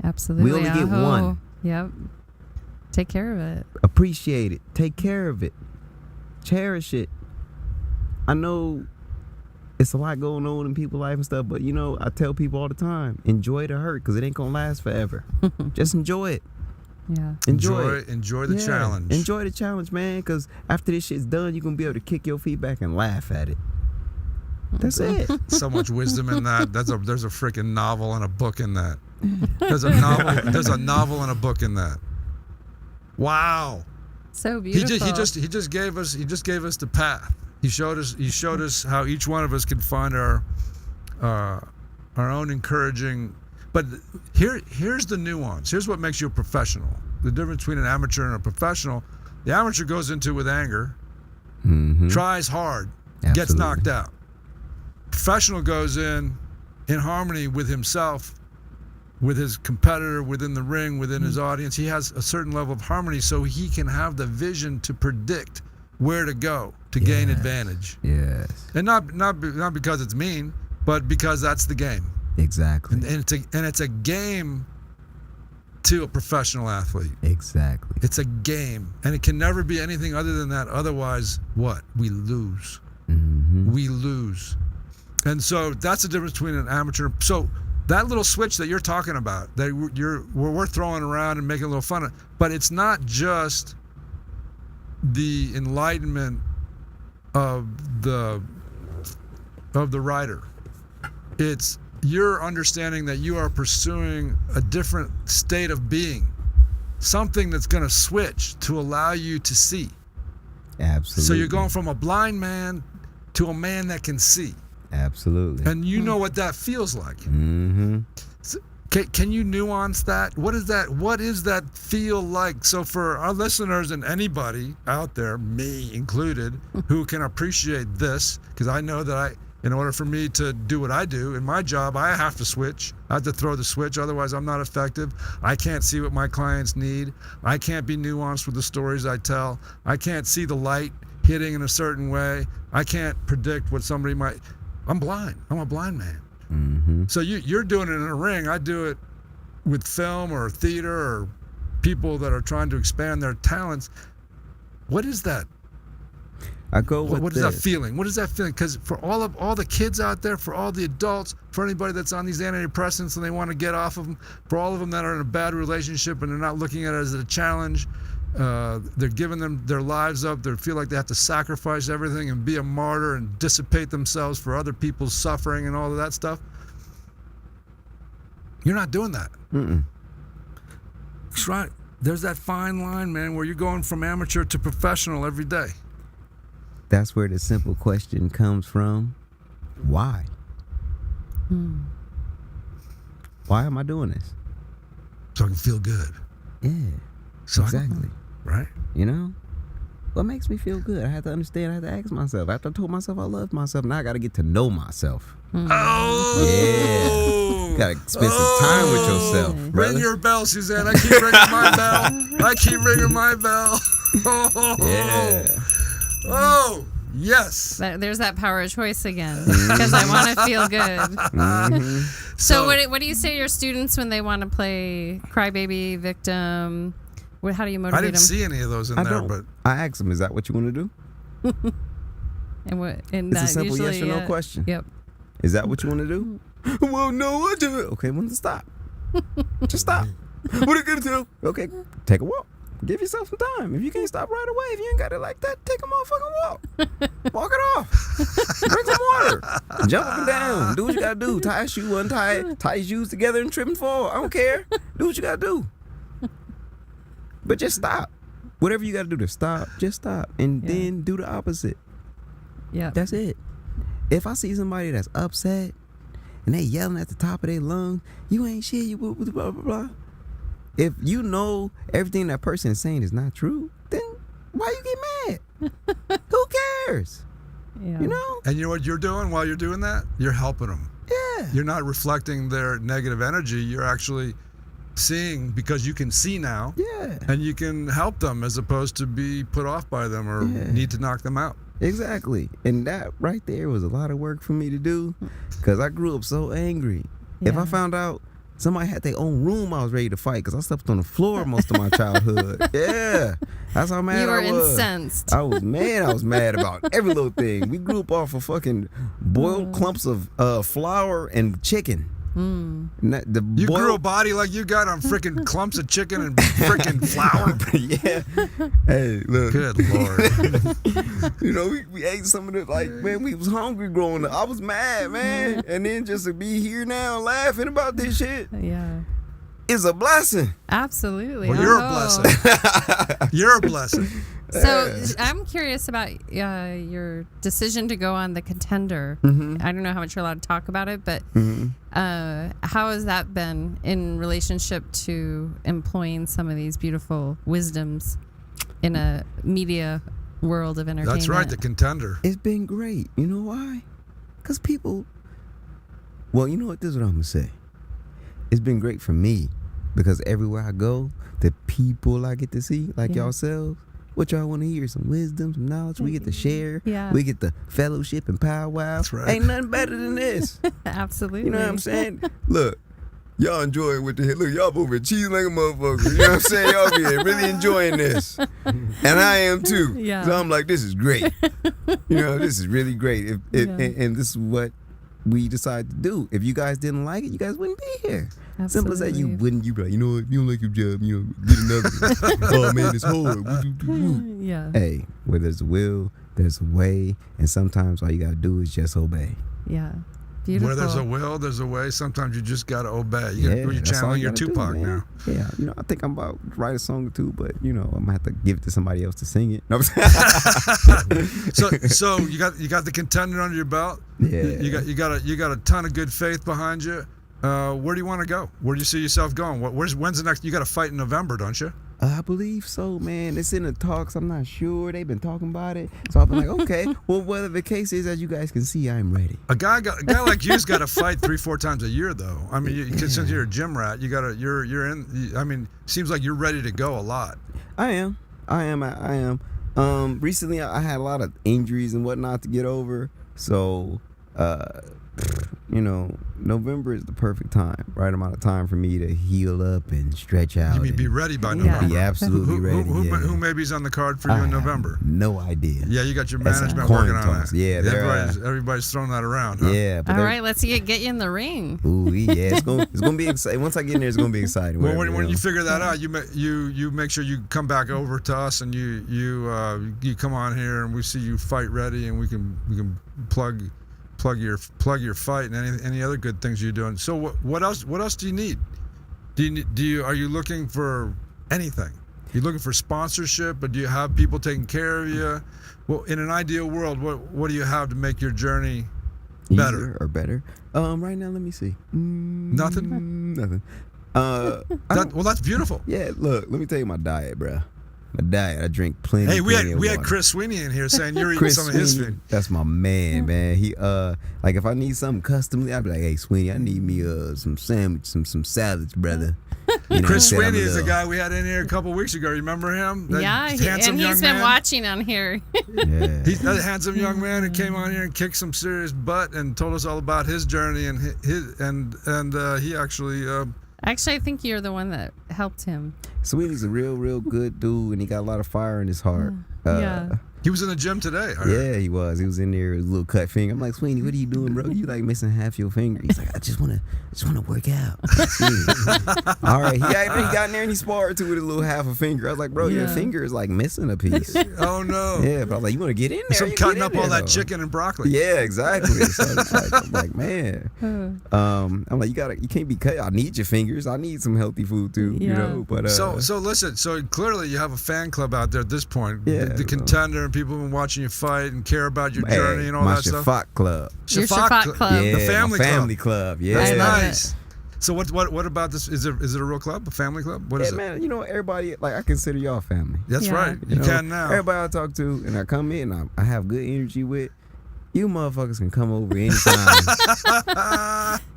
B: Absolutely.
F: We only get one.
B: Yep. Take care of it.
F: Appreciate it. Take care of it. Cherish it. I know it's a lot going on in people's life and stuff, but I tell people all the time, enjoy the hurt, because it ain't gonna last forever. Just enjoy it.
B: Yeah.
F: Enjoy
A: the challenge.
F: Enjoy the challenge, man, because after this shit's done, you're gonna be able to kick your feet back and laugh at it. That's it.
A: So much wisdom in that. There's a freaking novel and a book in that. There's a novel and a book in that. Wow.
B: So beautiful.
A: He just gave us the path. He showed us how each one of us can find our own encouraging. But here's the nuance. Here's what makes you a professional. The difference between an amateur and a professional. The amateur goes into it with anger, tries hard, gets knocked out. Professional goes in harmony with himself, with his competitor, within the ring, within his audience. He has a certain level of harmony, so he can have the vision to predict where to go to gain advantage.
F: Yes.
A: And not because it's mean, but because that's the game.
F: Exactly.
A: And it's a game to a professional athlete.
F: Exactly.
A: It's a game, and it can never be anything other than that. Otherwise, what? We lose. We lose. And so that's the difference between an amateur. So that little switch that you're talking about, that we're throwing around and making a little fun of, but it's not just the enlightenment of the rider. It's your understanding that you are pursuing a different state of being, something that's going to switch to allow you to see.
F: Absolutely.
A: So you're going from a blind man to a man that can see.
F: Absolutely.
A: And you know what that feels like. So, can you nuance that? What is that? What is that feel like? So for our listeners and anybody out there, me included, who can appreciate this, because I know that in order for me to do what I do in my job, I have to switch. I have to throw the switch, otherwise I'm not effective. I can't see what my clients need. I can't be nuanced with the stories I tell. I can't see the light hitting in a certain way. I can't predict what somebody might. I'm blind. I'm a blind man. So you're doing it in a ring. I do it with film or theater or people that are trying to expand their talents. What is that?
F: I go with
A: what is that feeling? What is that feeling? Because for all the kids out there, for all the adults, for anybody that's on these antidepressants and they want to get off of them, for all of them that are in a bad relationship and they're not looking at it as a challenge, they're giving them their lives up. They feel like they have to sacrifice everything and be a martyr and dissipate themselves for other people's suffering and all of that stuff. You're not doing that. That's right. There's that fine line, man, where you're going from amateur to professional every day.
F: That's where the simple question comes from. Why? Why am I doing this?
A: So I can feel good.
F: Yeah.
A: So
F: exactly.
A: Right?
F: You know? What makes me feel good? I had to understand, I had to ask myself. After I told myself I loved myself, now I got to get to know myself.
A: Oh!
F: Yeah. Got to spend some time with yourself, brother.
A: Ring your bell, Suzanne. I keep ringing my bell. I keep ringing my bell.
F: Yeah.
A: Oh, yes.
B: There's that power of choice again, because I want to feel good. So what do you say to your students when they want to play crybaby, victim? How do you motivate them?
A: I didn't see any of those in there, but
F: I asked them, is that what you want to do?
B: And
F: it's a simple yes or no question.
B: Yep.
F: Is that what you want to do? Well, no, I do it. Okay, well, then stop. Just stop. What are you going to do? Okay, take a walk. Give yourself some time. If you can't stop right away, if you ain't got it like that, take a motherfucking walk. Walk it off. Drink some water. Jump up and down. Do what you got to do. Tie a shoe, untie it. Tie your shoes together and trip and fall. I don't care. Do what you got to do. But just stop. Whatever you got to do to stop, just stop. And then do the opposite.
B: Yeah.
F: That's it. If I see somebody that's upset and they yelling at the top of their lungs, you ain't shit, you blah, blah, blah, blah. If you know everything that person is saying is not true, then why you get mad? Who cares?
B: Yeah.
F: You know?
A: And you know what you're doing while you're doing that? You're helping them.
F: Yeah.
A: You're not reflecting their negative energy. You're actually seeing, because you can see now.
F: Yeah.
A: And you can help them as opposed to be put off by them or need to knock them out.
F: Exactly. And that right there was a lot of work for me to do, because I grew up so angry. If I found out somebody had their own room, I was ready to fight, because I slept on the floor most of my childhood. Yeah. That's how mad I was.
B: You were incensed.
F: I was mad. I was mad about every little thing. We grew up off of fucking boiled clumps of flour and chicken.
A: You grew a body like you got on freaking clumps of chicken and freaking flour.
F: Yeah. Hey, look.
A: Good Lord.
F: You know, we ate some of it, like, man, we was hungry growing up. I was mad, man. And then just to be here now laughing about this shit.
B: Yeah.
F: is a blessing.
B: Absolutely.
A: Well, you're a
B: Oh.
A: blessing. You're a blessing.
B: So I'm curious about your decision to go on the contender. I don't know how much you're allowed to talk about it, but how has that been in relationship to employing some of these beautiful wisdoms in a media world of entertainment?
A: That's right, the contender.
F: It's been great. You know why? Because people. Well, you know what? This is what I'm gonna say. It's been great for me because everywhere I go, the people I get to see, like yourselves, what y'all want to hear? Some wisdom, some knowledge. We get to share.
B: Yeah.
F: We get the fellowship and powwow.
A: That's right.
F: Ain't nothing better than this.
B: Absolutely.
F: You know what I'm saying? Look, y'all enjoying with the hit. Look, y'all moving cheese like a motherfucker. You know what I'm saying? Y'all be really enjoying this. And I am too.
B: Yeah.
F: So I'm like, this is great. You know, this is really great. And this is what we decided to do. If you guys didn't like it, you guys wouldn't be here. Simple as that. You wouldn't. You be like, you know what? If you don't like your job, you know, get another one. Oh man, it's hard.
B: Yeah.
F: Hey, where there's a will, there's a way, and sometimes all you gotta do is just obey.
B: Yeah. Beautiful.
A: Where there's a will, there's a way. Sometimes you just gotta obey. You're
F: that's all
A: channeling
F: you
A: your
F: gotta do,
A: Tupac
F: man.
A: now.
F: Yeah, you know, I think I'm about to write a song or two, but you know, I'm gonna have to give it to somebody else to sing it. No, I'm saying.
A: So you got the contender under your belt.
F: Yeah.
A: You got a ton of good faith behind you. Where do you want to go? Where do you see yourself going? When's the next? You got to fight in November, don't you?
F: I believe so, man. It's in the talks. I'm not sure. They've been talking about it, so I've been like, okay. Well, whatever the case is, as you guys can see, I'm ready.
A: A guy like you's got to fight 3-4 times a year, though. I mean, since you're a gym rat, you're in. I mean, seems like you're ready to go a lot.
F: I am. Recently, I had a lot of injuries and whatnot to get over, so you know, November is the perfect time, right amount of time for me to heal up and stretch out.
A: You mean be ready by November?
F: Be absolutely ready.
A: Who maybe's on the card for you in November?
F: No idea.
A: Yeah, you got your
F: That's a
A: management
F: coin
A: working on
F: toss.
A: it.
F: Yeah,
A: everybody's throwing that around. Huh?
F: Yeah. But
B: All right, let's get you in the ring.
F: Ooh, yeah, it's gonna be exciting. Once I get in there, it's gonna be exciting.
A: Well,
F: Whatever,
A: when you figure that out, you make sure you come back over to us and you come on here and we see you fight ready and we can plug your fight and any other good things you're doing. So what else do you need? Are you looking for anything? You looking for sponsorship, but do you have people taking care of you? Well, in an ideal world, what do you have to make your journey better?
F: Easier or better? Right now, let me see.
A: Nothing.
F: Nothing.
A: That's beautiful.
F: Yeah, look, let me tell you my diet, bro. My diet, I drink plenty.
A: Hey, we had
F: water.
A: Chris Sweeney in here saying you're eating
F: Chris
A: some of his
F: Sweeney,
A: food.
F: that's my man. He like if I need something custom, I'd be like, hey Sweeney, I need me some sandwich, some salads, brother. You know,
A: Chris
F: said I'm
A: Sweeney
F: a
A: is the
F: little-
A: guy we had in here a couple weeks ago. Remember him? That
B: Yeah,
A: handsome
B: and
A: young
B: he's been
A: man?
B: watching on here.
F: Yeah.
A: He's that handsome young man who came on here and kicked some serious butt and told us all about his journey and he actually.
B: Actually, I think you're the one that helped him.
F: Sweeney's a real good dude, and he got a lot of fire in his heart.
B: Yeah.
A: He was in the gym today. I heard.
F: Yeah, he was. He was in there with a little cut finger. I'm like, Sweeney, what are you doing, bro? You like missing half your finger. He's like, I just wanna work out. All right. He got in there and he sparred too with a little half a finger. I was like, bro, your
B: Yeah.
F: finger is like missing a piece.
A: Oh no.
F: Yeah, but I was like, you wanna get in there?
A: So
F: You
A: cutting
F: get
A: up
F: in
A: all
F: there,
A: that
F: though.
A: chicken and broccoli.
F: Yeah, exactly. So it's like, I'm like, man. I'm like, you can't be cut. I need your fingers. I need some healthy food too. You
B: Yeah.
F: know. But
A: So listen. So clearly you have a fan club out there at this point.
F: Yeah,
A: The contender and people have been watching you fight and care about your journey and all
F: my
A: that stuff.
F: Shafak Club.
B: Your Shafak Club.
F: Yeah,
A: The family
F: my
A: club.
F: family club. Yeah,
A: That's
B: I love
A: nice. So what about this? Is it a real club? A family club? What is
F: Yeah,
A: it?
F: man. You know, everybody like I consider y'all family.
A: That's
B: Yeah.
A: right. You
F: know,
A: can now.
F: Everybody I talk to and I come in, I have good energy with. You motherfuckers can come over anytime.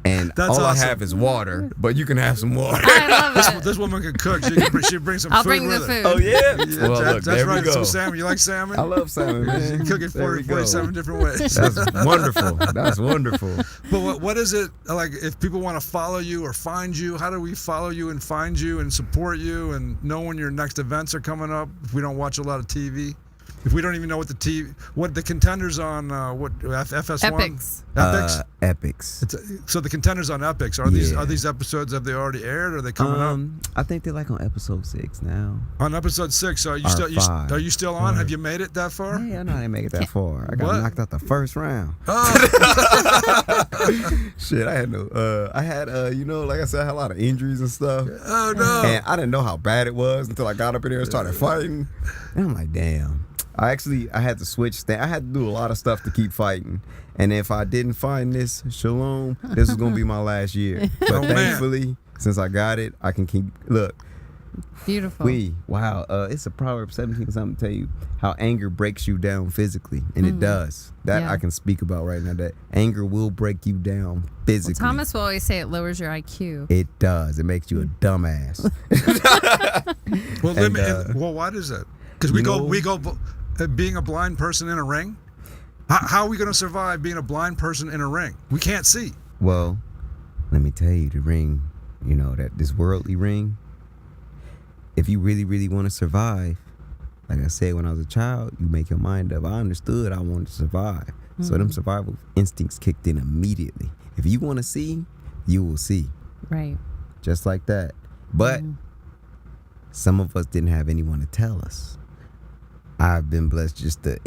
F: And
A: That's
F: all
A: awesome.
F: I have is water, but you can have some water.
B: I love it.
A: This woman can cook. She bring some
B: I'll
A: food
B: bring the
A: with
B: food.
A: her.
F: Oh yeah.
A: Yeah,
F: Well,
A: that's
F: look, there
A: right.
F: we go.
A: Some salmon. You like salmon?
F: I love salmon, man.
A: You cook it
F: There we go.
A: 47 different ways.
F: That's wonderful. That's wonderful.
A: But what is it like? If people want to follow you or find you, how do we follow you and find you and support you and know when your next events are coming up? If we don't watch a lot of TV. If we don't even know what the contenders on FS1
B: Epics.
F: Epics.
A: So the contenders on Epics are these episodes, have they already aired or are they coming up?
F: I think they're like on episode 6 now.
A: On episode 6, so are you still on? Have you made it that far?
F: Hey, I know I didn't make it that far. I got knocked out the first round.
A: Oh.
F: Shit, I had like I said, I had a lot of injuries and stuff.
A: Oh no.
F: And I didn't know how bad it was until I got up in there and started fighting. And I'm like, damn. I had to switch. I had to do a lot of stuff to keep fighting. And if I didn't find this shalom, this was gonna be my last year. But thankfully, since I got it, I can keep. Look,
B: Beautiful.
F: It's a Proverbs 17 something to tell you how anger breaks you down physically, and it does. That I can speak about right now. That anger will break you down physically.
B: Well, Thomas will always say it lowers your IQ.
F: It does. It makes you a dumbass.
A: Well, why does that? Because we go being a blind person in a ring. How are we going to survive being a blind person in a ring? We can't see.
F: Well, let me tell you, the ring, this worldly ring, if you really, really want to survive, like I said, when I was a child, you make your mind up. I understood I wanted to survive. So them survival instincts kicked in immediately. If you want to see, you will see.
B: Right.
F: Just like that. But some of us didn't have anyone to tell us. I've been blessed I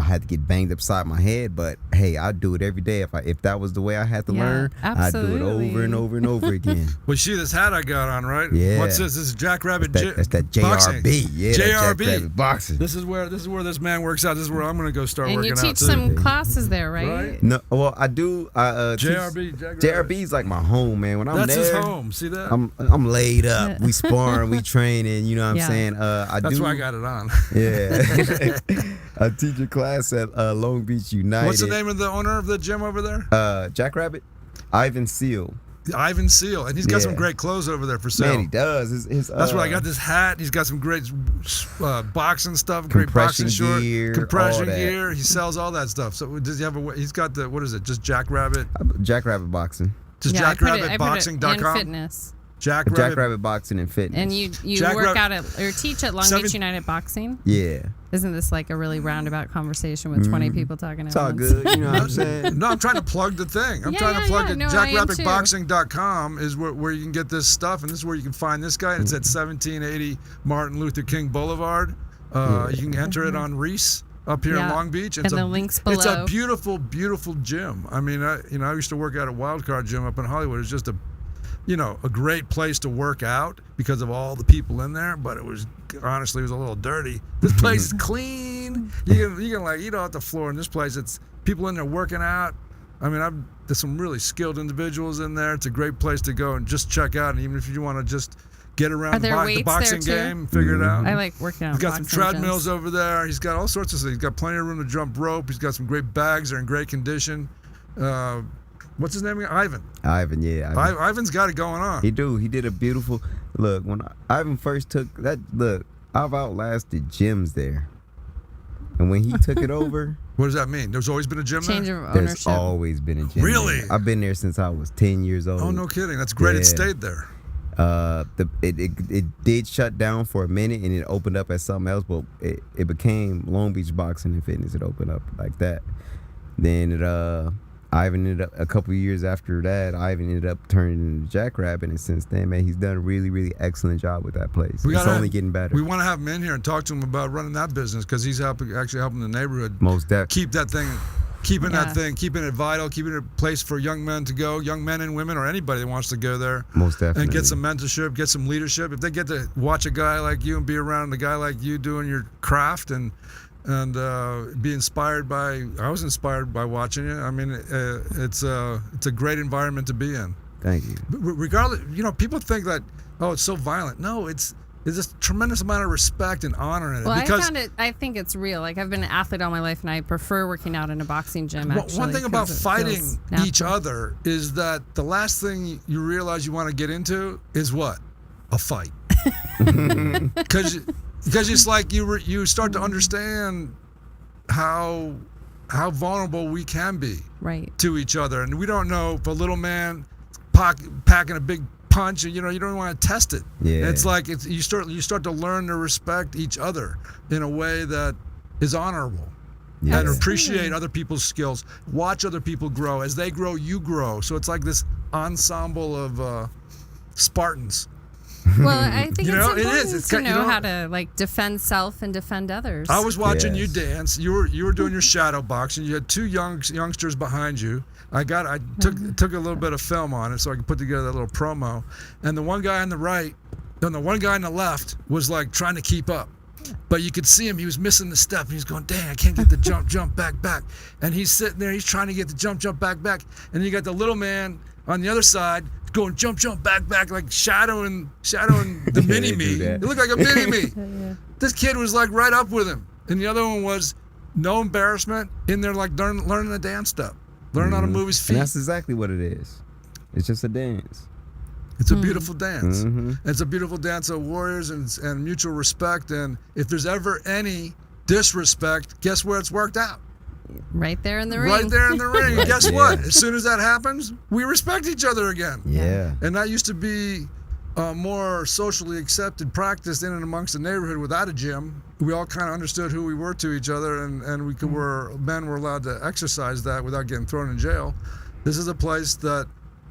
F: had to get banged upside my head, but hey, I'd do it every day. If that was the way I had to learn,
B: absolutely.
F: I'd do it over and over and over again.
A: Well, see this hat I got on, right?
F: Yeah.
A: What's this? This is Jackrabbit.
F: That's that JRB.
A: Boxing.
F: Yeah,
A: JRB.
F: that Jackrabbit boxing.
A: This is where this man works out. This is where I'm going to go start
B: and
A: working out.
B: And you teach
A: too.
B: some classes there, right?
F: No, well, I do.
A: JRB.
F: JRB's like my home, man. When I'm
A: That's
F: there,
A: his home. See that?
F: I'm laid up. We sparring, we training. You know what I'm saying?
A: That's why I got it on.
F: Yeah. I teach a class at Long Beach United.
A: What's the name of the owner of the gym over there?
F: Jackrabbit, Ivan Seal.
A: Ivan Seal, and he's got some great clothes over there for sale.
F: Man, he does.
A: That's why I got this hat. He's got some great boxing stuff, great
F: compression
A: boxing short,
F: gear,
A: compression gear. He sells all that stuff. So does he have he's got the, what is it? Just Jackrabbit?
F: Jackrabbit boxing.
A: Just jackrabbitboxing.com?
B: And fitness.
F: Jackrabbit Boxing and Fitness.
B: And you work out or teach at Long Beach United Boxing?
F: Yeah.
B: Isn't this like a really roundabout conversation with 20 people talking at
F: once? It's all good, you know what I'm saying?
A: No, I'm trying to plug the thing. I'm trying to plug it. Jackrabbitboxing.com is where you can get this stuff, and this is where you can find this guy. It's at 1780 Martin Luther King Boulevard. You can enter it on Reese up here in Long Beach.
B: And the links below.
A: It's a beautiful, beautiful gym. I mean, I used to work out at Wildcard Gym up in Hollywood. It's just a great place to work out because of all the people in there, but it was a little dirty. This place is clean. You can eat off the floor in this place. It's people in there working out. I mean, there's some really skilled individuals in there. It's a great place to go and just check out. And even if you want to just get around the boxing game, figure it out.
B: I like working out.
A: He's got some treadmills over there. He's got all sorts of things. He's got plenty of room to jump rope. He's got some great bags. They're in great condition. What's his name again? Ivan.
F: Ivan, yeah.
A: Ivan's got it going on.
F: He did a beautiful look. When Ivan first took that, I've outlasted gyms there. And when he took it over.
A: What does that mean? There's always been a gym
B: Change
A: there?
B: of ownership.
F: There's always been a gym.
A: Really?
F: There. I've been there since I was 10 years old.
A: Oh, no kidding. That's great. It stayed there.
F: It did shut down for a minute and it opened up as something else, but it became Long Beach Boxing and Fitness. It opened up like that. Then Ivan ended up, a couple of years after that, Ivan ended up turning into Jackrabbit, and since then, man, he's done a really, really excellent job with that place. It's only getting better.
A: We want to have him in here and talk to him about running that business because he's helping the neighborhood
F: most definitely
A: keep that thing, keeping it vital, keeping it a place for young men to go, young men and women, or anybody that wants to go there.
F: Most definitely.
A: And get some mentorship, get some leadership. If they get to watch a guy like you and be around a guy like you doing your craft and be inspired by. I was inspired by watching it. I mean, it's a great environment to be in.
F: Thank you.
A: Regardless, people think that it's so violent. No, it's a tremendous amount of respect and honor in it.
B: Well, I think it's real. Like I've been an athlete all my life, and I prefer working out in a boxing gym. Actually,
A: one thing about fighting each other is that the last thing you realize you want to get into is what? A fight. Because it's like you start to understand how vulnerable we can be to each other, and we don't know if a little man packing a big punch, and you don't want to test it. Yeah. It's like you start to learn to respect each other in a way that is honorable.
F: Yeah.
A: And appreciate other people's skills. Watch other people grow. As they grow, you grow. So it's like this ensemble of Spartans.
B: Well, I think
A: You know,
B: it's
A: it
B: important
A: is. It's
B: to
A: kind- you
B: know
A: know-
B: how to like defend self and defend others.
A: I was watching you
F: Yes.
A: dance. You were doing your shadow boxing. You had two youngsters behind you. I took a little bit of film on it so I could put together that little promo. And the one guy on the right, and the one guy on the left was like trying to keep up. But you could see him, he was missing the step. And he's going, dang, I can't get the jump, back. And he's sitting there, he's trying to get the jump, back. And you got the little man on the other side going jump, back, like shadowing the mini
F: they
A: me.
F: do that.
A: It looked like a mini me. This kid was like right up with him. And the other one was no embarrassment in there, like learning the dance step, learning how to move his
F: And
A: feet.
F: that's exactly what it is. It's just a dance.
A: It's a beautiful dance.
F: Mhm.
A: It's a beautiful dance of warriors and mutual respect. And if there's ever any disrespect, guess where it's worked out?
B: right there in the ring.
A: Right there in the ring. And guess what?
F: Yeah.
A: As soon as that happens, we respect each other again.
F: Yeah.
A: And that used to be more socially accepted practice in and amongst the neighborhood without a gym. We all kind of understood who we were to each other, and men were allowed to exercise that without getting thrown in jail. This is a place that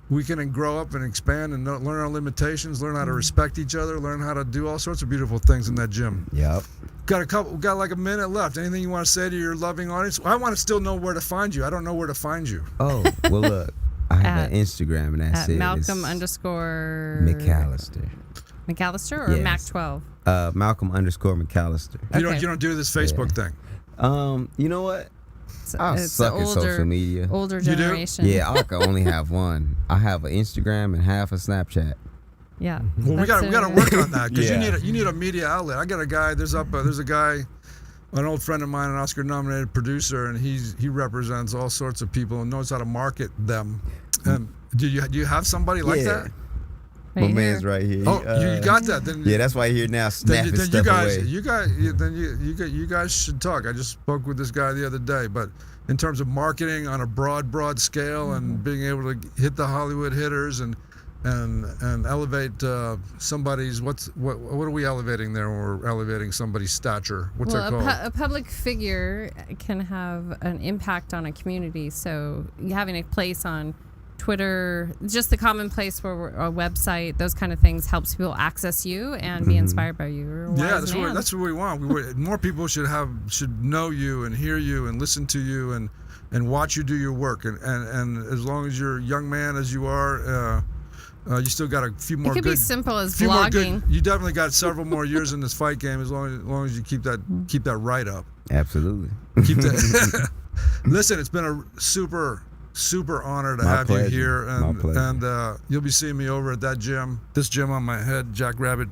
A: we can grow up and expand and learn our limitations, learn how to respect each other, learn how to do all sorts of beautiful things in that gym.
F: Yep.
A: Got like a minute left. Anything you want to say to your loving audience? I want to still know where to find you. I don't know where to find you.
F: Oh, well, look. I have
B: At-
F: an Instagram, and that's
B: At
F: it.
B: Malcolm
F: It's
B: underscore
F: McAllister.
B: McAllister or
F: Yes.
B: Mac 12.
F: Malcolm underscore McAllister.
A: You
B: Okay.
A: don't do this Facebook thing.
F: You know what?
B: It's,
F: I
B: it's
F: suck
B: the
F: at social media.
B: older
A: You do?
B: generation.
F: Yeah, I can only have one. I have an Instagram and half a Snapchat.
B: Yeah.
A: Well, we got to
B: That's
A: work on that because
F: Yeah.
A: you need a media outlet. I got a guy. There's a guy, an old friend of mine, an Oscar-nominated producer, and he represents all sorts of people and knows how to market them. And do you have somebody like
F: Yeah.
A: that?
F: My
B: right
F: man's
B: here.
F: right here.
A: Oh, you got that? Then
F: Yeah, that's why you're here now snapping
A: then
F: stuff away.
A: you guys should talk. I just spoke with this guy the other day, but in terms of marketing on a broad scale and being able to hit the Hollywood hitters and elevate somebody's what are we elevating there when we're elevating somebody's stature? What's that
B: Well,
A: called?
B: a public figure can have an impact on a community. So having a place on Twitter, just the common place where a website, those kind of things helps people access you and be inspired by you. You're a
A: Yeah,
B: wise
A: that's
B: man.
A: what we want. More people should know you and hear you and listen to you and watch you do your work. And as long as you're a young man as you are, you still got a few more.
B: It could
A: good,
B: be simple as
A: few more
B: vlogging.
A: good. You definitely got several more years in this fight game as long as you keep that right up.
F: Absolutely.
A: Keep that. Listen, it's been a super honor to
F: My
A: have
F: pleasure.
A: you here,
F: My pleasure.
A: and you'll be seeing me over at that gym. This gym on my head, Jackrabbit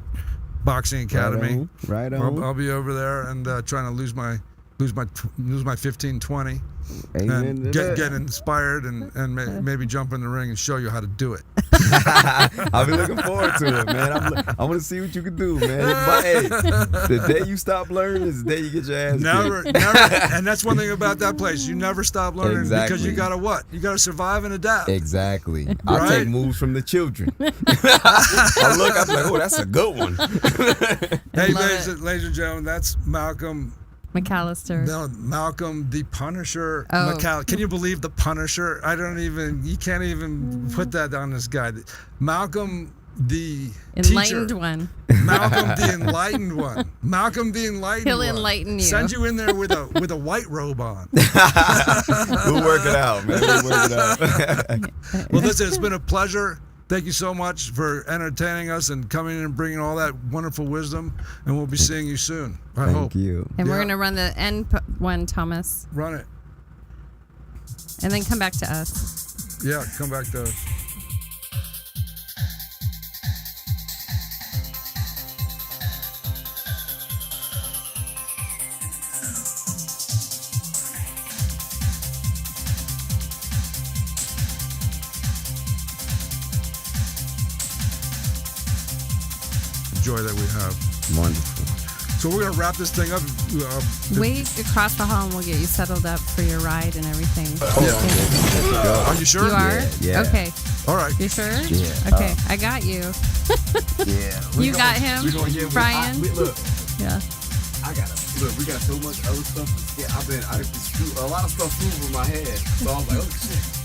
A: Boxing Academy.
F: Right on.
A: I'll be over there and trying to lose my 15-20
F: Amen
A: and
F: to
A: get
F: that.
A: inspired and maybe jump in the ring and show you how to do it.
F: I'll be looking forward to it, man. I want to see what you can do, man. But hey, the day you stop learning is the day you get your ass
A: Never,
F: kicked.
A: and that's one thing about that place. You never stop learning because
F: Exactly.
A: you gotta what? You gotta survive and adapt.
F: Exactly. I'll
A: Right?
F: take moves from the children. I look, I'm like, oh, that's a good one.
A: Hey,
B: Love
A: ladies and gentlemen, that's Malcolm.
B: McAllister.
A: No, Malcolm the Punisher.
B: Oh.
A: Can you believe the Punisher? You can't even put that on this guy. Malcolm the
B: Enlightened
A: teacher.
B: one.
A: Malcolm the enlightened one. Malcolm the enlightened
B: He'll
A: one.
B: enlighten you.
A: Send you in there with a white robe on.
F: We'll work it out, man. We'll work it out.
A: Well, listen, it's been a pleasure. Thank you so much for entertaining us and coming in and bringing all that wonderful wisdom. And we'll be seeing you soon. I hope.
F: Thank you.
B: And we're
A: Yeah.
B: going to run the end one, Thomas,
A: Run it.
B: and then come back to us.
A: Yeah, come back to us. Joy that we have.
F: Wonderful.
A: So we're gonna wrap this thing up.
B: Wait across the hall and we'll get you settled up for your ride and everything.
A: Are you sure?
B: You are?
F: Yeah.
B: Okay.
A: All right.
B: You sure?
F: Yeah.
B: Okay, I got you.
F: Yeah.
B: You got him, Brian?
E: Look,
B: Yeah.
E: I
F: look. We got so much other stuff. Yeah, I just a lot of stuff flew over my head. So I was like, oh shit.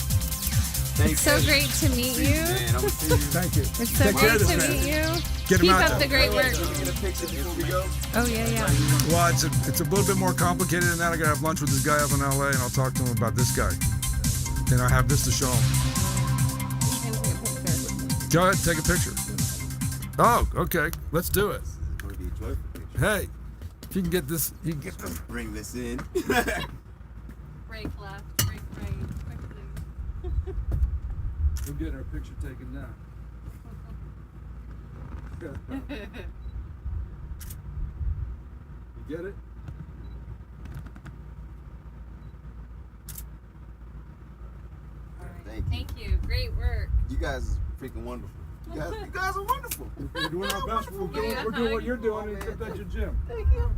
B: It's so great to meet you.
F: Man, I'm see you.
A: Thank you.
B: It's so great to meet you.
A: Get him
B: Keep
A: out
B: up
A: there.
B: the great work.
F: Get a picture before we go.
B: Oh, yeah.
A: Well, it's a little bit more complicated than that. I gotta have lunch with this guy up in LA, and I'll talk to him about this guy. And I have this to show him. Go ahead, take a picture. Oh, okay. Let's do it. Hey, if you can get this, you can get this.
F: Bring this in.
B: Break left, break right, quickly.
A: We're getting our picture taken now. You get it?
B: Thank you. Great work.
F: You guys are freaking wonderful. You guys are wonderful.
A: We're doing our best. We're doing what you're doing, except at your gym.
B: Thank you.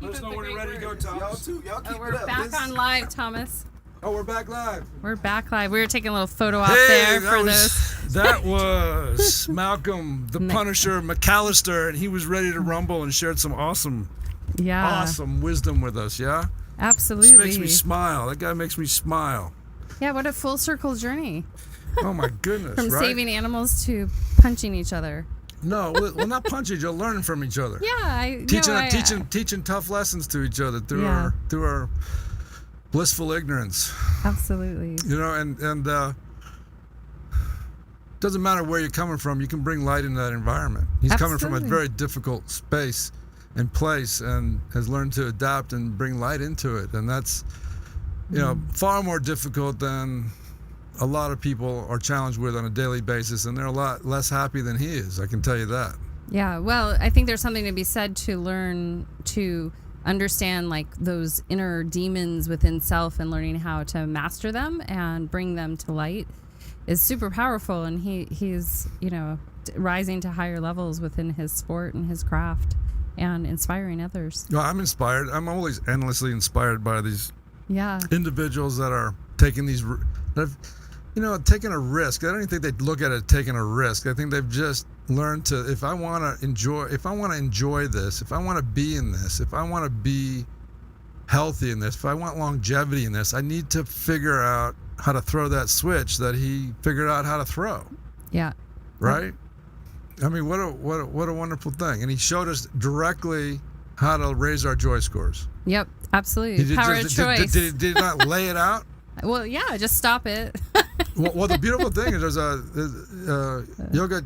A: Let us know when you're ready to go,
F: Y'all
A: Thomas.
F: too. Y'all keep
B: Oh, we're
F: it up.
B: back on live, Thomas.
A: Oh, we're back live.
B: We're back live. We were taking a little photo op there for those.
A: That was Malcolm, the Punisher, McAllister, and he was ready to rumble and shared some awesome wisdom with us, yeah?
B: Absolutely.
A: This makes me smile. That guy makes me smile.
B: Yeah, what a full circle journey.
A: Oh, my goodness,
B: From
A: right?
B: saving animals to punching each other.
A: No, we're not punching each other, learning from each other.
B: Yeah,
A: Teaching tough lessons to each other through
B: Yeah.
A: our blissful ignorance.
B: Absolutely.
A: You know, and doesn't matter where you're coming from, you can bring light into that environment. He's coming from a
B: Absolutely.
A: very difficult space and place and has learned to adapt and bring light into it. And that's, you know, far more difficult than a lot of people are challenged with on a daily basis, and they're a lot less happy than he is, I can tell you that.
B: Yeah, well, I think there's something to be said to learn to understand like those inner demons within self and learning how to master them and bring them to light is super powerful, and he's, you know, rising to higher levels within his sport and his craft and inspiring others.
A: Well, I'm inspired. I'm always endlessly inspired by these
B: Yeah.
A: individuals that are taking these, that have, you know, taking a risk. I don't even think they look at it taking a risk. I think they've just learned to, if I want to enjoy this, if I want to be in this, if I want to be healthy in this, if I want longevity in this, I need to figure out how to throw that switch that he figured out how to throw.
B: Yeah.
A: Right? I mean, what a wonderful thing. And he showed us directly how to raise our joy scores.
B: Yep. Absolutely. Power of choice.
A: Did he not lay it out?
B: Well, yeah, just stop it.
A: Well, the beautiful thing is there's a Yoga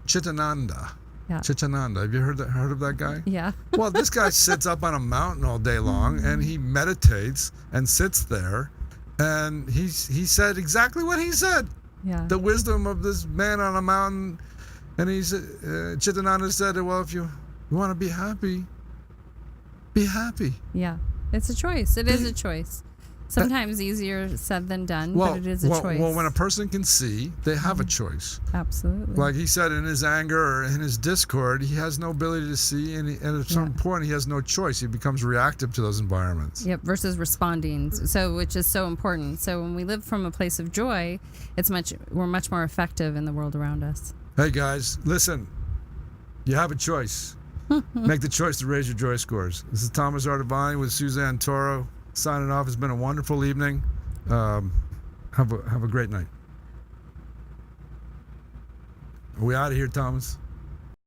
A: Chitananda.
B: Yeah.
A: Chitananda. Have you heard of that guy?
B: Yeah.
A: Well, this guy sits up on a mountain all day long and he meditates and sits there, and he said exactly what he said.
B: Yeah.
A: The wisdom of this man on a mountain, and Chitananda said, well, if you want to be happy, be happy.
B: Yeah. It's a choice. It is a choice. Sometimes easier said than done, but it is a choice.
A: Well, when a person can see, they have a choice.
B: Absolutely.
A: Like he said, in his anger or in his discord, he has no ability to see, and at some point, he has no choice. He becomes reactive to those environments.
B: Yep, versus responding. So, which is so important. So, when we live from a place of joy, we're much more effective in the world around us.
A: Hey guys, listen. You have a choice. Make the choice to raise your joy scores. This is Thomas Ardavany with Suzanne Toro. Signing off. It's been a wonderful evening. Have a great night. Are we out of here, Thomas?